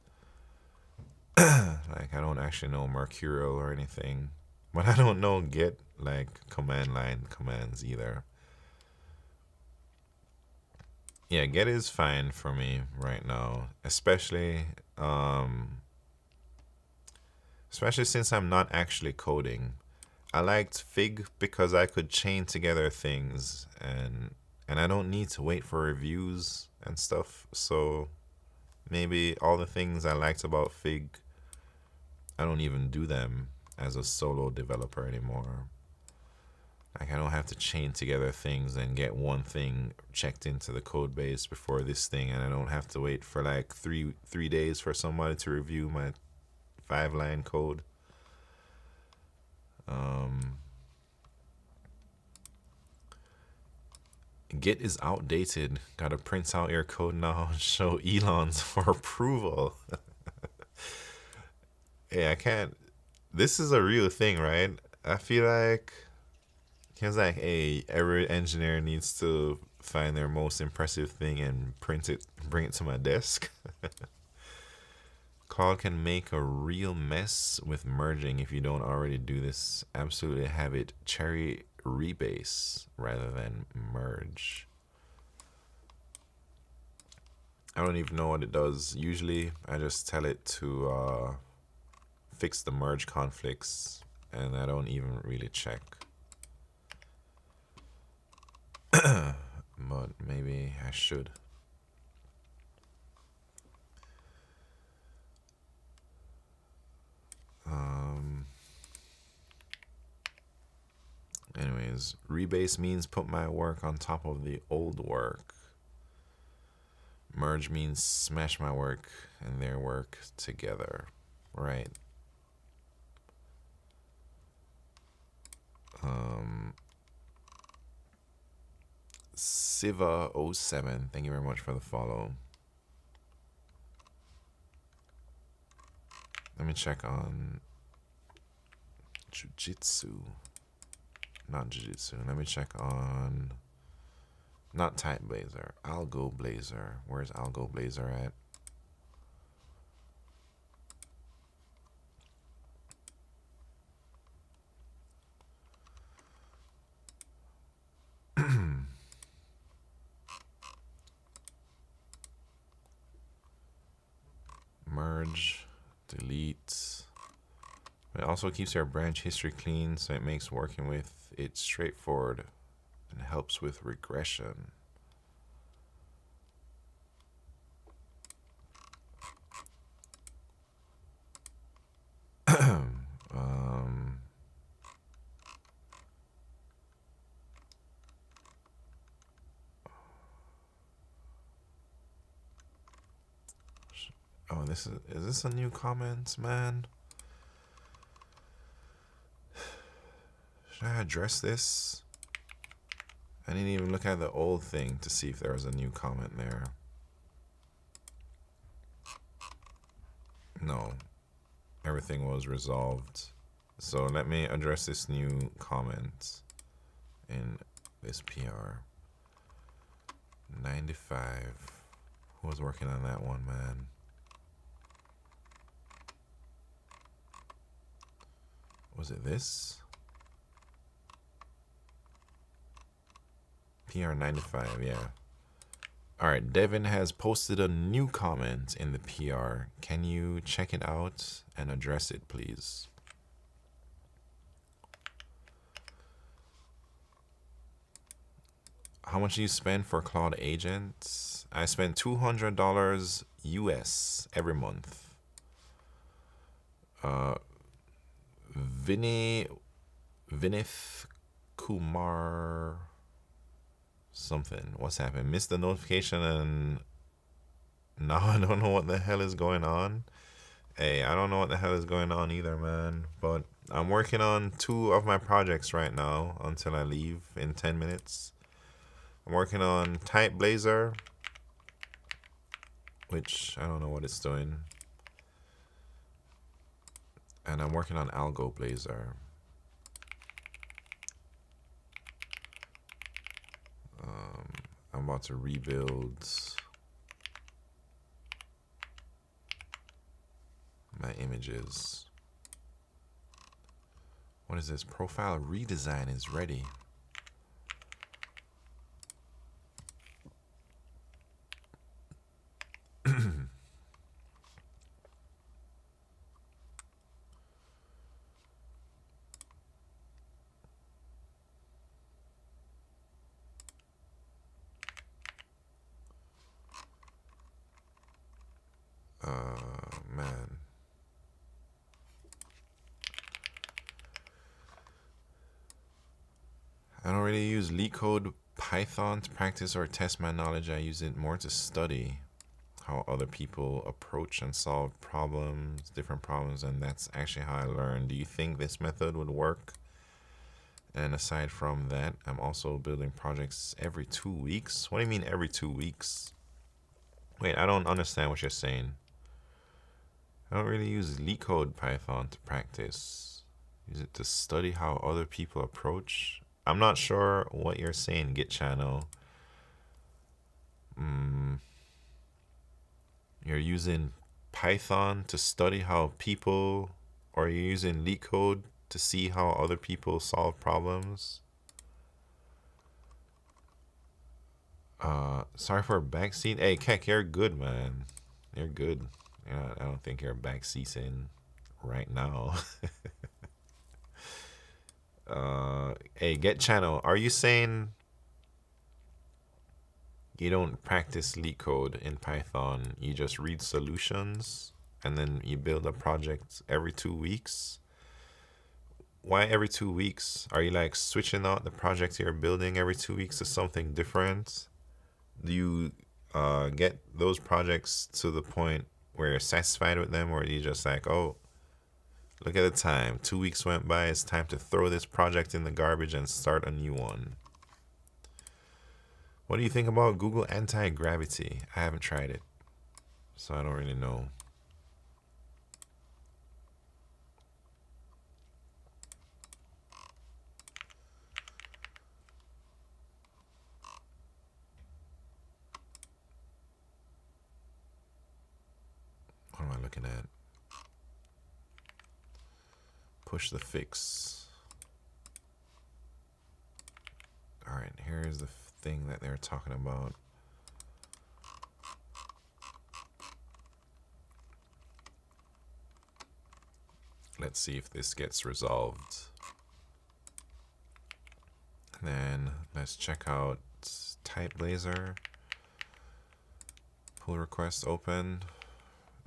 like I don't actually know Mercurial or anything, but I don't know Get like command line commands either. Yeah, Get is fine for me right now, especially since I'm not actually coding. I liked Fig because I could chain together things and I don't need to wait for reviews and stuff. So maybe all the things I liked about Fig, I don't even do them as a solo developer anymore. Like I don't have to chain together things and get one thing checked into the code base before this thing, and I don't have to wait for like three days for somebody to review my 5-line code. Git is outdated. Gotta print out your code now and show Elon's for approval. Yeah, I can't. This is a real thing, right? I feel like it's like, hey, every engineer needs to find their most impressive thing and print it, bring it to my desk. Claude can make a real mess with merging if you don't already do this. Absolutely have it cherry rebase rather than merge. I don't even know what it does. Usually I just tell it to fix the merge conflicts and I don't even really check. But maybe I should. Anyways, rebase means put my work on top of the old work. Merge means smash my work and their work together, right? Siva07, thank you very much for the follow. Let me check on Jujitsu. Not Jujitsu. Let me check on not TypeBlazer. AlgoBlazer. Where's AlgoBlazer at? Merge, delete. It also keeps your branch history clean, so it makes working with it straightforward and helps with regression. Oh, is this a new comment, man? Should I address this? I didn't even look at the old thing to see if there was a new comment there. No, everything was resolved. So let me address this new comment in this PR. 95. Who was working on that one, man? Was it this? PR 95, yeah. All right, Devin has posted a new comment in the PR. Can you check it out and address it, please? How much do you spend for Cloud Agents? I spend $200 US every month. Vinith Kumar something. What's happened? Missed the notification and now I don't know what the hell is going on. Hey, I don't know what the hell is going on either, man. But I'm working on 2 of my projects right now until I leave in 10 minutes. I'm working on TypeBlazer, which I don't know what it's doing. And I'm working on AlgoBlazer. I'm about to rebuild my images. What is this? Profile redesign is ready. Man. I don't really use LeetCode Python to practice or test my knowledge. I use it more to study how other people approach and solve problems, different problems, and that's actually how I learn. Do you think this method would work? And aside from that, I'm also building projects every 2 weeks. What do you mean every 2 weeks? Wait, I don't understand what you're saying. I don't really use LeetCode Python to practice. Use it to study how other people approach. I'm not sure what you're saying, Git channel. You're using Python to study how people, or you're using LeetCode to see how other people solve problems. Sorry for a backseat. Hey, Keck, you're good, man. You're good. Yeah, I don't think you're backseating right now. Hey, Get Channel, are you saying you don't practice LeetCode in Python? You just read solutions and then you build a project every 2 weeks? Why every 2 weeks? Are you like switching out the project you're building every 2 weeks to something different? Do you get those projects to the point where you're satisfied with them, or are you just like, oh, look at the time, 2 weeks went by, it's time to throw this project in the garbage and start a new one? What do you think about Google Anti-Gravity? I haven't tried it, so I don't really know. What am I looking at? Push the fix. All right, here's the thing that they're talking about. Let's see if this gets resolved. And then let's check out TypeBlazer. Pull request open.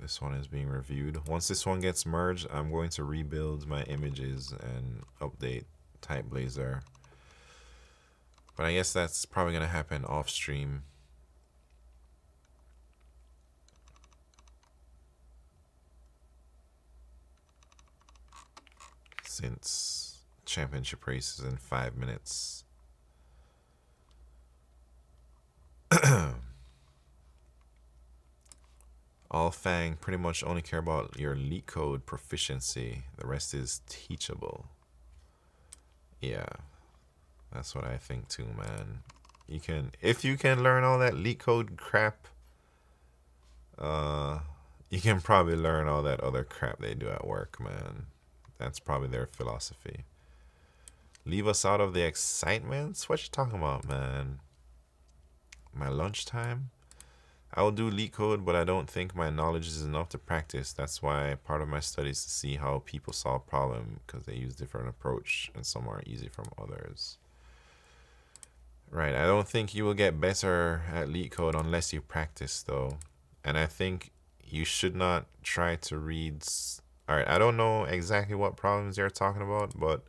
This one is being reviewed. Once this one gets merged, I'm going to rebuild my images and update TypeBlazer. But I guess that's probably going to happen off stream. Since championship race is in 5 minutes. All Fang pretty much only care about your LeetCode proficiency. The rest is teachable. Yeah, that's what I think too, man. You can, if you can learn all that LeetCode crap, you can probably learn all that other crap they do at work, man. That's probably their philosophy. Leave us out of the excitements? What you talking about, man? My lunchtime? I'll do LeetCode, but I don't think my knowledge is enough to practice. That's why part of my study is to see how people solve problems, because they use different approach and some are easy from others. Right, I don't think you will get better at LeetCode unless you practice, though. And I think you should not try to read. All right, I don't know exactly what problems you're talking about, but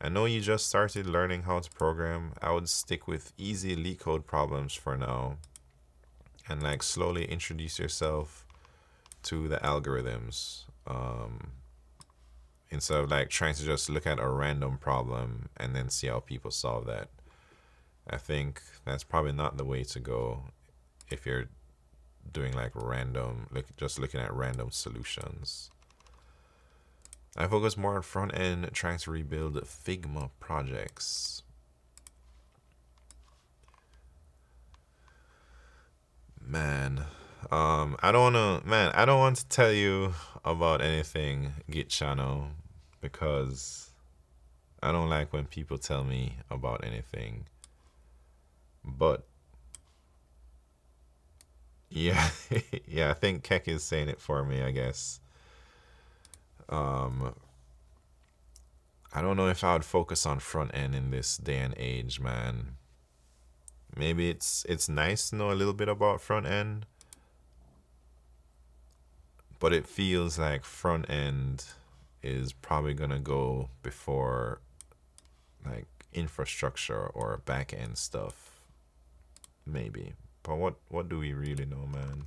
I know you just started learning how to program. I would stick with easy LeetCode problems for now and like slowly introduce yourself to the algorithms, instead of like trying to just look at a random problem and then see how people solve that. I think that's probably not the way to go if you're doing like random, like just looking at random solutions. I focus more on front end, trying to rebuild Figma projects. Man, I don't wanna, man, I don't want to tell you about anything Git channel because I don't like when people tell me about anything. But yeah, yeah, I think Keck is saying it for me, I guess. I don't know if I would focus on front end in this day and age, man. Maybe it's nice to know a little bit about front end, but it feels like front end is probably gonna go before like infrastructure or back end stuff. Maybe. But what do we really know, man?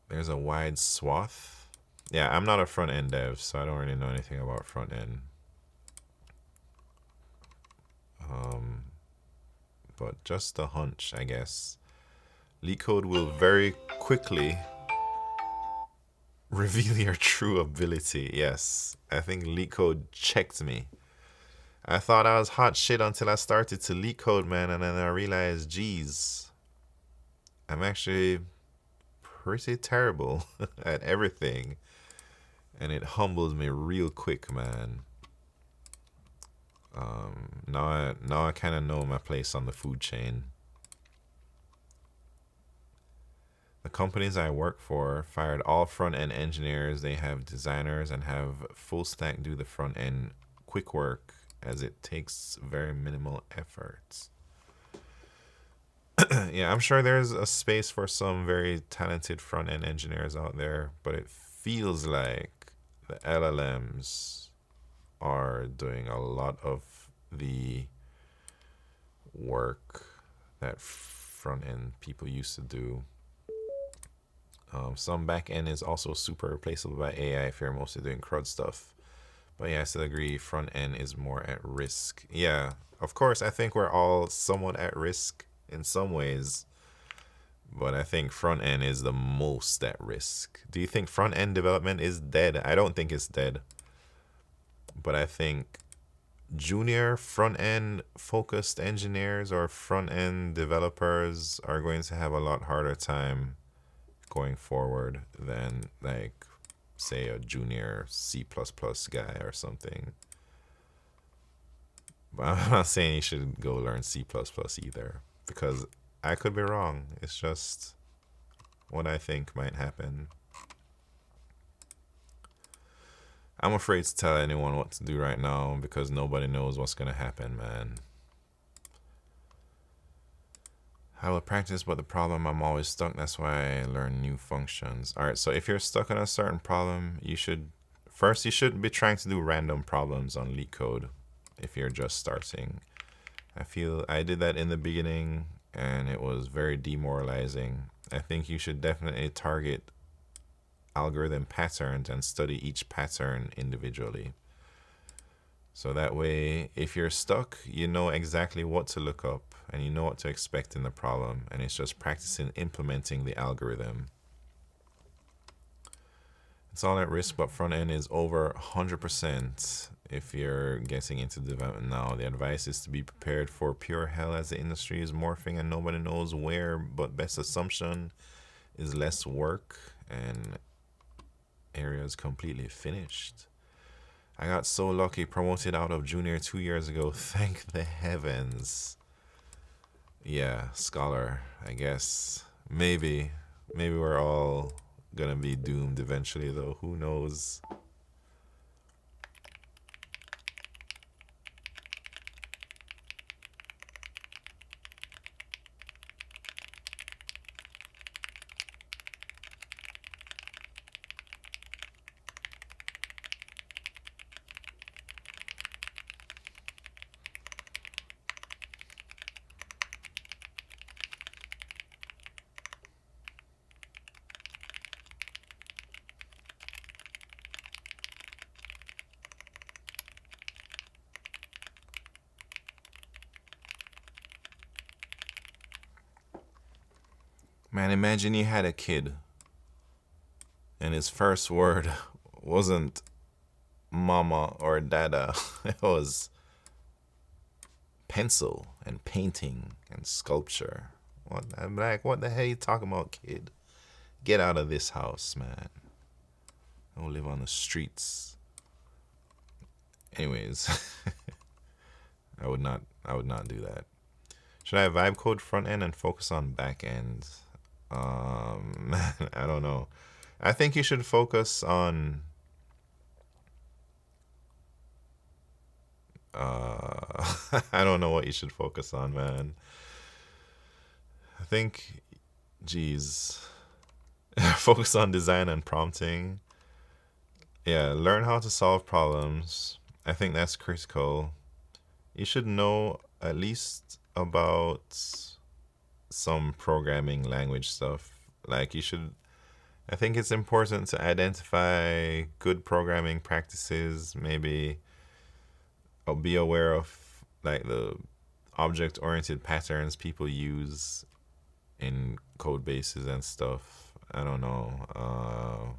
There's a wide swath. Yeah, I'm not a front end dev, so I don't really know anything about front end. But just a hunch, I guess. LeetCode will very quickly reveal your true ability. Yes, I think LeetCode checked me. I thought I was hot shit until I started to LeetCode, man, and then I realized, geez, I'm actually pretty terrible at everything. And it humbled me real quick, man. Now I kind of know my place on the food chain. The companies I work for fired all front-end engineers. They have designers and have full stack do the front-end quick work as it takes very minimal efforts. Yeah, I'm sure there's a space for some very talented front-end engineers out there, but it feels like the LLMs are doing a lot of the work that front end people used to do. Some back end is also super replaceable by AI if you're mostly doing CRUD stuff. But yeah, I still agree front end is more at risk. Yeah, of course, I think we're all somewhat at risk in some ways. But I think front end is the most at risk. Do you think front end development is dead? I don't think it's dead. But I think junior front end focused engineers or front end developers are going to have a lot harder time going forward than like say a junior C++ guy or something. But I'm not saying you should go learn C++ either, because I could be wrong. It's just what I think might happen. I'm afraid to tell anyone what to do right now because nobody knows what's going to happen, man. I will practice, but the problem, I'm always stuck. That's why I learn new functions. All right, so if you're stuck on a certain problem, you shouldn't be trying to do random problems on LeetCode if you're just starting. I feel I did that in the beginning and it was very demoralizing. I think you should definitely target algorithm patterns and study each pattern individually. So that way, if you're stuck, you know exactly what to look up and you know what to expect in the problem, and it's just practicing implementing the algorithm. It's all at risk, but front end is over 100% if you're getting into development now. The advice is to be prepared for pure hell as the industry is morphing and nobody knows where, but best assumption is less work and areas completely finished. I got so lucky, promoted out of junior 2 years ago. Thank the heavens. Yeah, scholar, I guess. Maybe. Maybe we're all gonna be doomed eventually, though. Who knows? Man, imagine you had a kid and his first word wasn't mama or dada. It was pencil and painting and sculpture. What I'm like, what the hell you talking about, kid? Get out of this house, man. Don't live on the streets. Anyways, I would not do that. Should I vibe code front end and focus on back end? Man, I don't know. I think you should focus on I don't know what you should focus on, man. I think geez. Focus on design and prompting. Yeah, learn how to solve problems. I think that's critical. You should know at least about some programming language stuff. Like you should I think it's important to identify good programming practices, maybe or be aware of like the object oriented patterns people use in code bases and stuff. I don't know.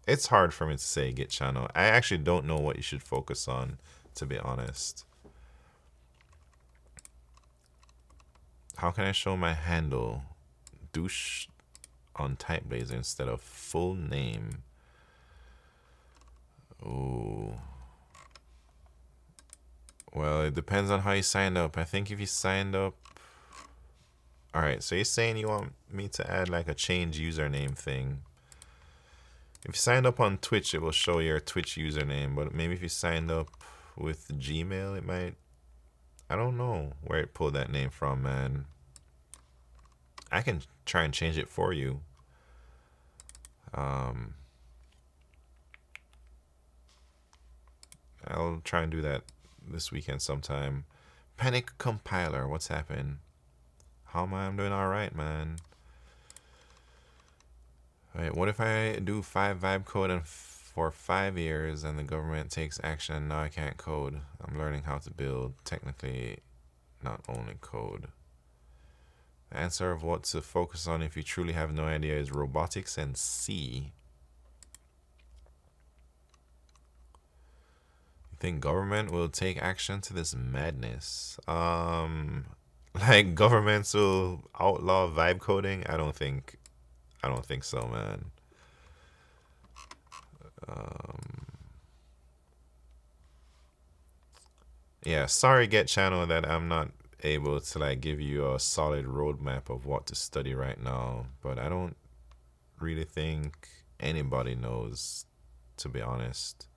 It's hard for me to say Git channel. I actually don't know what you should focus on, to be honest. How can I show my handle? Douche on TypeBlazer instead of full name. Ooh. Well, it depends on how you signed up. I think if you signed up. Alright, so you're saying you want me to add like a change username thing. If you signed up on Twitch, it will show your Twitch username. But maybe if you signed up with Gmail, it might. I don't know where it pulled that name from, man. I can try and change it for you. I'll try and do that this weekend sometime. Panic compiler, what's happened? How am I? I'm doing all right, man. Wait, what if I do 5 vibe code and for 5 years and the government takes action and now I can't code? I'm learning how to build technically, not only code. The answer of what to focus on if you truly have no idea is robotics and C. You think government will take action to this madness? Like governments will outlaw vibe coding? I don't think so, man. Yeah, sorry, Get Channel, that I'm not able to like give you a solid roadmap of what to study right now, but I don't really think anybody knows, to be honest.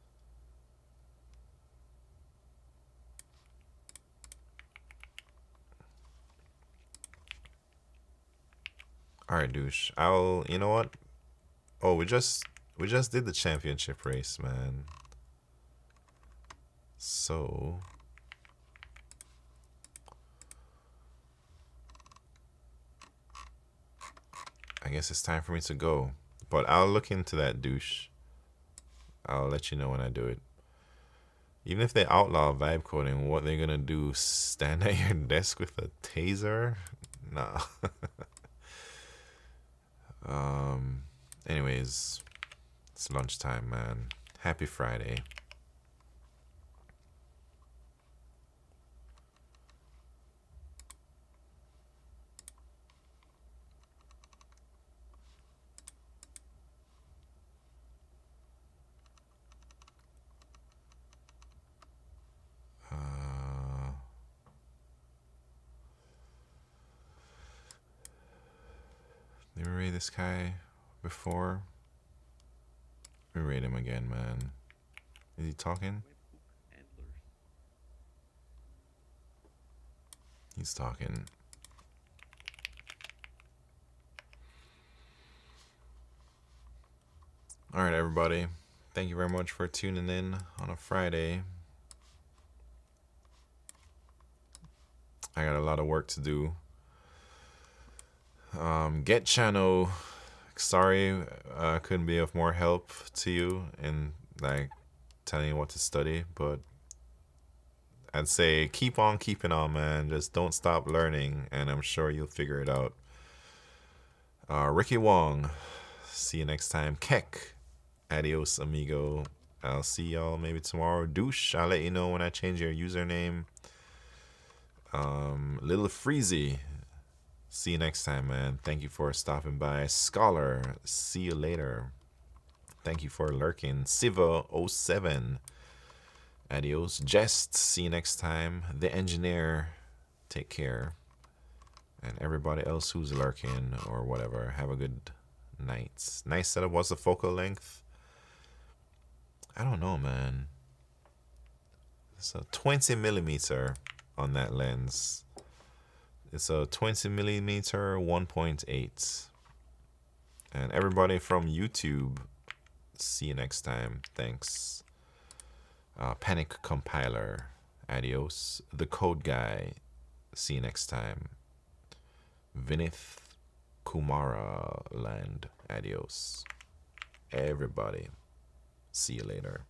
All right, douche. You know what? Oh, we just did the championship race, man. So I guess it's time for me to go. But I'll look into that, douche. I'll let you know when I do it. Even if they outlaw vibe coding, what they're gonna do? Stand at your desk with a taser? Nah. Anyways, it's lunchtime, man. Happy Friday. Did we raid this guy before? We raid him again, man. Is he talking? He's talking. All right, everybody. Thank you very much for tuning in on a Friday. I got a lot of work to do. Get channel. Sorry, I couldn't be of more help to you in like telling you what to study, but I'd say keep on keeping on, man. Just don't stop learning, and I'm sure you'll figure it out. Ricky Wong, see you next time. Keck, adios, amigo. I'll see y'all maybe tomorrow. Douche, I'll let you know when I change your username. Little Freezy, see you next time, man. Thank you for stopping by. Scholar, see you later. Thank you for lurking. Siva07, adios. Jest, see you next time. The Engineer, take care. And everybody else who's lurking or whatever, have a good night. Nice setup. What's the focal length? I don't know, man. It's a 20 millimeter on that lens. It's a 20 millimeter 1.8. And everybody from YouTube, see you next time. Thanks. Panic Compiler, adios. The Code Guy, see you next time. Vinith Kumara Land, adios. Everybody, see you later.